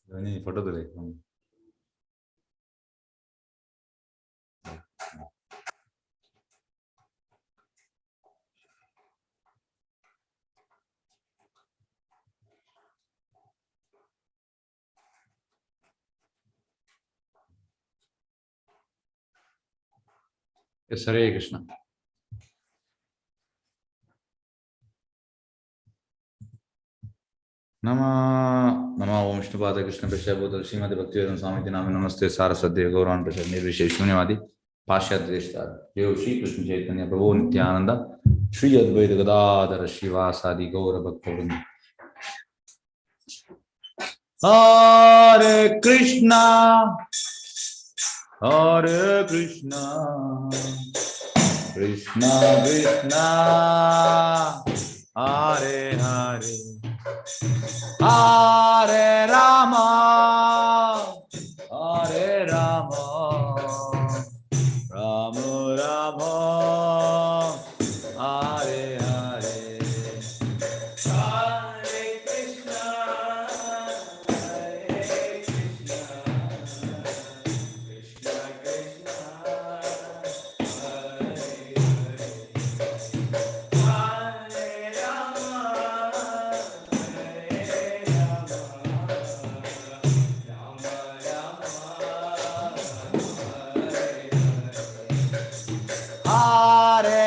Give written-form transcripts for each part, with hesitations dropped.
नहीं फोटो तो देख हरे कृष्ण। नमः नमः ओम विष्णुपाद कृष्ण पश्चात श्रीमद् भक्तिवेदांत स्वामी नाम नमस्ते सारस्वती गौरांग प्रसाद निर्विशेष शून्यवादी पाश्चात्य देशतार देव श्री कृष्ण चैतन्य प्रभु नित्यानंद श्री अद्वैत गदाधर श्रीवासादि गौर भक्तवृंद। हरे Krishna Krishna Krishna Hare Hare Hare Ram Ram Ram Hare Hare Hare Krishna Krishna Krishna Hare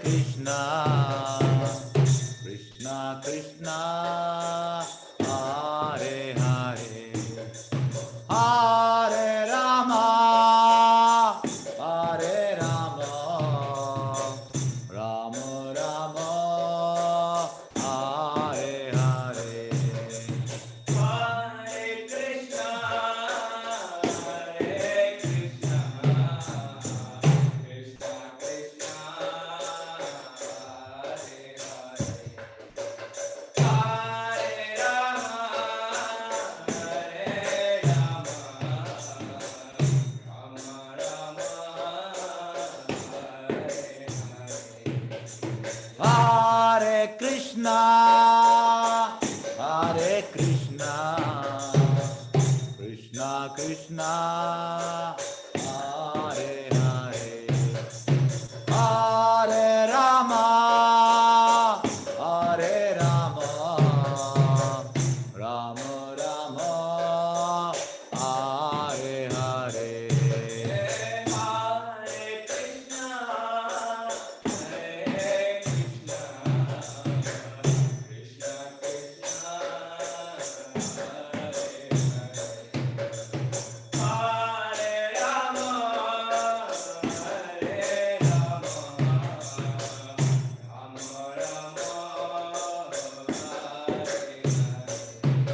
Krishna, Krishna Krishna, Hare Hare, Hare Rama, Rama Rama, Hare Hare. Hare Krishna, Krishna Krishna, Hare Rama, Rama Rama, Hare Krishna, Krishna Krishna, Hare Hare, Hare Rama, Rama Rama, Hare Hare. Hare Krishna, Krishna Krishna, Hare Rama,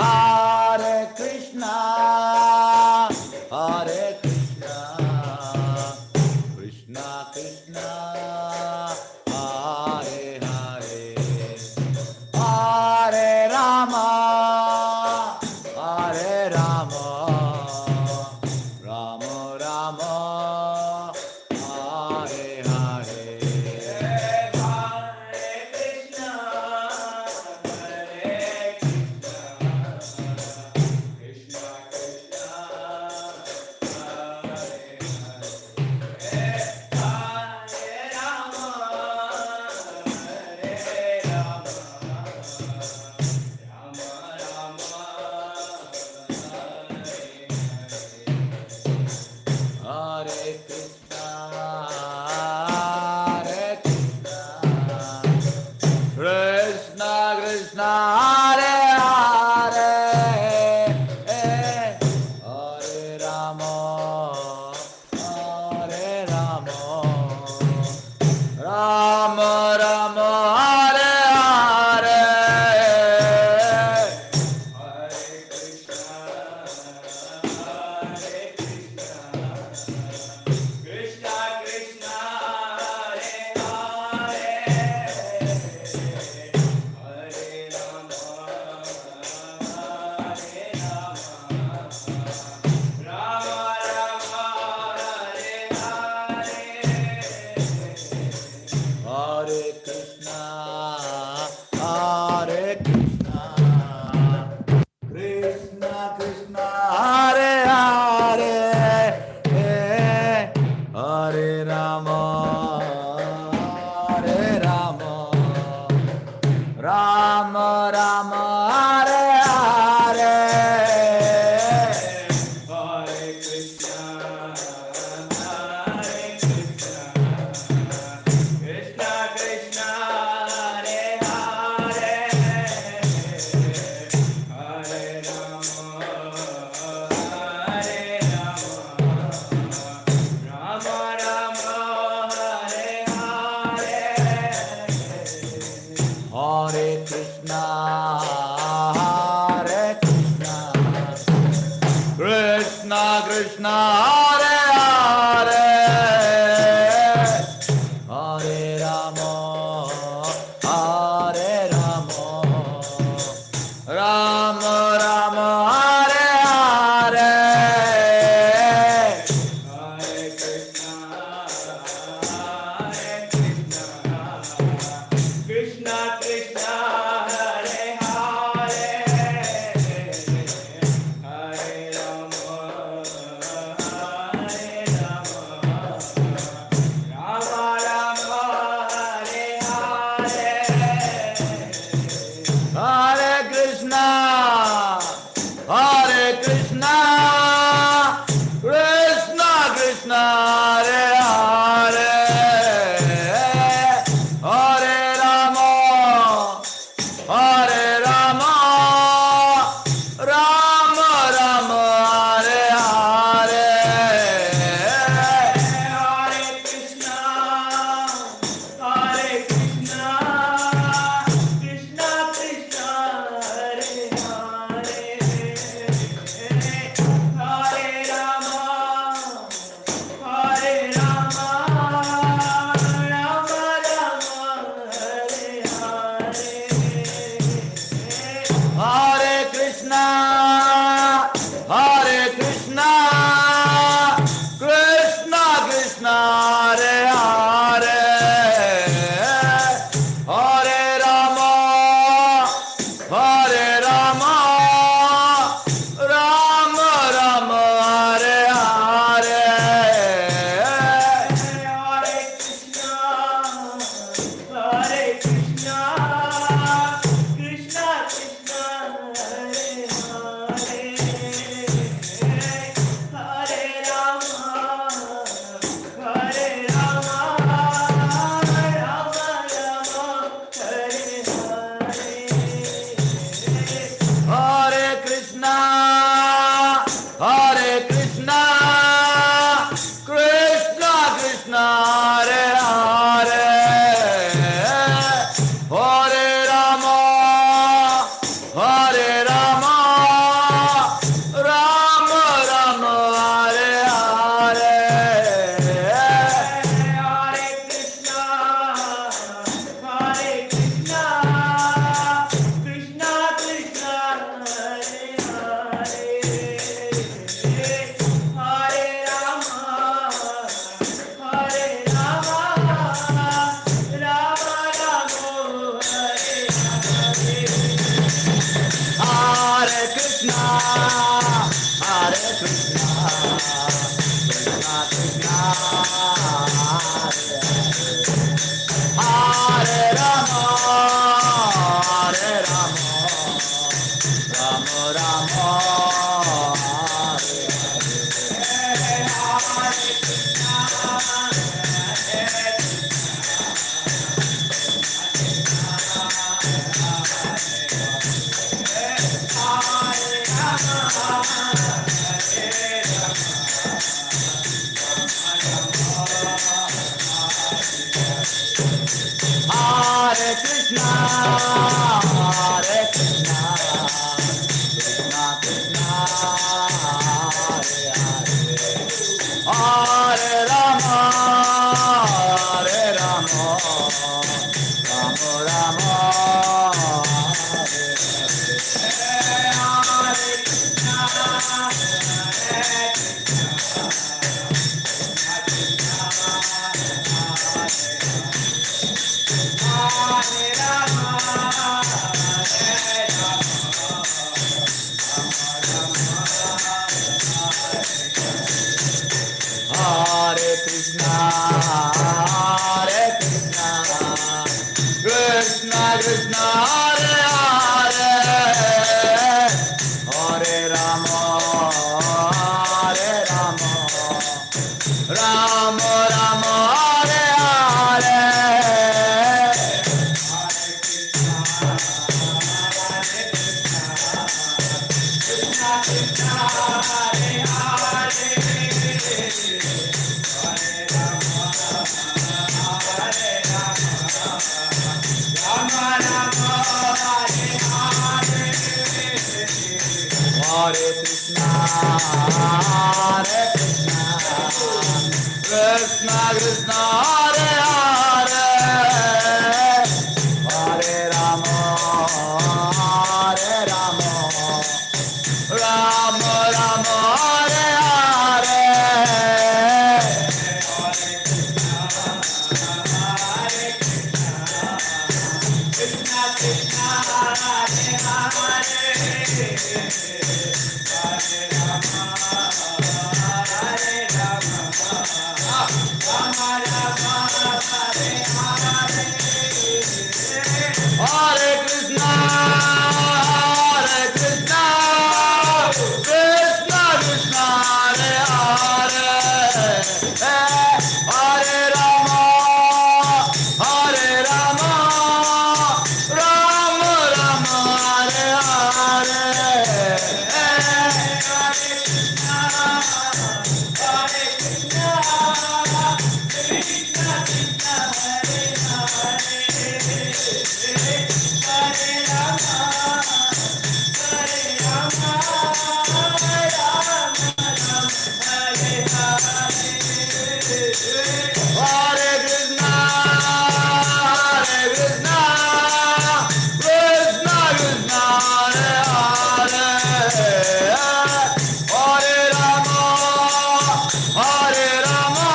Rama Rama, Hare Krishna, Krishna Krishna, Hare Hare, Hare Rama, Rama Rama, Hare Hare. Hare Krishna, Krishna Krishna, Hare Rama, Rama Rama, Hare Krishna, Krishna Krishna, Hare Hare, Hare Rama, Rama Rama, Hare Hare, Hare Krishna, Krishna Hare Hare, Hare Rama, Hare Rama, Rama Rama, Hare Hare, Hare Krishna, Hare Krishna, Krishna Krishna, Hare Hare, Hare Rama, Hare Rama, Rama Rama, Hare Hare, Hare Krishna, Hare Krishna, Krishna Krishna, Hare Rama, Hare Rama, Rama Rama, Hare Hare Krishna, Hare Krishna, Krishna Krishna, Hare Hare, Hare Rama, Hare Rama, Rama Rama, Hare Hare Krishna, Hare Krishna, Krishna Krishna, Hare Hare, Hare Rama, Hare Rama, Rama Rama, Hare Hare, Krishna Krishna, Hare Hare, Hare Krishna, Hare Krishna, Krishna Krishna, Hare Hare, Hare Rama, Hare Rama, Rama Rama, Hare Hare, Krishna Krishna, Hare Hare, Hare Krishna, Hare Krishna, Krishna Krishna, Hare Hare, Hare Rama, Hare Rama, Rama Rama, Hare Hare, Hare Krishna, Hare Krishna, Krishna Krishna, Hare Hare, Hare Rama, Hare Rama, Rama Rama, Hare Hare, Hare Krishna, Hare Krishna, Krishna Krishna, Hare Hare, Hare Rama, Hare Rama, Rama Rama, Hare Hare, Hare Krishna, Hare Krishna, Krishna Krishna, Hare Hare, Hare Rama, Hare Rama,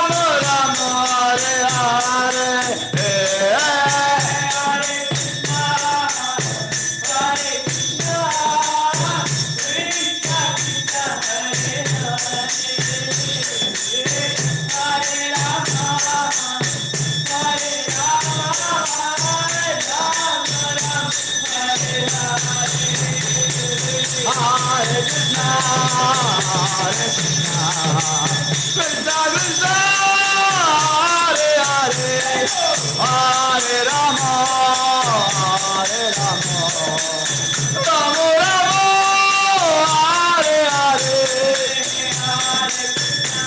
Rama Rama, Hare Hare, Hare Krishna, Hare Krishna, Krishna Krishna, Hare Hare, Hare Rama, Hare Rama, Rama Rama, Hare Hare, Hare Krishna,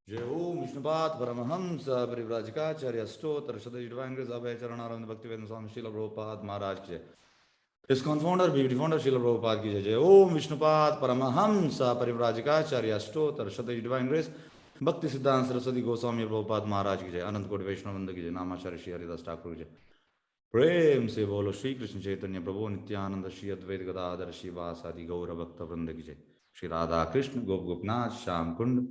जय ओम विष्णुपाद परमहंस परिव्राजकाचार्य स्तोत्र सदा divine grace अभय चरणारविंद भक्तिवेदांत स्वामी श्रील प्रभुपाद महाराज की जय। ISKCON founder बीबी founder Srila Prabhupada की जय। जय ओम विष्णुपाद परमहंस परिव्राजकाचार्य स्तोत्र सदा डिवाइन ग्रेस भक्ति सिद्धांत सरस्वती गोस्वामी प्रभुपाद महाराज की जय। अनंत कोटि वैष्णव वृंद की जय। नामाचार्य श्री हरिदास ठाकुर की जय। प्रेम से बोलो श्री कृष्ण चैतन्य प्रभु नित्यानंद श्री अद्वैत गदाधर श्रीवासादि गौर भक्त वृंद की जय। श्री राधा कृष्ण गोप गोपनाथ श्याम कुंड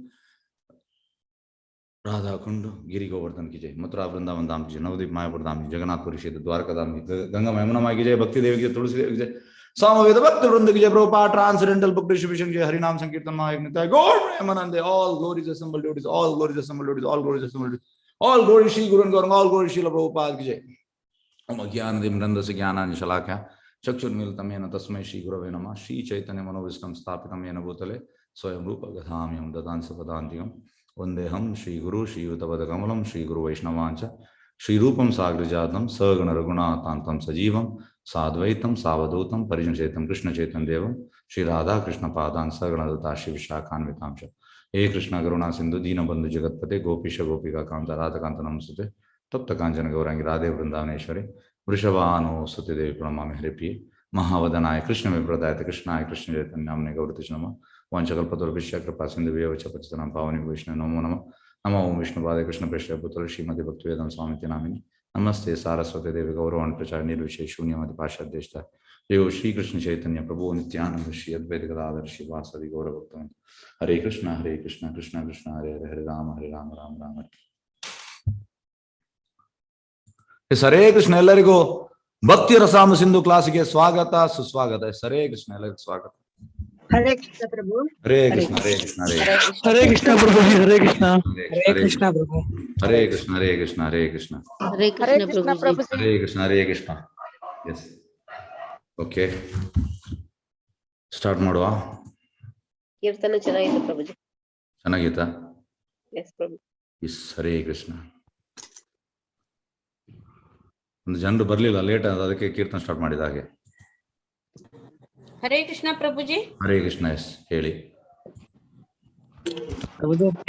राधा कुंड गिरी गोवर्धन की जय। मथुरा वृंदावन धाम की जय। नवदीप मायापुर धाम की, जगन्नाथपुरी क्षेत्र द्वारका धाम की, गंगा यमुना माई की जय। भक्ति देवी की, तुलसी देवी की जय। सामवेद भक्त वृंद की जय। प्रभुपाद ट्रांसेंडेंटल बुक डिस्ट्रीब्यूशन की हरि नाम संकीर्तन महायज्ञ नित्य गौर प्रेमानंद। All glories assembled devotees, all glories assembled devotees, all glories assembled devotees, all glory Shri Guru Gaurang, all glory Srila Prabhupada की जय। ओम अज्ञानतिमिरन्धस्य ज्ञानाञ्जनशलाकया चक्षुर्मीलितं येन तस्मै श्री गुरवे नमः। श्री चैतन्य मनोभीष्टं स्थापितं येन भूतले स्वयं रूप गदाम्यहं ददामि सपदान्तिकम्। वंदेहम श्री गुरु श्रीयुतपदकमलं श्री गुरु वैष्णवांच श्रीरूपं साग्रजातं सगण रघुनाथान्तं सजीवं साद्वैतं सावधूतं परिजनसहितं कृष्ण चैतन्य देवं श्री राधा कृष्ण पादान् सगणलता श्री विशाखान्वितांश। हे कृष्ण करुणा सिंधु दीनबंधु जगत्पते गोपीश गोपिका कांत राधाकांत नमस्ते। तप्त कांचन गौरांगी राधे वृंदावनेश्वरे वृषभानुसुते देवी प्रणमामि हरिप्रिये। महावदनाय कृष्ण विप्रदाय कृष्णाय कृष्ण चैतन्य नाम्ने गौरतिच नमः। वांछकल्पतरुभ्यश्च कृपा सिन्धुभ्यः च पतितानां पावनेभ्यो वैष्णवेभ्यो नमो नमः। नमो ओम विष्णुपादाय कृष्णप्रेष्ठाय श्रीमति भक्तिवेदांत स्वामिते नामिने। नमस्ते सारस्वती देवी गौरवाणी प्रचार निर्विशेष शून्यमति पाश्चात्यदेशताय जय हो श्री कृष्ण चैतन्य प्रभु नित्यानंद श्री अद्वैत गदाधर शिवासदि गौर भक्तवृंद। हरे कृष्ण कृष्ण कृष्ण हरे हरे हरे राम राम राम हरे। ಎಸ್ ಹರೇ ಕೃಷ್ಣ ಎಲ್ಲರಿಗೂ ಭಕ್ತಿ ರಸಾಮ ಸಿಂಧು ಕ್ಲಾಸ್ಗೆ ಸ್ವಾಗತ ಸುಸ್ವಾಗತ. ಎಸ್ ಹರೇ ಕೃಷ್ಣ ಎಲ್ಲರಿಗೂ ಸ್ವಾಗತ. ಹರೇ ಕೃಷ್ಣ ಪ್ರಭು. ಹರೇ ಕೃಷ್ಣ ಹರೇ ಕೃಷ್ಣ ಹರೇ ಹರೇ ಕೃಷ್ಣ ಪ್ರಭು. ಹರೇ ಕೃಷ್ಣ ಹರೇ ಕೃಷ್ಣ ಪ್ರಭು. ಹರೇ ಕೃಷ್ಣ ಹರೇ ಕೃಷ್ಣ ಹರೇ ಕೃಷ್ಣ ಹರೇ ಕೃಷ್ಣ ಪ್ರಭು. ಹರೇ ಕೃಷ್ಣ ಹರೇ ಕೃಷ್ಣ. ಎಸ್ ಓಕೆ ಸ್ಟಾರ್ಟ್ ಮಾಡುವ. ಕೀರ್ತನೆ ಚೆನ್ನಾಗಿದೆ ಪ್ರಭುಜಿ. ಚೆನ್ನಾಗಿತ್ತಾ? ಎಸ್ ಪ್ರಭು. ಎಸ್ ಹರೇ ಕೃಷ್ಣ. ಒಂದು ಜನರು ಬರ್ಲಿಲ್ಲ, ಲೇಟ್ ಆದ, ಅದಕ್ಕೆ ಕೀರ್ತನೆ ಸ್ಟಾರ್ಟ್ ಮಾಡಿದ ಹಾಗೆ. ಹರೇ ಕೃಷ್ಣ ಪ್ರಭುಜಿ. ಹರೇ ಕೃಷ್ಣ. ಎಸ್ ಹೇಳಿ.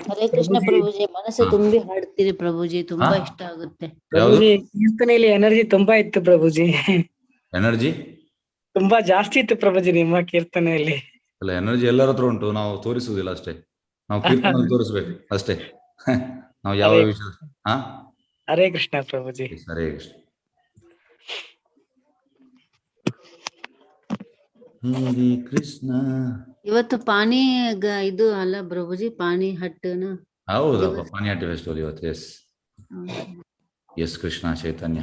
ಹರೇ ಕೃಷ್ಣ ಪ್ರಭುಜಿ. ಮನಸ್ಸು ತುಂಬಿ ಹಾಡ್ತೀರಿ ಪ್ರಭುಜಿ, ತುಂಬಾ ಇಷ್ಟ ಆಗುತ್ತೆ. ಯಾವುದು ಕೀರ್ತನೆಯಲ್ಲಿ ಎನರ್ಜಿ ತುಂಬಾ ಇತ್ತು ಪ್ರಭುಜಿ. ಎನರ್ಜಿ ತುಂಬಾ ಜಾಸ್ತಿ ಇತ್ತು ಪ್ರಭುಜಿ ನಿಮ್ಮ ಕೀರ್ತನೆಯಲ್ಲಿ. ಅಲ್ಲ, ಎನರ್ಜಿ ಎಲ್ಲರ ಹತ್ರ ಉಂಟು, ನಾವು ತೋರಿಸುವುದಿಲ್ಲ ಅಷ್ಟೇ. ನಾವು ಕೀರ್ತನೆ ತೋರಿಸ್ಬೇಕು ಅಷ್ಟೇ. ನಾವು ಯಾವ ವಿಷಯ. ಹಾ ಹರೇ ಕೃಷ್ಣ ಪ್ರಭುಜಿ. ಹರೇ ಕೃಷ್ಣ. ಹರೇ ಕೃಷ್ಣ. ಇವತ್ತು ಪಾನಿ ಇದು ಅಲ್ಲ ಪ್ರಭುಜಿ, ಪಾನಿ ಹಟ್ಟನ. ಹೌದಪ್ಪ, ಪಾನಿಹಟ್ಟಿ ಫೆಸ್ಟಿವಲ್ ಇವತ್ತು. ಎಸ್ ಎಸ್ ಕೃಷ್ಣ ಚೈತನ್ಯ,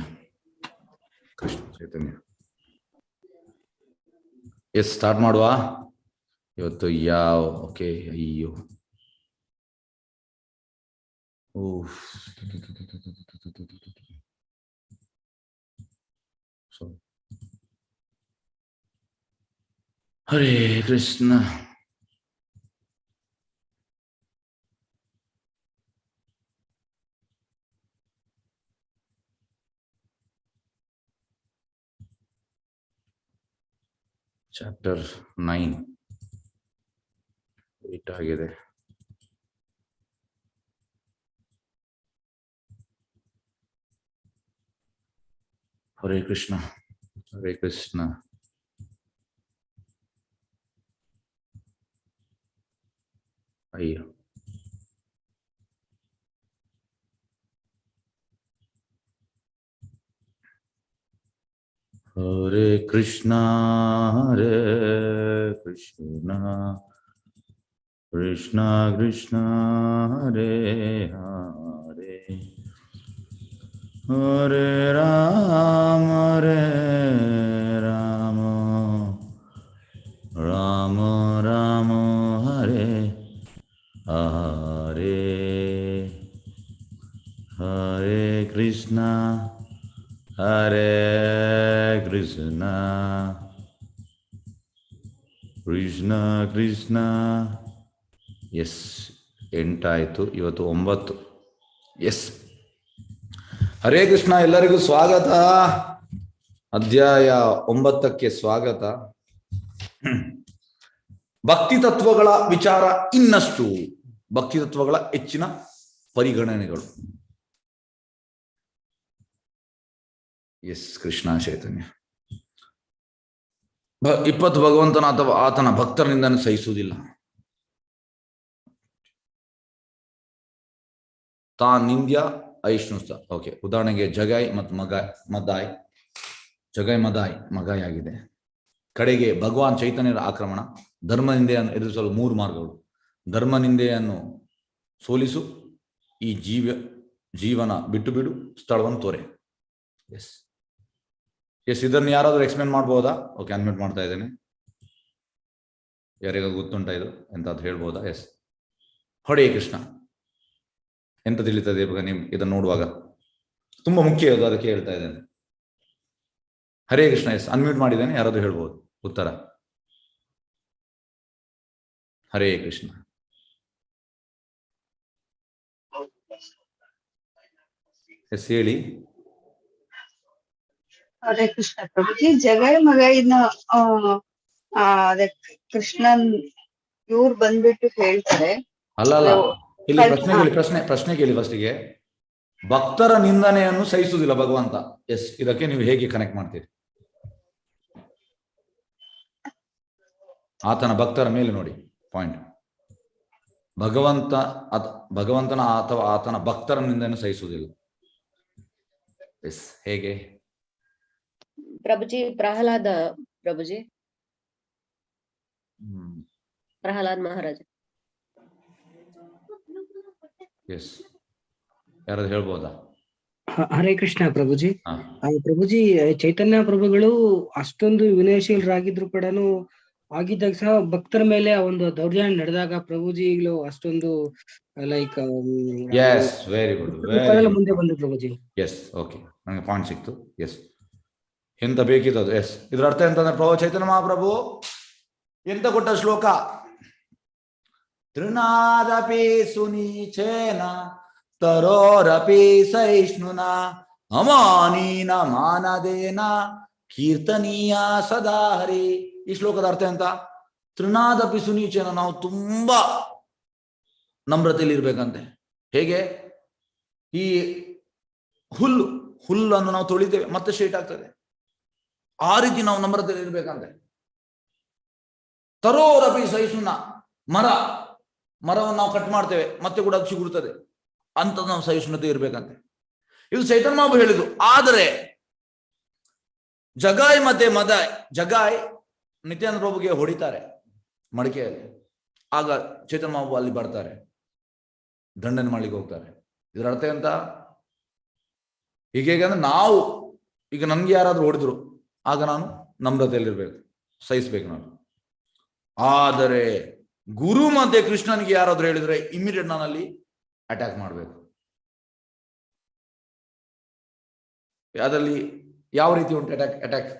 ಕೃಷ್ಣ ಚೈತನ್ಯ. ಎಸ್ ಸ್ಟಾರ್ಟ್ ಮಾಡುವ ಇವತ್ತು. ಯಾವ ಓಕೆ. ಅಯ್ಯೋ ಹರೇ ಕೃಷ್ಣ. ಚಾಪ್ಟರ್ 9 8 ಆಗಿದೆ. ಹರೇ ಕೃಷ್ಣ ಹರೇ ಕೃಷ್ಣ. ಅಯ್ಯೋ ಹರೇ ಕೃಷ್ಣ ಹರೇ ಕೃಷ್ಣ ಕೃಷ್ಣ ಕೃಷ್ಣ ಹರೇ ಹರೇ ಹರೇ ರಾಮ ರಾಮ ರಾಮ ರಾಮ ಹರೇ ಹರೇ ಹರೇ ಕೃಷ್ಣ ಹರೇ ಕೃಷ್ಣ ಕೃಷ್ಣ ಕೃಷ್ಣ. ಎಸ್ 8 ಆಯಿತು, ಇವತ್ತು 9. ಎಸ್ ಹರೇ ಕೃಷ್ಣ. ಎಲ್ಲರಿಗೂ ಸ್ವಾಗತ. ಅಧ್ಯಾಯ 9ಕ್ಕೆ ಸ್ವಾಗತ. ಭಕ್ತಿ ತತ್ವಗಳ ವಿಚಾರ, ಇನ್ನಷ್ಟು ಭಕ್ತಿ ತತ್ವಗಳ ಹೆಚ್ಚಿನ ಪರಿಗಣನೆಗಳು. ಎಸ್ ಕೃಷ್ಣ ಚೈತನ್ಯ. 20 ಭಗವಂತನ ಅಥವಾ ಆತನ ಭಕ್ತರನಿಂದ ಸಹಿಸುವುದಿಲ್ಲ. ನಿಂದ್ಯ ಐಷ್ಣುಸ್ತ. ಓಕೆ, ಉದಾಹರಣೆಗೆ ಜಗಾಯ್ ಮತ್ತು ಮದಾಯ್. ಜಗಾಯ್ ಮದಾಯ್ ಮಗಾಯ್ ಆಗಿದೆ. ಕಡೆಗೆ ಭಗವಾನ್ ಚೈತನ್ಯರ ಆಕ್ರಮಣ. ಧರ್ಮನಿಂದೆಯನ್ನು ಎದುರಿಸಲು 3 ಮಾರ್ಗಗಳು. ಧರ್ಮನಿಂದೆಯನ್ನು ಸೋಲಿಸು, ಈ ಜೀವನ ಬಿಟ್ಟು ಬಿಡು, ಸ್ಥಳವನ್ನು ತೋರೆ. ಎಸ್ ಎಸ್ ಇದನ್ನು ಯಾರಾದ್ರೂ ಎಕ್ಸ್ಪ್ಲೇನ್ ಮಾಡ್ಬೋದಾ? ಓಕೆ, ಅನ್ಮ್ಯೂಟ್ ಮಾಡ್ತಾ ಇದ್ದೇನೆ. ಯಾರಿಗ ಗೊತ್ತುಂಟ ಇದು ಎಂತಾದ್ರು ಹೇಳ್ಬೋದಾ? ಎಸ್ ಹರೇ ಕೃಷ್ಣ. ಎಂತ ತಿಳಿತದೆ ಇವಾಗ ನಿಮ್ಗೆ ಇದನ್ನು ನೋಡುವಾಗ? ತುಂಬಾ ಮುಖ್ಯ ಅದು, ಅದಕ್ಕೆ ಹೇಳ್ತಾ ಇದ್ದೇನೆ. ಹರೇ ಕೃಷ್ಣ. ಎಸ್ ಅನ್ಮ್ಯೂಟ್ ಮಾಡಿದ್ದೇನೆ, ಯಾರಾದ್ರೂ ಹೇಳ್ಬೋದು ಉತ್ತರ. ಹರೇ ಕೃಷ್ಣ. ಎಸ್ ಹೇಳಿ. ಹರೇ ಕೃಷ್ಣ ಪ್ರಭುಜಿ. ಜಗಾಯ್ ಮಗಾಯಿನ ಅದೇ ಕೃಷ್ಣನ್ ಇವ್ರು ಬಂದ್ಬಿಟ್ಟು ಹೇಳ್ತಾರೆ. ಅಲ್ಲ ಇಲ್ಲಿ ಪ್ರಶ್ನೆ ಕೇಳಿ ಫಸ್ಟಿಗೆ. ಭಕ್ತರ ನಿಂದನೆಯನ್ನು ಸಹಿಸುವುದಿಲ್ಲ ಭಗವಂತ. ಎಸ್ ಇದಕ್ಕೆ ನೀವು ಹೇಗೆ ಕನೆಕ್ಟ್ ಮಾಡ್ತೀರಿ? ಆತನ ಭಕ್ತರ ಮೇಲೆ ನೋಡಿ ಪಾಯಿಂಟ್. ಭಗವಂತನ ಅಥವಾ ಆತನ ಭಕ್ತರ ನಿಂದನೆ ಸಹಿಸುವುದಿಲ್ಲ. ಎಸ್ ಹೇಗೆ ಪ್ರಭುಜಿ, ಪ್ರಹ್ಲಾದ ಪ್ರಭುಜಿ. ಪ್ರಹ್ಲಾದ್ ಮಹಾರಾಜ್. ಎಸ್, ಯಾರಾದ್ರು ಹೇಳ್ಬೋದಾ? ಹರೇ ಕೃಷ್ಣ ಪ್ರಭುಜಿ. ಹಾ. ಪ್ರಭುಜಿ, ಚೈತನ್ಯ ಪ್ರಭುಗಳು ಅಷ್ಟೊಂದು ವಿನಯಶೀಲರಾಗಿದ್ರು ಕೂಡ ಆಗಿದ್ದಾಗ ಸಹ ಭಕ್ತರ ಮೇಲೆ ಒಂದು ದೌರ್ಜನ್ಯ ನಡೆದಾಗ ಪ್ರಭುಜಿ ಈಗಲೂ ಅಷ್ಟೊಂದು like yes, very good, very good. ಮುಂದೆ ಬಂದ್ರು ಪ್ರಭುಜಿ. ಎಸ್, ಓಕೆ, ನನಗೆ ಪಾಯಿಂಟ್ ಸಿಕ್ತು. ಎಸ್, ಎಂತ ಬೇಕಿತ್ತು ಅದು. ಎಸ್, ಇದ್ರ ಅರ್ಥ ಎಂತಂದ್ರೆ ಪ್ರಭು ಚೈತನ್ಯ ಮಹಾಪ್ರಭು ಎಂತ ಕೊಟ್ಟ ಶ್ಲೋಕ, ತೃಣಾದಪಿ ಸುನೀಚೇನ ತರೋರಪಿ ಸಹಿಷ್ಣುನ ಅಮಾನೀನ ಮಾನದೇನ ಕೀರ್ತನೀಯ ಸದಾ ಹರಿ. ಈ ಶ್ಲೋಕದ ಅರ್ಥ ಎಂತ? ತೃಣಾದಪಿ ಸುನೀಚೇನ, ನಾವು ತುಂಬಾ ನಮ್ರತೆಯಲ್ಲಿ ಇರ್ಬೇಕಂತೆ. ಹೇಗೆ? ಈ ಹುಲ್ಲನ್ನು ನಾವು ತೊಳಿತೇವೆ ಮತ್ತೆ ಶೇಟ್ ಆಗ್ತದೆ, ಆ ರೀತಿ ನಾವು ನಮ್ರತೆಯಲ್ಲಿ ಇರ್ಬೇಕಂತೆ. ತರೋರಪಿ ಸಹಿಷ್ಣುನ, ಮರವನ್ನು ನಾವು ಕಟ್ ಮಾಡ್ತೇವೆ ಮತ್ತೆ ಕೂಡ ಅದು ಸಿಗುತ್ತದೆ, ಅಂತ ನಾವು ಸಹಿಷ್ಣುತೆ ಇರ್ಬೇಕಂತೆ. ಇದು ಚೈತನ್ಯ ಮಹಾಪ್ರಭು ಹೇಳಿದ್ರು. ಆದರೆ ಜಗಾಯ್ ಮತ್ತೆ ಜಗಾಯ್ ನಿತ್ಯಾನಂದ ಪ್ರಭುಗೆ ಹೊಡಿತಾರೆ ಮಡಿಕೆಯಲ್ಲಿ. ಆಗ ಚೈತನ್ಯ ಮಹಾಪ್ರಭು ಅಲ್ಲಿ ಬರ್ತಾರೆ, ದಂಡನೆ ಮಾಡ್ಲಿಕ್ಕೆ ಹೋಗ್ತಾರೆ. ಇದರ ಅರ್ಥ ಎಂತ? ಹೀಗೆ ಅಂದ್ರೆ ನಾವು ಈಗ ನನ್ಗೆ ಯಾರಾದ್ರೂ ಹೊಡೆದ್ರು ಆಗ ನಾನು ನಮ್ರತೆಯಲ್ಲಿರ್ಬೇಕು, ಸಹಿಸ್ಬೇಕು ನಾನು. ಆದರೆ ಗುರು ಮತ್ತೆ ಕೃಷ್ಣನಿಗೆ ಯಾರಾದ್ರೂ ಹೇಳಿದ್ರೆ ಇಮಿಡಿಯೇಟ್ ನಾನಲ್ಲಿ ಅಟ್ಯಾಕ್ ಮಾಡಬೇಕು. ಅದರಲ್ಲಿ ಯಾವ ರೀತಿ ಉಂಟು ಅಟ್ಯಾಕ್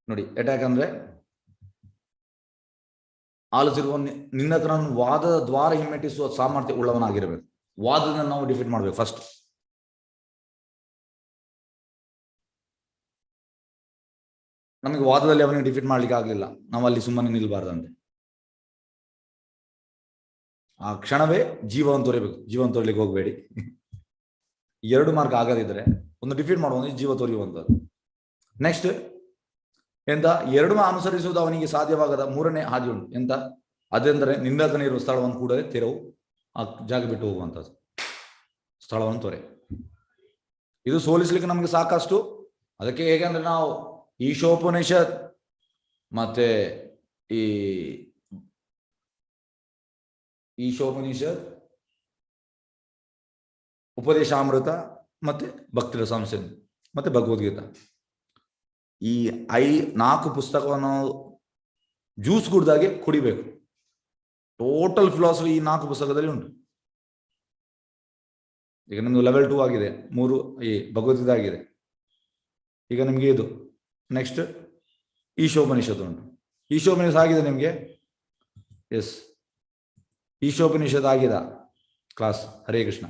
ನೋಡಿ. ಅಟ್ಯಾಕ್ ಅಂದ್ರೆ ಆಲಿಸಿರುವ ನಿನ್ನ ಹತ್ರ ವಾದದ ದ್ವಾರ ಹಿಮ್ಮೆಟ್ಟಿಸುವ ಸಾಮರ್ಥ್ಯ ಉಳ್ಳವನಾಗಿರ್ಬೇಕು. ವಾದನ ನಾವು ಡಿಫೀಟ್ ಮಾಡ್ಬೇಕು ಫಸ್ಟ್. ನಮಗೆ ವಾದದಲ್ಲಿ ಅವನಿಗೆ ಡಿಫೀಟ್ ಮಾಡ್ಲಿಕ್ಕೆ ಆಗ್ಲಿಲ್ಲ, ನಾವು ಅಲ್ಲಿ ಸುಮ್ಮನೆ ನಿಲ್ಬಾರ್ದಂತೆ. ಆ ಕ್ಷಣವೇ ಜೀವವನ್ನು ತೋರಿಬೇಕು. ಜೀವನ ತೋರ್ಲಿಕ್ಕೆ ಹೋಗ್ಬೇಡಿ. 2 ಮಾರ್ಕ್ ಆಗದಿದ್ರೆ ಒಂದು ಡಿಫೀಟ್ ಮಾಡುವ, ಜೀವ ತೋರಿಯುವಂಥದ್ದು. ನೆಕ್ಸ್ಟ್ ಎಂತ? 2 ಅನುಸರಿಸುವುದು ಅವನಿಗೆ ಸಾಧ್ಯವಾಗದ 3ನೇ ಹಾದಿ ಉಂಟು. ಎಂತ? ಅದೆಂದರೆ ನಿಂದಕನೇ ಇರುವ ಸ್ಥಳವನ್ನು ಕೂಡಲೇ ತೆರವು, ಆ ಜಾಗ ಬಿಟ್ಟು ಹೋಗುವಂಥದ್ದು, ಸ್ಥಳವನ್ನು ತೊರೆ. ಇದು ಸೋಲಿಸ್ಲಿಕ್ಕೆ ನಮಗೆ ಸಾಕಷ್ಟು. ಅದಕ್ಕೆ ಹೇಗಂದ್ರೆ ನಾವು ಈಶೋಪನಿಷತ್ ಮತ್ತೆ ಈಶೋಪನಿಷತ್, ಉಪದೇಶಾಮೃತ ಮತ್ತೆ ಭಕ್ತಿ ರಸಾಂಶ ಮತ್ತೆ ಭಗವದ್ಗೀತಾ, ಈ 4 ಪುಸ್ತಕವನ್ನು ಜ್ಯೂಸ್ ಕುಡ್ದಾಗೆ ಕುಡಿಬೇಕು. ಟೋಟಲ್ ಫಿಲಾಸಫಿ ಈ 4 ಪುಸ್ತಕದಲ್ಲಿ ಉಂಟು. ಈಗ ನಮ್ದು ಲೆವೆಲ್ 2 ಆಗಿದೆ, 3 ಈ ಭಗವದ್ಗೀತಾ ಆಗಿದೆ. ಈಗ ನಿಮ್ಗೆ ಇದು ನೆಕ್ಸ್ಟ್ ಈಶೋಪನಿಷತ್ ಉಂಟು. ಈಶೋಪನಿಷತ್ ಆಗಿದೆ ನಿಮ್ಗೆ? ಎಸ್, ಈಶೋಪನಿಷತ್ ಆಗಿದೆ ಕ್ಲಾಸ್. ಹರೇ ಕೃಷ್ಣ.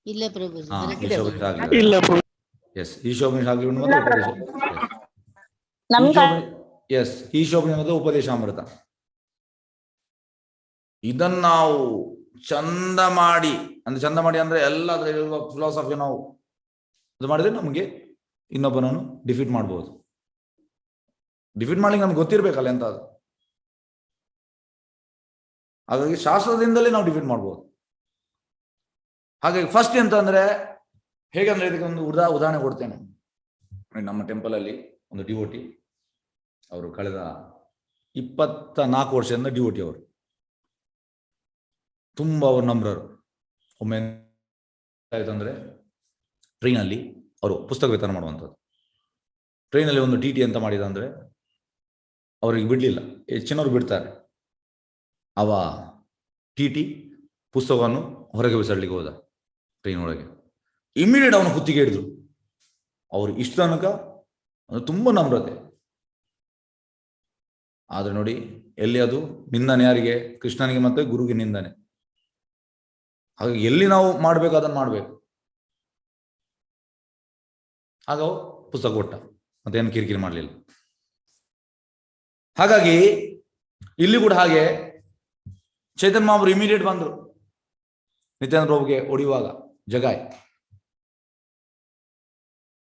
ಇಲ್ಲ ಪ್ರಭುಜಿ. ಈಶೋಪನಿಷತ್ ಆಗಿದೆ. ಇಲ್ಲ ಪ್ರಭು. ಎಸ್, ಈಶೋಪನಿಷತ್ ಆಗಲಿ ಮತ್ತೆ ಉಪದೇಶ. ಎಸ್, ಈಶೋಪನಿಷತ್ ಉಪದೇಶಾಮೃತ. ಇದನ್ನ ನಾವು ಚಂದ ಮಾಡಿ ಅಂದ್ರೆ ಎಲ್ಲ ಫಿಲಾಸಫಿ ನಾವು ಇದು ಮಾಡಿದ್ರೆ ನಮಗೆ ಇನ್ನೊಬ್ಬನನ್ನು ಡಿಫೀಟ್ ಮಾಡ್ಬೋದು. ಡಿಫೀಟ್ ಮಾಡ್ಲಿಕ್ಕೆ ನಮ್ಗೆ ಗೊತ್ತಿರ್ಬೇಕಲ್ಲ ಎಂತ ಅದು. ಹಾಗಾಗಿ ಶಾಸ್ತ್ರದಿಂದಲೇ ನಾವು ಡಿಫೀಟ್ ಮಾಡ್ಬೋದು. ಹಾಗಾಗಿ ಫಸ್ಟ್ ಎಂತ ಅಂದ್ರೆ ಹೇಗಂದ್ರೆ ಇದಕ್ಕೆ ಒಂದು ಉದಾಹರಣೆ ಕೊಡ್ತೇನೆ. ನಮ್ಮ ಟೆಂಪಲ್ ಅಲ್ಲಿ ಒಂದು ಡಿವೋಟಿ, ಅವರು ಕಳೆದ 24 ವರ್ಷದಿಂದ ಡಿವೋಟಿ. ಅವರು ತುಂಬಾ ಅವರು ನಮ್ರರು. ಒಮ್ಮೆ ಆಯ್ತಂದ್ರೆ ಟ್ರೈನಲ್ಲಿ ಅವರು ಪುಸ್ತಕ ವಿತರಣೆ ಮಾಡುವಂಥದ್ದು. ಟ್ರೈನಲ್ಲಿ ಒಂದು ಟಿ ಅಂತ ಮಾಡಿದ ಅಂದ್ರೆ ಅವರಿಗೆ ಬಿಡ್ಲಿಲ್ಲ, ಹೆಚ್ಚಿನವ್ರು ಬಿಡ್ತಾರೆ. ಅವ ಟಿ ಪುಸ್ತಕವನ್ನು ಹೊರಗೆ ಬಿಸಾಡ್ಲಿಕ್ಕೆ ಹೋದ ಟ್ರೈನ್ ಒಳಗೆ. ಇಮಿಡಿಯೇಟ್ ಅವನು ಕುತ್ತಿಗೆ ಹಿಡಿದ್ರು. ಅವ್ರು ಇಷ್ಟ ತನಕ ತುಂಬಾ ನಮ್ರತೆ. ಆದ್ರೆ ನೋಡಿ, ಎಲ್ಲಿ ಅದು ನಿಂದನೆ? ಯಾರಿಗೆ? ಕೃಷ್ಣನಿಗೆ ಮತ್ತೆ ಗುರುಗೆ ನಿಂದನೆ. ಹಾಗಾಗಿ ಎಲ್ಲಿ ನಾವು ಮಾಡ್ಬೇಕು ಅದನ್ನು ಮಾಡ್ಬೇಕು. ಆಗ ಪುಸ್ತಕ ಕೊಟ್ಟ, ಮತ್ತೇನು ಕಿರಿಕಿರಿ ಮಾಡಲಿಲ್ಲ. ಹಾಗಾಗಿ ಇಲ್ಲಿ ಕೂಡ ಹಾಗೆ ಚೈತನ್ಯ ಮಹಾಪ್ರಭು ಇಮಿಡಿಯೇಟ್ ಬಂದ್ರು ನಿತ್ಯಾನಂದ ಪ್ರಭುಗೆ ಹೊಡೆಯುವಾಗ. ಜಗಾಯ್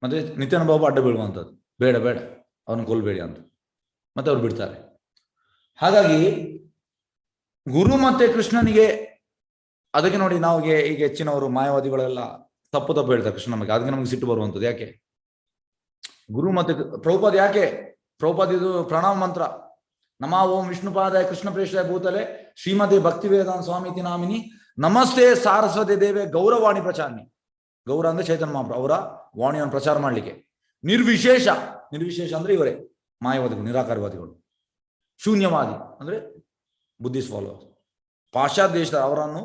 ಮತ್ತೆ ನಿತ್ಯಾನಂದ ಪ್ರಭು ಅಡ್ಡ ಬೀಳುವಂಥದ್ದು, ಬೇಡ ಅವನು ಕೊಲ್ಬೇಡಿ ಅಂತ. ಮತ್ತೆ ಅವ್ರು ಬಿಡ್ತಾರೆ. ಹಾಗಾಗಿ ಗುರು ಮತ್ತೆ ಕೃಷ್ಣನಿಗೆ, ಅದಕ್ಕೆ ನೋಡಿ ನಾವು ಈಗ ಹೆಚ್ಚಿನವರು ಮಾಯಾವಾದಿಗಳೆಲ್ಲ ತಪ್ಪು ಹೇಳ್ತಾರೆ ಕೃಷ್ಣ ಬಗ್ಗೆ. ಅದಕ್ಕೆ ನಮ್ಗೆ ಸಿಟ್ಟು ಬರುವಂಥದ್ದು. ಯಾಕೆ? ಗುರು ಮತ್ತೆ ಪ್ರಭುಪಾದ ಯಾಕೆ ಪ್ರಭುಪಾದ ಇದು ಪ್ರಣಾಮ ಮಂತ್ರ. ನಮಃ ಓಂ ವಿಷ್ಣುಪಾದಾಯ ಕೃಷ್ಣ ಪ್ರೇಷ್ಠಾಯ ಭೂತಲೆ ಶ್ರೀಮತಿ ಭಕ್ತಿವೇದಾಂತ ಸ್ವಾಮೀತಿ ನಾಮಿನಿ ನಮಸ್ತೆ ಸಾರಸ್ವತಿ ದೇವೆ ಗೌರವಾಣಿ ಪ್ರಚಾರಣಿ. ಗೌರ ಅಂದ್ರೆ ಚೈತನ್ಯ ಮಹಾಪ್ರಭು ಅವರ ವಾಣಿಯನ್ನು ಪ್ರಚಾರ ಮಾಡಲಿಕ್ಕೆ. ನಿರ್ವಿಶೇಷ, ನಿರ್ವಿಶೇಷ ಅಂದ್ರೆ ಇವರೇ ಮಾಯಾವಾದಿಗಳು, ನಿರಾಕಾರವಾದಿಗಳು. ಶೂನ್ಯವಾದಿ ಅಂದ್ರೆ ಬುದ್ಧಿಸ್ಟ್ ಫಾಲೋವರ್ಸ್. ಪಾಶ್ಚಾತ್ಯ ದೇಶದ ಅವರನ್ನು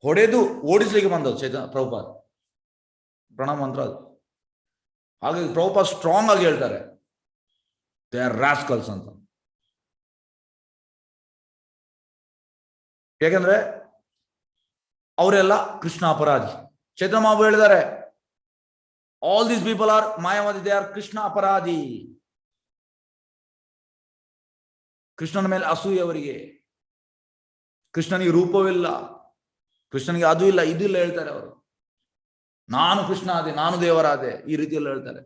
ಹೊಡೆದು ಓಡಿಸ್ಲಿಕ್ಕೆ ಬಂದದ್ದು ಚೈತನ್ಯ ಪ್ರಭುಪಾದ. ಪ್ರಣಾಮ ಮಂತ್ರ ಅದು. ಹಾಗಾಗಿ ಪ್ರಭುಪಾದ ಸ್ಟ್ರಾಂಗ್ ಆಗಿ ಹೇಳ್ತಾರೆ, ದೇ ಆರ್ ರಾಸ್ಕಲ್ಸ್ ಅಂತ. ಯಾಕಂದ್ರೆ ಅವರೆಲ್ಲ ಕೃಷ್ಣ ಅಪರಾಧಿ. ಚೈತನ್ಯ ಮಹಾಪ್ರಭು ಹೇಳಿದ್ದಾರೆ, ಆಲ್ ದೀಸ್ ಪೀಪಲ್ ಆರ್ ಮಾಯಾವಾದಿ, ದೇ ಆರ್ ಕೃಷ್ಣ ಅಪರಾಧಿ. ಕೃಷ್ಣನ ಮೇಲೆ ಅಸೂಯೆ ಅವರಿಗೆ. ಕೃಷ್ಣನಿಗೆ ರೂಪವಿಲ್ಲ, ಕೃಷ್ಣನಿಗೆ ಅದು ಇಲ್ಲ ಇದು ಇಲ್ಲ ಹೇಳ್ತಾರೆ ಅವರು. ನಾನು ಕೃಷ್ಣ ಆದೆ, ನಾನು ದೇವರಾದೆ, ಈ ರೀತಿಯಲ್ಲಿ ಹೇಳ್ತಾರೆ.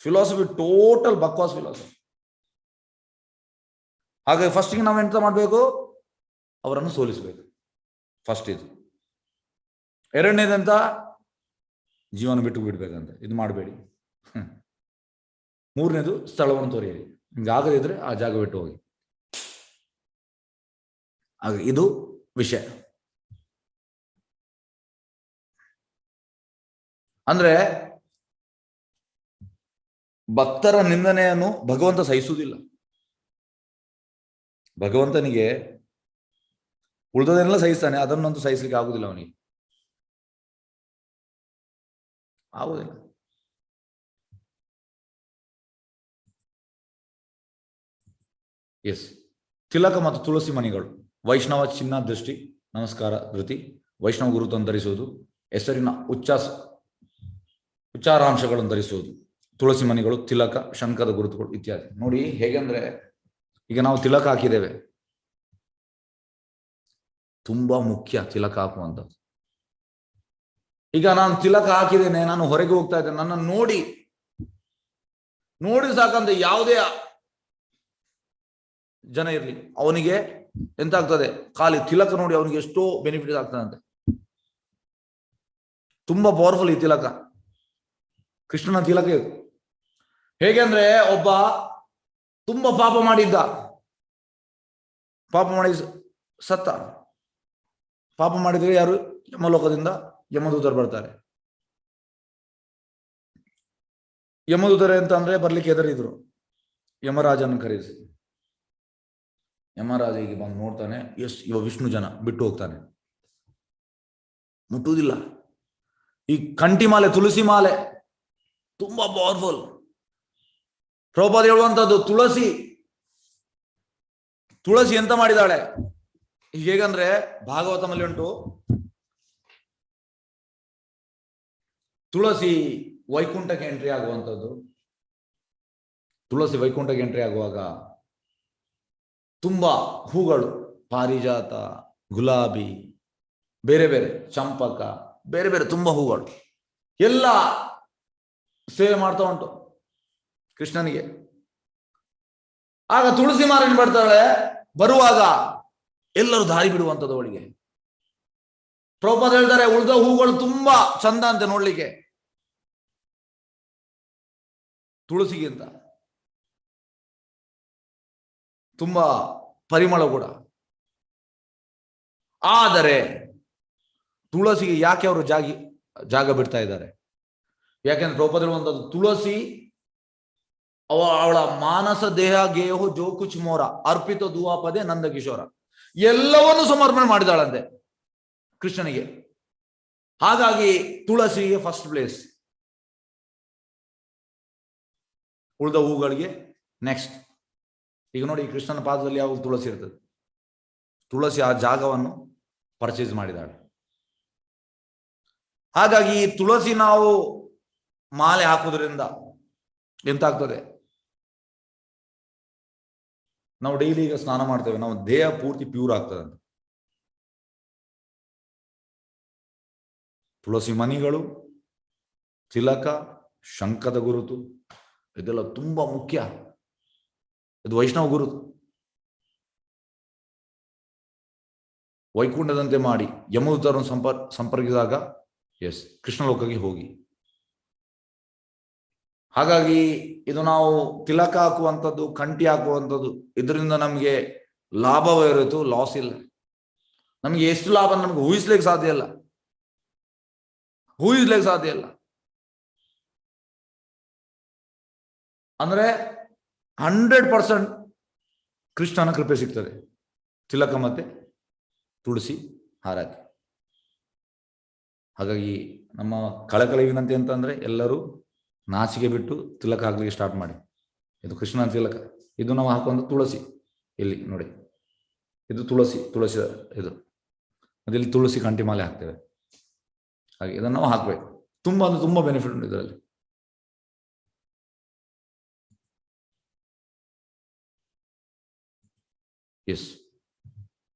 ಫಿಲಾಸಫಿ ಟೋಟಲ್ ಬಕ್ವಾಸ್ ಫಿಲಾಸಫಿ. ಹಾಗಾಗಿ ಫಸ್ಟ್ಗೆ ನಾವು ಎಂತ ಮಾಡಬೇಕು, ಅವರನ್ನು ಸೋಲಿಸಬೇಕು. ಫಸ್ಟ್ ಇದು. ಎರಡನೇದಂತ ಜೀವನ ಬಿಟ್ಟು ಬಿಡ್ಬೇಕಂತ, ಇದು ಮಾಡಬೇಡಿ. ಮೂರನೇದು ಸ್ಥಳವನ್ನು ತೋರಿಯಿರಿ. ನಿಮ್ಗೆ ಆಗದಿದ್ರೆ ಆ ಜಾಗ ಬಿಟ್ಟು ಹೋಗಿ. ಹಾಗೆ ಇದು ವಿಷಯ. ಅಂದ್ರೆ ಭಕ್ತರ ನಿಂದನೆಯನ್ನು ಭಗವಂತ ಸಹಿಸುವುದಿಲ್ಲ. ಭಗವಂತನಿಗೆ ಉಳಿದದನ್ನೆಲ್ಲ ಸಹಿಸ್ತಾನೆ, ಅದನ್ನಂತೂ ಸಹಿಸ್ಲಿಕ್ಕೆ ಆಗುದಿಲ್ಲ ಅವನಿಗೆ, ಆಗುದಿಲ್ಲ. ಎಸ್, ತಿಲಕ ಮತ್ತು ತುಳಸಿ ಮಣಿಗಳು, ವೈಷ್ಣವ ಚಿನ್ನ ದೃಷ್ಟಿ, ನಮಸ್ಕಾರ ಧೃತಿ, ವೈಷ್ಣವ ಗುರುತನ್ನು ಧರಿಸುವುದು, ಹೆಸರಿನ ಉಚ್ಚಾರಾಂಶಗಳನ್ನು ಧರಿಸುವುದು, ತುಳಸಿ ಮಣಿಗಳು, ತಿಲಕ, ಶಂಕದ ಗುರುತುಗಳು ಇತ್ಯಾದಿ. ನೋಡಿ ಹೇಗೆಂದ್ರೆ, ಈಗ ನಾವು ತಿಲಕ ಹಾಕಿದ್ದೇವೆ, ತುಂಬಾ ಮುಖ್ಯ ತಿಲಕ ಹಾಕುವಂಥದ್ದು. ಈಗ ನಾನು ತಿಲಕ ಹಾಕಿದ್ದೇನೆ, ನಾನು ಹೊರಗೆ ಹೋಗ್ತಾ ಇದ್ದೇನೆ, ನನ್ನನ್ನು ನೋಡಿ ಸಾಕಂತ ಯಾವುದೇ ಜನ ಇರಲಿ, ಅವನಿಗೆ ಎಂತ ಆಗ್ತದೆ, ಖಾಲಿ ತಿಲಕ ನೋಡಿ ಅವನಿಗೆ ಎಷ್ಟೋ ಬೆನಿಫಿಟ್ ಆಗ್ತದಂತೆ. ತುಂಬಾ ಪವರ್ಫುಲ್ ಈ ತಿಲಕ, ಕೃಷ್ಣನ ತಿಲಕ ಇದು. ಹೇಗೆ ಅಂದ್ರೆ, ಒಬ್ಬ ತುಂಬಾ ಪಾಪ ಮಾಡಿದ್ದ, ಪಾಪ ಮಾಡಿ ಸತ್ತ. ಪಾಪ ಮಾಡಿದ್ರೆ ಯಾರು? ಯಮಲೋಕದಿಂದ ಯಮದೂತರು ಬರ್ತಾರೆ. ಯಮದೂತರೆ ಅಂತ ಅಂದ್ರೆ ಬರ್ಲಿಕ್ಕೆ ಹೆದರಿದ್ರು. ಯಮರಾಜನ ಕರೆಸಿ, ಯಮರಾಜ ಈಗ ಬಂದು ನೋಡ್ತಾನೆ, ಎಸ್ ಇವ ವಿಷ್ಣು ಜನ, ಬಿಟ್ಟು ಹೋಗ್ತಾನೆ, ಮುಟ್ಟುವುದಿಲ್ಲ. ಈ ಕಂಠಿ ಮಾಲೆ, ತುಳಸಿ ಮಾಲೆ ತುಂಬಾ ಪವರ್ಫುಲ್. ಪ್ರಭುಪಾದ ಹೇಳುವಂಥದ್ದು, ತುಳಸಿ ಎಂತ ಮಾಡಿದಾಳೆ ಹೇಗಂದ್ರೆ, ಭಾಗವತಮಲ್ಲಿ ಉಂಟು, ತುಳಸಿ ವೈಕುಂಠಕ್ಕೆ ಎಂಟ್ರಿ ಆಗುವಂಥದ್ದು. ತುಳಸಿ ವೈಕುಂಠಕ್ಕೆ ಎಂಟ್ರಿ ಆಗುವಾಗ ತುಂಬಾ ಹೂಗಳು, ಪಾರಿಜಾತ, ಗುಲಾಬಿ, ಬೇರೆ ಬೇರೆ, ಚಂಪಕ, ಬೇರೆ ಬೇರೆ ತುಂಬಾ ಹೂಗಳು ಎಲ್ಲ ಸೇವೆ ಮಾಡ್ತಾ ಉಂಟು ಕೃಷ್ಣನಿಗೆ. ಆಗ ತುಳಸಿ ಮಾರನ್ ಬರ್ತಾಳೆ, ಬರುವಾಗ ಎಲ್ಲರೂ ದಾರಿ ಬಿಡುವಂಥದ್ದು ಅವಳಿಗೆ. ಪ್ರಭುಪಾದ ಹೇಳ್ತಾರೆ, ಉಳಿದ ಹೂಗಳು ತುಂಬಾ ಚಂದ ಅಂತೆ ನೋಡ್ಲಿಕ್ಕೆ ತುಳಸಿಗಿಂತ, ತುಂಬಾ ಪರಿಮಳ ಕೂಡ. ಆದರೆ ತುಳಸಿಗೆ ಯಾಕೆ ಅವರು ಜಾಗ ಬಿಡ್ತಾ ಇದ್ದಾರೆ? ಯಾಕೆಂದ್ರೆ ಪ್ರಭುಪಾದ ಹೇಳುವಂಥದ್ದು, ತುಳಸಿ ಅವಳ ಮಾನಸ ದೇಹ ಗೇಹು ಜೋ ಕುಚ್ ಮೋರ ಅರ್ಪಿತ ದುವಾಪದೆ ನಂದ ಕಿಶೋರ, ಎಲ್ಲವನ್ನು ಸಮರ್ಪಣೆ ಮಾಡಿದಾಳಂತೆ ಕೃಷ್ಣನಿಗೆ. ಹಾಗಾಗಿ ತುಳಸಿಗೆ ಫಸ್ಟ್ ಪ್ಲೇಸ್, ಉಳಿದ ಹೂಗಳಿಗೆ ನೆಕ್ಸ್ಟ್. ಈಗ ನೋಡಿ, ಕೃಷ್ಣನ ಪಾದದಲ್ಲಿ ಯಾವಾಗ ತುಳಸಿ ಇರ್ತದೆ, ತುಳಸಿ ಆ ಜಾಗವನ್ನು ಪರ್ಚೇಸ್ ಮಾಡಿದಾಳೆ. ಹಾಗಾಗಿ ತುಳಸಿ ನಾವು ಮಾಲೆ ಹಾಕುವುದರಿಂದ ಎಂತ ಆಗ್ತದೆ, ನಾವು ಡೈಲಿ ಈಗ ಸ್ನಾನ ಮಾಡ್ತೇವೆ, ನಾವು ದೇಹ ಪೂರ್ತಿ ಪ್ಯೂರ್ ಆಗ್ತದೆ ಅಂತ. ತುಳಸಿ ಮಣಿಗಳು, ತಿಲಕ, ಶಂಖದ ಗುರುತು, ಇದೆಲ್ಲ ತುಂಬಾ ಮುಖ್ಯ. ಇದು ವೈಷ್ಣವ ಗುರುತು. ವೈಕುಂಠದಂತೆ ಮಾಡಿ ಯಮದೂತರನ್ನು ಸಂಪರ್ಕಿಸಿದಾಗ ಎಸ್ ಕೃಷ್ಣ ಲೋಕಕ್ಕೆ ಹೋಗಿ. ಹಾಗಾಗಿ ಇದು ನಾವು ತಿಲಕ ಹಾಕುವಂಥದ್ದು, ಕಂಠಿ ಹಾಕುವಂಥದ್ದು, ಇದರಿಂದ ನಮಗೆ ಲಾಭವೇ ಇರುತ್ತು, ಲಾಸ್ ಇಲ್ಲ. ನಮಗೆ ಎಷ್ಟು ಲಾಭ ನಮ್ಗೆ ಊಹಿಸ್ಲಿಕ್ಕೆ ಸಾಧ್ಯ ಇಲ್ಲ, ಊಹಿಸ್ಲಿಕ್ಕೆ ಸಾಧ್ಯ ಇಲ್ಲ. ಅಂದ್ರೆ 100% ಕೃಷ್ಣನ ಕೃಪೆ ಸಿಗ್ತದೆ ತಿಲಕ ಮತ್ತೆ ತುಳಸಿ ಹಾರಕ್ಕೆ. ಹಾಗಾಗಿ ನಮ್ಮ ಕಳಕಳಿ ವಿನಂತಿ ಅಂತಂದ್ರೆ ಎಲ್ಲರೂ ನಾಚಿಕೆ ಬಿಟ್ಟು ತಿಲಕ ಹಾಕ್ಲಿಕ್ಕೆ ಸ್ಟಾರ್ಟ್ ಮಾಡಿ. ಇದು ಕೃಷ್ಣನ ತಿಲಕ, ಇದು ನಾವು ಹಾಕುವಂತ ತುಳಸಿ, ಇಲ್ಲಿ ನೋಡಿ ಇದು ತುಳಸಿ ಇದು ಅದಿಲ್ಲಿ ತುಳಸಿ ಕಂಠಿ ಮಾಲೆ ಹಾಕ್ತೇವೆ. ಹಾಗೆ ಇದನ್ನು ನಾವು ಹಾಕ್ಬೇಕು. ತುಂಬಾ ಅಂದ್ರೆ ತುಂಬಾ ಬೆನಿಫಿಟ್ ಉಂಟು ಇದರಲ್ಲಿ. ಎಸ್,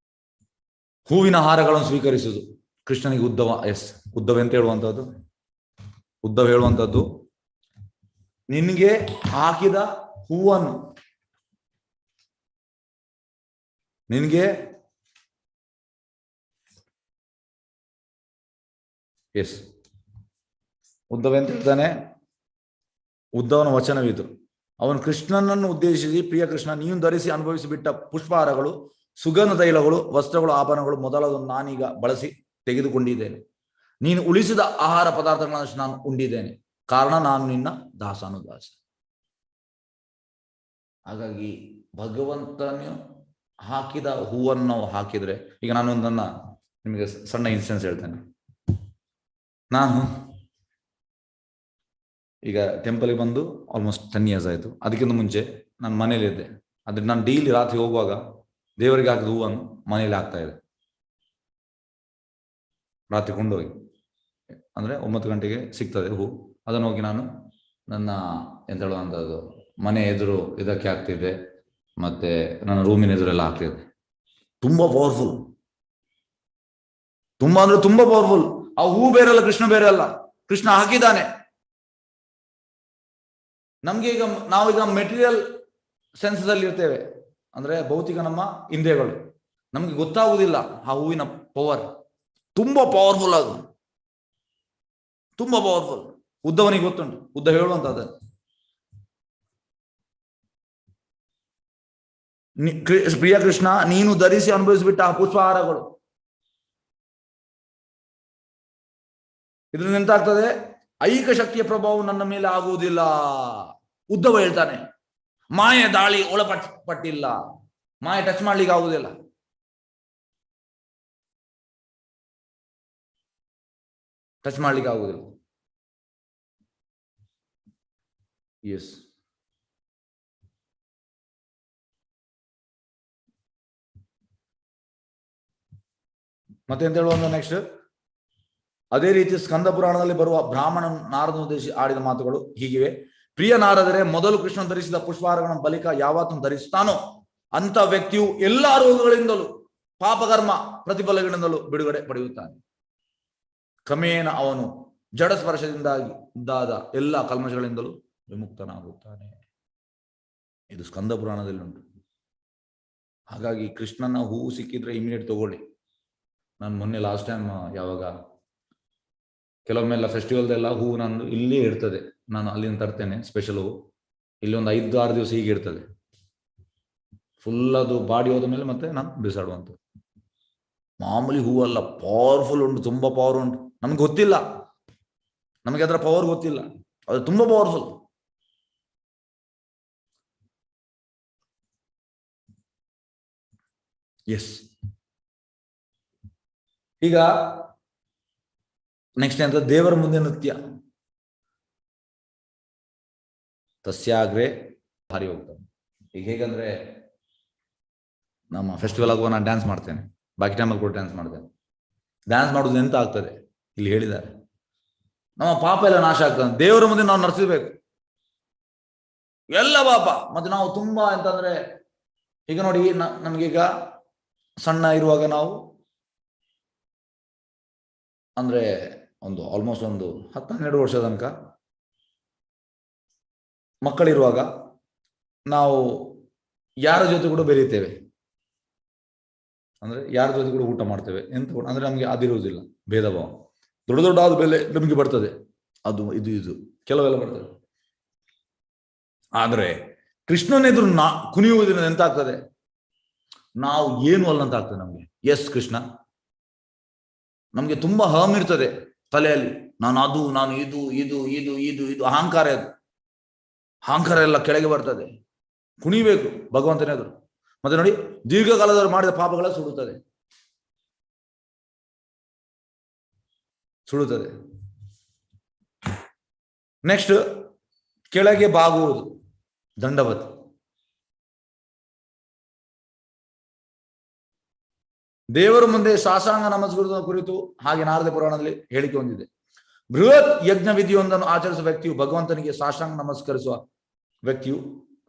ಹೂವಿನ ಹಾರಗಳನ್ನು ಸ್ವೀಕರಿಸುವುದು ಕೃಷ್ಣನಿಗೆ ಉದ್ದವ. ಎಸ್, ಉದ್ದವ ಅಂತ ಹೇಳುವಂತದ್ದು, ಉದ್ದವ ಹೇಳುವಂತದ್ದು ನಿನ್ಗೆ ಹಾಕಿದ ಹೂವನ್ನು, ನಿನ್ಗೆ ಎಸ್ ಉದ್ದವ ಅಂತ ಹೇಳ್ತಾನೆ. ಉದ್ದವನ ವಚನವಿದು. ಅವನು ಕೃಷ್ಣನನ್ನು ಉದ್ದೇಶಿಸಿ, ಪ್ರಿಯ ಕೃಷ್ಣ, ನೀನು ಧರಿಸಿ ಅನುಭವಿಸಿ ಬಿಟ್ಟ ಪುಷ್ಪಹಾರಗಳು, ಸುಗಂಧ ತೈಲಗಳು, ವಸ್ತ್ರಗಳು, ಆಭರಣಗಳು ಮೊದಲಾದನ್ನು ನಾನೀಗ ಬಳಸಿ ತೆಗೆದುಕೊಂಡಿದ್ದೇನೆ. ನೀನು ಉಳಿಸಿದ ಆಹಾರ ಪದಾರ್ಥಗಳನ್ನು ನಾನು ಉಂಡಿದ್ದೇನೆ, ಕಾರಣ ನಾನು ನಿನ್ನ ದಾಸಾನುದಾಸ. ಹಾಗಾಗಿ ಭಗವಂತನು ಹಾಕಿದ ಹೂವನ್ನು ನಾವು ಹಾಕಿದ್ರೆ, ಈಗ ನಾನು ನನ್ನ ನಿಮಗೆ ಸಣ್ಣ ಇನ್ಸ್ಟೆನ್ಸ್ ಹೇಳ್ತೇನೆ. ನಾನು ಈಗ ಟೆಂಪಲ್ಗೆ ಬಂದು ಆಲ್ಮೋಸ್ಟ್ 10 years ಆಯಿತು. ಅದಕ್ಕಿಂತ ಮುಂಚೆ ನಾನು ಮನೇಲಿದ್ದೆ. ಆದರೆ ನಾನು ಡೈಲಿ ರಾತ್ರಿ ಹೋಗುವಾಗ ದೇವರಿಗೆ ಹಾಕಿದ ಹೂವನ್ನು ಮನೇಲಿ ಹಾಕ್ತಾ ಇದೆ. ರಾತ್ರಿ ಕೊಂಡೋಗಿ ಅಂದರೆ 9 ಗಂಟೆಗೆ ಸಿಗ್ತದೆ ಹೂ. ಅದನ್ನು ಹೋಗಿ ನಾನು ನನ್ನ ಎಂತ ಹೇಳುವಂಥದ್ದು ಮನೆ ಎದುರು ಇದಕ್ಕೆ ಹಾಕ್ತಿದ್ದೆ, ಮತ್ತೆ ನನ್ನ ರೂಮಿನ ಎದುರೆಲ್ಲ ಹಾಕ್ತಿದ್ದೆ. ತುಂಬಾ ಪವರ್ಫುಲ್, ತುಂಬಾ ಅಂದ್ರೆ ತುಂಬಾ ಪವರ್ಫುಲ್. ಆ ಹೂ ಬೇರೆ ಅಲ್ಲ, ಕೃಷ್ಣ ಬೇರೆ ಅಲ್ಲ, ಕೃಷ್ಣ ಹಾಕಿದ್ದಾನೆ. ನಮ್ಗೆ ಈಗ ನಾವೀಗ ಮೆಟೀರಿಯಲ್ ಸೆನ್ಸಸ್ ಅಲ್ಲಿ ಇರ್ತೇವೆ, ಅಂದ್ರೆ ಭೌತಿಕ ನಮ್ಮ ಇಂದ್ರಿಯಗಳು, ನಮ್ಗೆ ಗೊತ್ತಾಗುವುದಿಲ್ಲ ಆ ಹೂವಿನ ಪವರ್. ತುಂಬಾ ಪವರ್ಫುಲ್, ಅದು ತುಂಬಾ ಪವರ್ಫುಲ್. ಉದ್ದವನಿಗೆ ಗೊತ್ತುಂಟು, ಉದ್ದ ಹೇಳುವಂತದ್ದು. ಪ್ರಿಯ ಕೃಷ್ಣ, ನೀನು ಧರಿಸಿ ಅನುಭವಿಸಿಬಿಟ್ಟ ಆ ಪುಷ್ಪಹಾರಗಳು, ಇದರಿಂದ ಎಂತಾಗ್ತದೆ? ಐಕ ಶಕ್ತಿಯ ಪ್ರಭಾವ ನನ್ನ ಮೇಲೆ ಆಗುವುದಿಲ್ಲ. ಉದ್ದವ ಹೇಳ್ತಾನೆ, ಮಾಯೆ ದಾಳಿ ಒಳಪಟ್ಟಿಲ್ಲ, ಮಾಯೆ ಟಚ್ ಮಾಡ್ಲಿಕ್ಕೆ ಆಗುವುದಿಲ್ಲ. ಟಚ್ ಮಾಡ್ಲಿಕ್ಕೆ ಆಗುವುದಿಲ್ಲ. ಎಸ್, ಮತ್ತೆ ಎಂತ ಹೇಳುವಂತ ನೆಕ್ಸ್ಟ್, ಅದೇ ರೀತಿ ಸ್ಕಂದ ಪುರಾಣದಲ್ಲಿ ಬರುವ ಬ್ರಾಹ್ಮಣ ನಾರದ ಉದ್ದೇಶಿ ಆಡಿದ ಮಾತುಗಳು ಹೀಗಿವೆ. ಪ್ರಿಯ ನಾರದರೆ, ಮೊದಲು ಕೃಷ್ಣ ಧರಿಸಿದ ಪುಷ್ಪಹಾರಗಳನ್ನು ಬಳಿಕ ಯಾವತ್ತೂ ಧರಿಸುತ್ತಾನೋ ಅಂತ ವ್ಯಕ್ತಿಯು ಎಲ್ಲಾ ರೋಗಗಳಿಂದಲೂ ಪಾಪಕರ್ಮ ಪ್ರತಿಫಲಗಳಿಂದಲೂ ಬಿಡುಗಡೆ ಪಡೆಯುತ್ತಾನೆ. ಕ್ರಮೇಣ ಅವನು ಜಡ ಸ್ಪರ್ಶದಿಂದಾಗಿ ಉಂಟಾದ ಎಲ್ಲ ಕಲ್ಮಶಗಳಿಂದಲೂ ವಿಮುಕ್ತನಾಗುತ್ತಾನೆ. ಇದು ಸ್ಕಂದ ಪುರಾಣದಲ್ಲಿ ಉಂಟು. ಹಾಗಾಗಿ ಕೃಷ್ಣನ ಹೂವು ಸಿಕ್ಕಿದ್ರೆ ಇಮಿಡಿಯೇಟ್ ತಗೊಳ್ಳಿ. ನಾನು ಮೊನ್ನೆ ಲಾಸ್ಟ್ ಟೈಮ್ ಯಾವಾಗ ಕೆಲವೊಮ್ಮೆಲ್ಲ ಫೆಸ್ಟಿವಲ್ದೆಲ್ಲ ಹೂವು ನಾನು ಇಲ್ಲೇ ಇರ್ತದೆ, ನಾನು ಅಲ್ಲಿಂದ ತರ್ತೇನೆ ಸ್ಪೆಷಲ್ ಹೂವು. ಇಲ್ಲಿ ಒಂದು 5-6 ದಿವಸ ಹೀಗೆ ಇರ್ತದೆ, ಫುಲ್ ಅದು ಬಾಡಿ ಹೋದ ಮೇಲೆ ಮತ್ತೆ ನಾನು ಬಿಸಾಡುವಂಥದ್ದು. ಮಾಮೂಲಿ ಹೂವಲ್ಲ, ಪವರ್ಫುಲ್ ಉಂಟು, ತುಂಬಾ ಪವರ್ ಉಂಟು. ನಮ್ಗೆ ಗೊತ್ತಿಲ್ಲ, ನಮಗೆ ಅದರ ಪವರ್ ಗೊತ್ತಿಲ್ಲ, ಅದು ತುಂಬಾ ಪವರ್ಫುಲ್. ಎಸ್, ಈಗ ನೆಕ್ಸ್ಟ್ ಅಂತ ದೇವರ ಮುಂದೆ ನೃತ್ಯ. ತಸ್ಯಾಗ್ರೆ ಭಾರಿ ಹೋಗ್ತಾನೆ. ಈಗ ಹೇಗಂದ್ರೆ ನಮ್ಮ ಫೆಸ್ಟಿವಲ್ ಆಗುವ ನಾನು ಡ್ಯಾನ್ಸ್ ಮಾಡ್ತೇನೆ, ಬಾಕಿ ಟೈಮಲ್ಲಿ ಕೂಡ ಡ್ಯಾನ್ಸ್ ಮಾಡ್ತೇನೆ. ಡ್ಯಾನ್ಸ್ ಮಾಡೋದು ಎಂತ ಆಗ್ತದೆ ಇಲ್ಲಿ ಹೇಳಿದ್ದಾರೆ, ನಮ್ಮ ಪಾಪ ಎಲ್ಲ ನಾಶ ಆಗ್ತದೆ. ದೇವರ ಮುಂದೆ ನಾವು ನರ್ಸಿಸ್ಬೇಕು ಎಲ್ಲ ಪಾಪ. ಮತ್ತೆ ನಾವು ತುಂಬಾ ಎಂತಂದ್ರೆ, ಈಗ ನೋಡಿ ನಮ್ಗೀಗ ಸಣ್ಣ ಇರುವಾಗ ನಾವು ಅಂದ್ರೆ ಒಂದು ಆಲ್ಮೋಸ್ಟ್ ಒಂದು 10-12 ವರ್ಷದ ತನಕ ಮಕ್ಕಳಿರುವಾಗ ನಾವು ಯಾರ ಜೊತೆ ಕೂಡ ಬೆರೀತೇವೆ, ಅಂದ್ರೆ ಯಾರ ಜೊತೆ ಕೂಡ ಊಟ ಮಾಡ್ತೇವೆ, ಎಂತ ಕೂಡ ಅಂದ್ರೆ ನಮ್ಗೆ ಅದಿರುವುದಿಲ್ಲ ಭೇದ ಭಾವ. ದೊಡ್ಡ ದೊಡ್ಡ ಆದ ಬೆಲೆ ನಮಗೆ ಬರ್ತದೆ, ಅದು ಇದು ಕೆಲವೆಲ್ಲ ಬರ್ತದೆ. ಆದರೆ ಕೃಷ್ಣನೆದುರು ಕುಣಿಯುವುದರಿಂದ ಎಂತಾಗ್ತದೆ? ನಾವು ಏನು ಅಲ್ಲ ಅಂತ ಆಗ್ತದೆ ನಮ್ಗೆ. ಎಸ್ ಕೃಷ್ಣ, ನಮ್ಗೆ ತುಂಬಾ ಅಹಂ ಇರ್ತದೆ ತಲೆಯಲ್ಲಿ. ನಾನು ಅದು, ನಾನು ಇದು ಇದು ಇದು ಇದು ಇದು ಅಹಂಕಾರ. ಅದು ಅಹಂಕಾರ ಎಲ್ಲ ಕೆಳಗೆ ಬರ್ತದೆ. ಕುಣಿಬೇಕು ಭಗವಂತನ ಎದುರು. ಮತ್ತೆ ನೋಡಿ, ದೀರ್ಘಕಾಲದವರು ಮಾಡಿದ ಪಾಪಗಳ ಸುಡುತ್ತದೆ. ನೆಕ್ಸ್ಟ್, ಕೆಳಗೆ ಬಾಗುವುದು, ದಂಡವತ್. ದೇವರ ಮುಂದೆ ಸಾಷ್ಟಾಂಗ ನಮಸ್ಕರಿಸುವ ಕುರಿತು ಹಾಗೆ ನಾರದ ಪುರಾಣದಲ್ಲಿ ಹೇಳಿಕೆ ಹೊಂದಿದೆ. ಬೃಹತ್ ಯಜ್ಞ ವಿಧಿಯೊಂದನ್ನು ಆಚರಿಸುವ ವ್ಯಕ್ತಿಯು ಭಗವಂತನಿಗೆ ಸಾಷ್ಟಾಂಗ ನಮಸ್ಕರಿಸುವ ವ್ಯಕ್ತಿಯು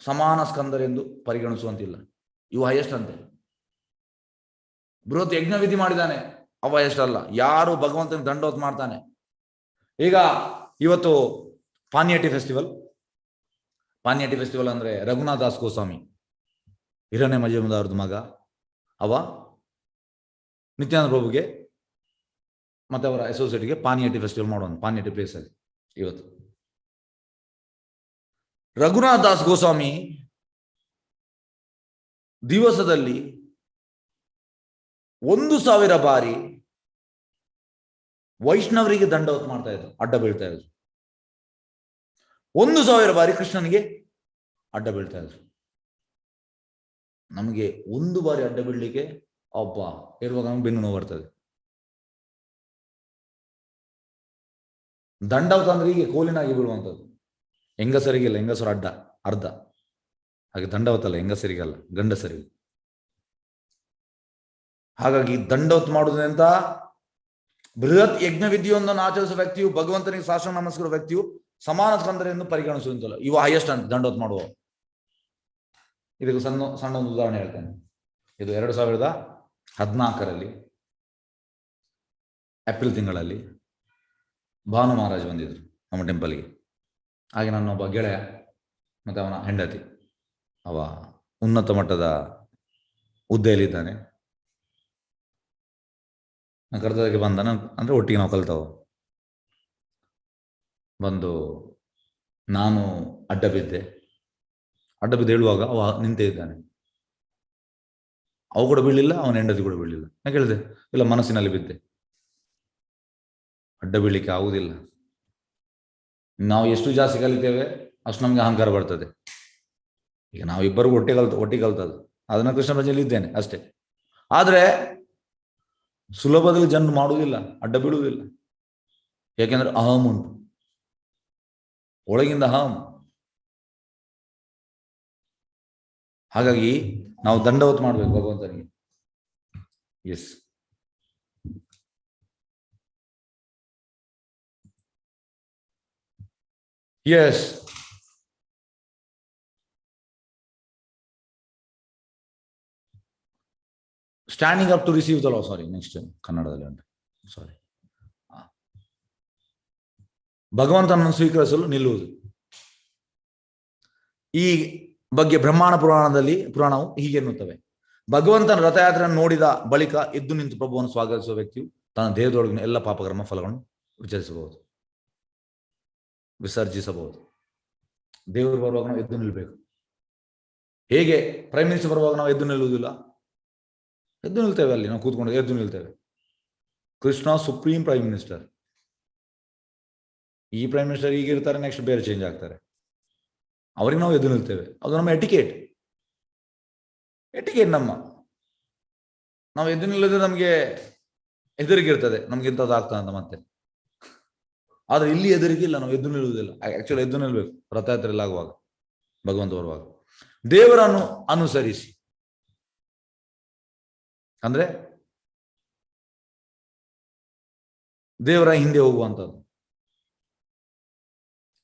ಸಮಾನ ಸ್ಕಂದರೆಂದು ಪರಿಗಣಿಸುವಂತಿಲ್ಲ. ಇವು ಹೈಯೆಸ್ಟ್ ಅಂತೆ. ಬೃಹತ್ ಯಜ್ಞ ವಿಧಿ ಮಾಡಿದ್ದಾನೆ, ಅವ ಹೈಯೆಸ್ಟ್ ಅಲ್ಲ. ಯಾರು ಭಗವಂತನಿಗೆ ದಂಡೋತ್ ಮಾಡ್ತಾನೆ. ಈಗ ಇವತ್ತು ಪಾನಿಯಟಿ ಫೆಸ್ಟಿವಲ್ ಅಂದ್ರೆ ರಘುನಾಥ್ ದಾಸ್ ಗೋಸ್ವಾಮಿ, ಹಿರಣ್ಯ ಮಜುಮದಾರ್ದ ಮಗ. ಅವ ನಿತ್ಯಾನಂದ ಪ್ರಭುಗೆ ಮತ್ತೆ ಅವರ ಅಸೋಸಿಯೇಟ್ಗೆ ಪಾನಿಯಟಿ ಫೆಸ್ಟಿವಲ್ ಮಾಡೋಣ, ಪಾನಿಯಟಿ ಪ್ಲೇಸ್ ಅಲ್ಲಿ. ಇವತ್ತು ರಘುನಾಥ್ ದಾಸ್ ಗೋಸ್ವಾಮಿ ದಿವಸದಲ್ಲಿ 1000 ಬಾರಿ ವೈಷ್ಣವರಿಗೆ ದಂಡವತ್ ಮಾಡ್ತಾ ಇದ್ರು, ಅಡ್ಡ ಬೀಳ್ತಾ ಇದ್ರು. 1000 ಬಾರಿ ಕೃಷ್ಣನಿಗೆ ಅಡ್ಡ ಬೀಳ್ತಾ ಇದ್ರು. ನಮಗೆ 1 ಬಾರಿ ಅಡ್ಡ ಬೀಳ್ಲಿಕ್ಕೆ ಒಬ್ಬ ಇರುವಾಗ ನಮ್ಗೆ ಬೆನ್ನು ನೋವು ಬರ್ತದೆ. ದಂಡವತ್ ಅಂದ್ರೆ ಹೀಗೆ ಕೋಲಿನಾಗಿ ಬೀಳುವಂಥದ್ದು. ಹೆಂಗಸರಿಗಿಲ್ಲ, ಹೆಂಗಸರು ಅಡ್ಡ ಅರ್ಧ. ಹಾಗೆ ದಂಡವತ್ತಲ್ಲ, ಹೆಂಗಸರಿಗಲ್ಲ, ಗಂಡಸರಿಗೆ. ಹಾಗಾಗಿ ದಂಡವತ್ ಮಾಡುವುದಂತ ಬೃಹತ್ ಯಜ್ಞ ವಿಧಿಯೊಂದನ್ನು ಆಚರಿಸುವ ವ್ಯಕ್ತಿಯು ಭಗವಂತನಿಗೆ ಸಾಷ್ಟಾಂಗ ನಮಸ್ಕರಿಸುವ ವ್ಯಕ್ತಿಯು ಸಮಾನ ಸ್ಕಂದರೆಂದು ಪರಿಗಣಿಸುವಂತಿಲ್ಲ. ಇವು ಹೈಯೆಸ್ಟ್ ಅಂತ ದಂಡವತ್ ಮಾಡುವ. ಇದಕ್ಕೆ ಸಣ್ಣ ಒಂದು ಉದಾಹರಣೆ ಹೇಳ್ತೇನೆ. ಇದು 2014ರಲ್ಲಿ ಏಪ್ರಿಲ್ ತಿಂಗಳಲ್ಲಿ ಭಾನು ಮಹಾರಾಜ್ ಬಂದಿದ್ರು ನಮ್ಮ ಟೆಂಪಲ್ಗೆ. ಹಾಗೆ ನನ್ನ ಒಬ್ಬ ಗೆಳೆಯ ಮತ್ತೆ ಅವನ ಹೆಂಡತಿ, ಅವ ಉನ್ನತ ಮಟ್ಟದ ಹುದ್ದೆಯಲ್ಲಿದ್ದಾನೆ. ಕರ್ತವ್ಯಕ್ಕೆ ಬಂದ ಅಂದ್ರೆ ಒಟ್ಟಿಗೆ ನಾವು ಕಲ್ತವ. ಬಂದು ನಾನು ಅಡ್ಡ ಬಿದ್ದು ಹೇಳುವಾಗ ಅವ ನಿಂತೇ ಇದ್ದಾನೆ. ಅವು ಕೂಡ ಬೀಳಲಿಲ್ಲ, ಅವನ ಹೆಂಡತಿ ಕೂಡ ಬೀಳಲಿಲ್ಲ. ನಾನು ಕೇಳಿದೆ, ಇಲ್ಲ ಮನಸ್ಸಿನಲ್ಲಿ ಬಿದ್ದೆ. ಅಡ್ಡ ಬೀಳಲಿಕ್ಕೆ ಆಗುವುದಿಲ್ಲ. ನಾವು ಎಷ್ಟು ಜಾಸ್ತಿ ಕಲಿತೇವೆ ಅಷ್ಟು ನಮ್ಗೆ ಅಹಂಕಾರ ಬರ್ತದೆ. ಈಗ ನಾವು ಇಬ್ಬರಿಗೂ ಒಟ್ಟಿಗೆ ಕಲ್ತದ್ದು. ಅದನ್ನ ಕೃಷ್ಣ ಭಜನೆಯಲ್ಲಿ ಇದ್ದೇನೆ ಅಷ್ಟೇ. ಆದ್ರೆ ಸುಲಭದಲ್ಲಿ ಜನರು ಮಾಡುವುದಿಲ್ಲ, ಅಡ್ಡ ಬೀಳುವುದಿಲ್ಲ. ಯಾಕೆಂದ್ರೆ ಅಹಂ ಉಂಟು, ಒಳಗಿಂದ ಅಹಂ. ಹಾಗಾಗಿ ನಾವು ದಂಡವತ್ ಮಾಡ್ಬೇಕು ಭಗವಂತನಿಗೆ. Yes, yes. Standing up to receive the law. Sorry, next ಕನ್ನಡದಲ್ಲಿ ಉಂಟು. ಸಾರಿ. ಭಗವಂತನನ್ನು ಸ್ವೀಕರಿಸಲು ನಿಲ್ಲುವುದು. ಈ ಬಗ್ಗೆ ಪುರಾಣವು ಹೀಗೆ ಎನ್ನುತ್ತವೆ. ಭಗವಂತನ ರಥಯಾತ್ರೆಯನ್ನು ನೋಡಿದ ಬಳಿಕ ಎದ್ದು ನಿಂತು ಪ್ರಭುವನ್ನು ಸ್ವಾಗತಿಸುವ ವ್ಯಕ್ತಿಯು ತನ್ನ ದೇಹದೊಳಗಿನ ಎಲ್ಲ ಪಾಪಕರ್ಮ ಫಲಗಳನ್ನು ವಿಸರ್ಜಿಸಬಹುದು. ದೇವರು ಬರುವಾಗ ನಾವು ಎದ್ದು ನಿಲ್ಬೇಕು. ಹೇಗೆ ಪ್ರೈಮ್ ಮಿನಿಸ್ಟರ್ ಬರುವಾಗ ನಾವು ಎದ್ದು ನಿಲ್ಲುವುದಿಲ್ಲ, ಎದ್ದು ನಿಲ್ತೇವೆ. ಅಲ್ಲಿ ನಾವು ಕೂತ್ಕೊಂಡು ಎದ್ದು ನಿಲ್ತೇವೆ. Krishna supreme prime minister. ಈ ಪ್ರೈಮ್ ಮಿನಿಸ್ಟರ್ ಈಗಿರ್ತಾರೆ, ನೆಕ್ಸ್ಟ್ ಬೇರೆ ಚೇಂಜ್ ಆಗ್ತಾರೆ. ಅವರಿಗೆ ನಾವು ಎದ್ದು ನಿಲ್ತೇವೆ. ಅದು ನಮ್ಮ ಎಟಿಕೇಟ್ ನಾವು ಎದ್ದು ನಿಲ್ಲದೆ ನಮಗೆ ಹೆದರಿಕೆ ಇರ್ತದೆ, ನಮ್ಗೆ ಇಂಥದ್ದು ಆಗ್ತದೆ ಅಂತ ಮತ್ತೆ. ಆದ್ರೆ ಇಲ್ಲಿ ಹೆದರಿಕೆ ಇಲ್ಲ, ನಾವು ಎದ್ದು ನಿಲ್ಲುವುದಿಲ್ಲ. ಆಕ್ಚುಲಿ ಎದ್ದು ನಿಲ್ಬೇಕು ರಥಯಾತ್ರೆಯಲ್ಲಿ ಆಗುವಾಗ, ಭಗವಂತ ಬರುವಾಗ. ದೇವರನ್ನು ಅನುಸರಿಸಿ ಅಂದ್ರೆ ದೇವರ ಹಿಂದೆ ಹೋಗುವಂಥದ್ದು.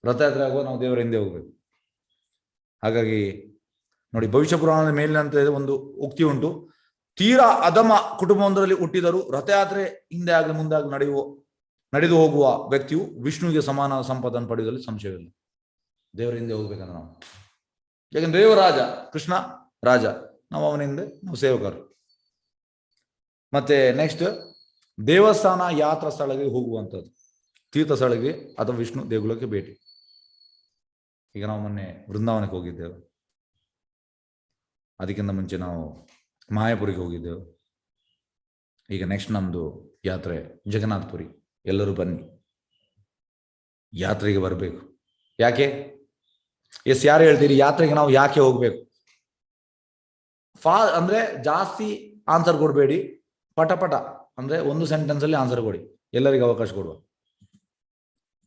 ರಥಯಾತ್ರೆ ಆಗುವಾಗ ನಾವು ದೇವರ ಹಿಂದೆ ಹೋಗ್ಬೇಕು. ಹಾಗಾಗಿ ನೋಡಿ, ಭವಿಷ್ಯ ಪುರಾಣದ ಮೇಲಿನಂತ ಒಂದು ಉಕ್ತಿ ಉಂಟು. ತೀರಾ ಅಧಮ ಕುಟುಂಬವೊಂದರಲ್ಲಿ ಹುಟ್ಟಿದರೂ ರಥಯಾತ್ರೆ ಹಿಂದೆ ಆಗಲಿ ಮುಂದೆ ಆಗಲಿ ನಡೆದು ಹೋಗುವ ವ್ಯಕ್ತಿಯು ವಿಷ್ಣುವಿಗೆ ಸಮಾನ ಸಂಪದನ್ನು ಪಡೆಯುವುದರಲ್ಲಿ ಸಂಶಯವಿಲ್ಲ. ದೇವರ ಹಿಂದೆ ಹೋಗ್ಬೇಕಂದ್ರೆ ನಾವು, ಯಾಕಂದ್ರೆ ದೇವ ರಾಜ, ಕೃಷ್ಣ ರಾಜ, ನಾವು ಅವನ ಹಿಂದೆ ನಾವು ಸೇವಕರು. ಮತ್ತೆ ನೆಕ್ಸ್ಟ್, ದೇವಸ್ಥಾನ ಯಾತ್ರಾ ಸ್ಥಳಕ್ಕೆ ಹೋಗುವಂಥದ್ದು, ತೀರ್ಥ ಸ್ಥಳಕ್ಕೆ ಅಥವಾ ವಿಷ್ಣು ದೇಗುಲಕ್ಕೆ ಭೇಟಿ. ಈಗ ನಾವು ಮೊನ್ನೆ ವೃಂದಾವನಕ್ಕೆ ಹೋಗಿದ್ದೆವು, ಅದಕ್ಕಿಂತ ಮುಂಚೆ ನಾವು ಮಾಯಾಪುರಿಗೆ ಹೋಗಿದ್ದೆವು. ಈಗ ನೆಕ್ಸ್ಟ್ ನಮ್ದು ಯಾತ್ರೆ ಜಗನ್ನಾಥಪುರಿ. ಎಲ್ಲರೂ ಬನ್ನಿ, ಯಾತ್ರೆಗೆ ಬರಬೇಕು. ಯಾಕೆ ಯಾರು ಹೇಳ್ತೀರಿ ಯಾತ್ರೆಗೆ ನಾವು ಯಾಕೆ ಹೋಗ್ಬೇಕು? ಅಂದ್ರೆ ಜಾಸ್ತಿ ಆನ್ಸರ್ ಕೊಡಬೇಡಿ, ಪಟ ಪಟ ಅಂದ್ರೆ ಒಂದು ಸೆಂಟೆನ್ಸ್ ಅಲ್ಲಿ ಆನ್ಸರ್ ಕೊಡಿ, ಎಲ್ಲರಿಗೂ ಅವಕಾಶ ಕೊಡುವ.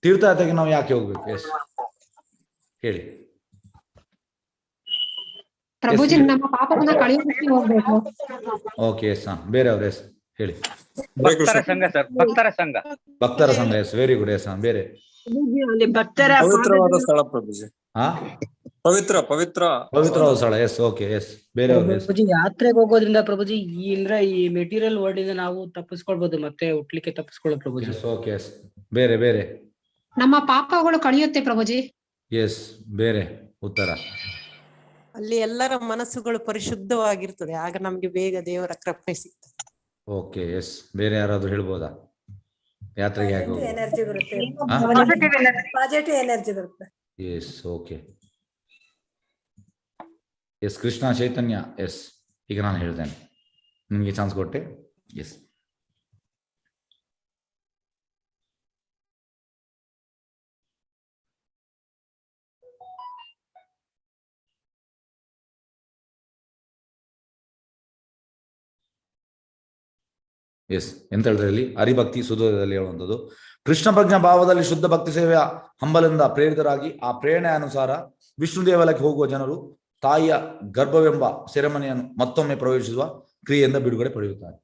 ತೀರ್ಥಯಾತ್ರೆಗೆ ನಾವು ಯಾಕೆ ಹೋಗ್ಬೇಕು? ಎಸ್ ಹೇಳಿ. ಪ್ರಭುಜಿ ನಮ್ಮ ಪಾಪವನ್ನ ಕಳೆಯೋದಕ್ಕೆ ಹೋಗ್ಬೇಕು. Okay yes. ಬೇರೆ ಅವ್ರ ಎಸ್ ಹೇಳಿ. ಭಕ್ತರ ಸಂಘ ಸರ್, ಭಕ್ತರ ಸಂಘ. ಭಕ್ತರ ಸಂಘ ಎಸ್, ವೆರಿ ಗುಡ್ ಎಸ್. ಬೇರೆ ಅಲ್ಲಿ ಭಕ್ತರ ಪವಿತ್ರವಾದ ಸ್ಥಳ ಪ್ರಭುಜಿ. ಹಾ, ಪವಿತ್ರವಾದ ಸ್ಥಳ ಎಸ್. Okay yes. ಬೇರೆ ಅವ್ರ ಎಸ್. ಪ್ರಭುಜಿ ಯಾತ್ರೆಗೆ ಹೋಗೋದ್ರಿಂದ ಪ್ರಭುಜಿ ಈ ಮೆಟೀರಿಯಲ್ ವರ್ಲ್ಡ್ ಇಂದ ನಾವು ತಪ್ಪಿಸ್ಕೊಳ್ಬಹುದು, ಮತ್ತೆ ಹುಟ್ಲಿಕ್ಕೆ ತಪ್ಪಿಸ್ಕೊಳ್ಳೋ ಪ್ರಭುಜಿ. Okay yes. ಬೇರೆ ಬೇರೆ ನಮ್ಮ ಪಾಪಗಳು ಕಳೆಯುತ್ತೆ ಪ್ರಭುಜಿ. ಎಸ್. ಬೇರೆ ಉತ್ತರ. ಅಲ್ಲಿ ಎಲ್ಲರ ಮನಸ್ಸುಗಳು ಪರಿಶುದ್ಧವಾಗಿರ್ತದೆ, ಆಗ ನಮ್ಗೆ ಬೇಗ ದೇವರ ಕೃಪೆ ಸಿಗ್ತದೆ. Okay yes. ಬೇರೆ ಯಾರಾದ್ರೂ ಹೇಳ್ಬೋದಾ ಯಾತ್ರೆಗೆ ಯಾಕೆ ಹೋಗೋದು? ಎನರ್ಜಿ ಬರುತ್ತೆ, ಹಾ? ಪಾಸಿಟಿವ್ ಎನರ್ಜಿ ಬರುತ್ತೆ. Yes. Okay yes. Krishna Chaitanya yes. ಈಗ ನಾನು ಹೇಳ್ತೇನೆ, ನಿಮಗೆ ಚಾನ್ಸ್ ಕೊಟ್ಟೆ. ಎಸ್. ಎಸ್. ಎಂತ ಹೇಳಿದ್ರೆ ಇಲ್ಲಿ ಹರಿಭಕ್ತಿ ಸುಧೋದಲ್ಲಿ ಹೇಳುವಂಥದ್ದು, ಕೃಷ್ಣ ಪ್ರಜ್ಞಾ ಭಾವದಲ್ಲಿ ಶುದ್ಧ ಭಕ್ತಿ ಸೇವೆಯ ಹಂಬಲಿಂದ ಪ್ರೇರಿತರಾಗಿ ಆ ಪ್ರೇರಣೆ ಅನುಸಾರ ವಿಷ್ಣು ದೇವಾಲಯಕ್ಕೆ ಹೋಗುವ ಜನರು ತಾಯಿಯ ಗರ್ಭವೆಂಬ ಸೆರೆಮನೆಯನ್ನು ಮತ್ತೊಮ್ಮೆ ಪ್ರವೇಶಿಸುವ ಕ್ರಿಯೆಯಿಂದ ಬಿಡುಗಡೆ ಪಡೆಯುತ್ತಾರೆ.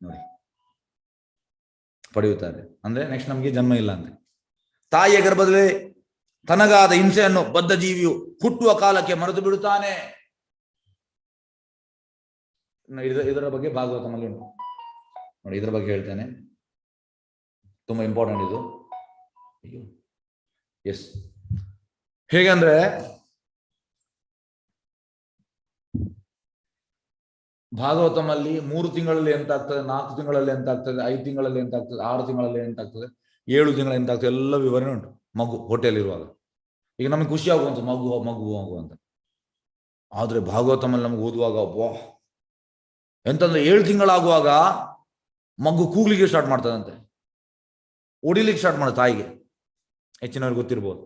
ನೋಡಿ, ಪಡೆಯುತ್ತಾರೆ ಅಂದ್ರೆ ನೆಕ್ಸ್ಟ್ ನಮ್ಗೆ ಜನ್ಮ ಇಲ್ಲ ಅಂತ. ತಾಯಿಯ ಗರ್ಭದಲ್ಲಿ ತನಗಾದ ಹಿಂಸೆಯನ್ನು ಬದ್ಧ ಜೀವಿಯು ಹುಟ್ಟುವ ಕಾಲಕ್ಕೆ ಮರೆತು ಬಿಡುತ್ತಾನೆ. ಇದರ ಬಗ್ಗೆ ಭಾಗವತಮಲ್ಲಿ ಉಂಟು ನೋಡಿ, ಇದರ ಬಗ್ಗೆ ಹೇಳ್ತೇನೆ, ತುಂಬಾ ಇಂಪಾರ್ಟೆಂಟ್ ಇದು. ಎಸ್. ಹೇಗಂದ್ರೆ ಭಾಗವತಮಲ್ಲಿ 3 ತಿಂಗಳಲ್ಲಿ ಎಂತಾಗ್ತದೆ, 4 ತಿಂಗಳಲ್ಲಿ ಎಂತಾಗ್ತದೆ, 5 ತಿಂಗಳಲ್ಲಿ ಎಂತಾಗ್ತದೆ, 6 ತಿಂಗಳಲ್ಲಿ ಎಂತಾಗ್ತದೆ, 7 ತಿಂಗಳ ಎಂತಾಗ್ತದೆ, ಎಲ್ಲ ವಿವರಣೆ ಉಂಟು. ಮಗು ಹೊಟ್ಟೆಯಲ್ಲಿರುವಾಗ ಈಗ ನಮಗೆ ಖುಷಿ ಆಗುವಂತ ಮಗು ಅಂತ. ಆದ್ರೆ ಭಾಗವತಮಲ್ಲಿ ನಮ್ಗೆ ಓದುವಾಗ ವಾಹ್ ಎಂತಂದ್ರೆ 7 ತಿಂಗಳಾಗುವಾಗ ಮಗು ಕೂಗ್ಲಿಕ್ಕೆ ಸ್ಟಾರ್ಟ್ ಮಾಡ್ತದಂತೆ, ಹೊಡಿಲಿಕ್ಕೆ ಸ್ಟಾರ್ಟ್ ಮಾಡುತ್ತೆ ತಾಯಿಗೆ. ಹೆಚ್ಚಿನವ್ರಿಗೆ ಗೊತ್ತಿರ್ಬೋದು.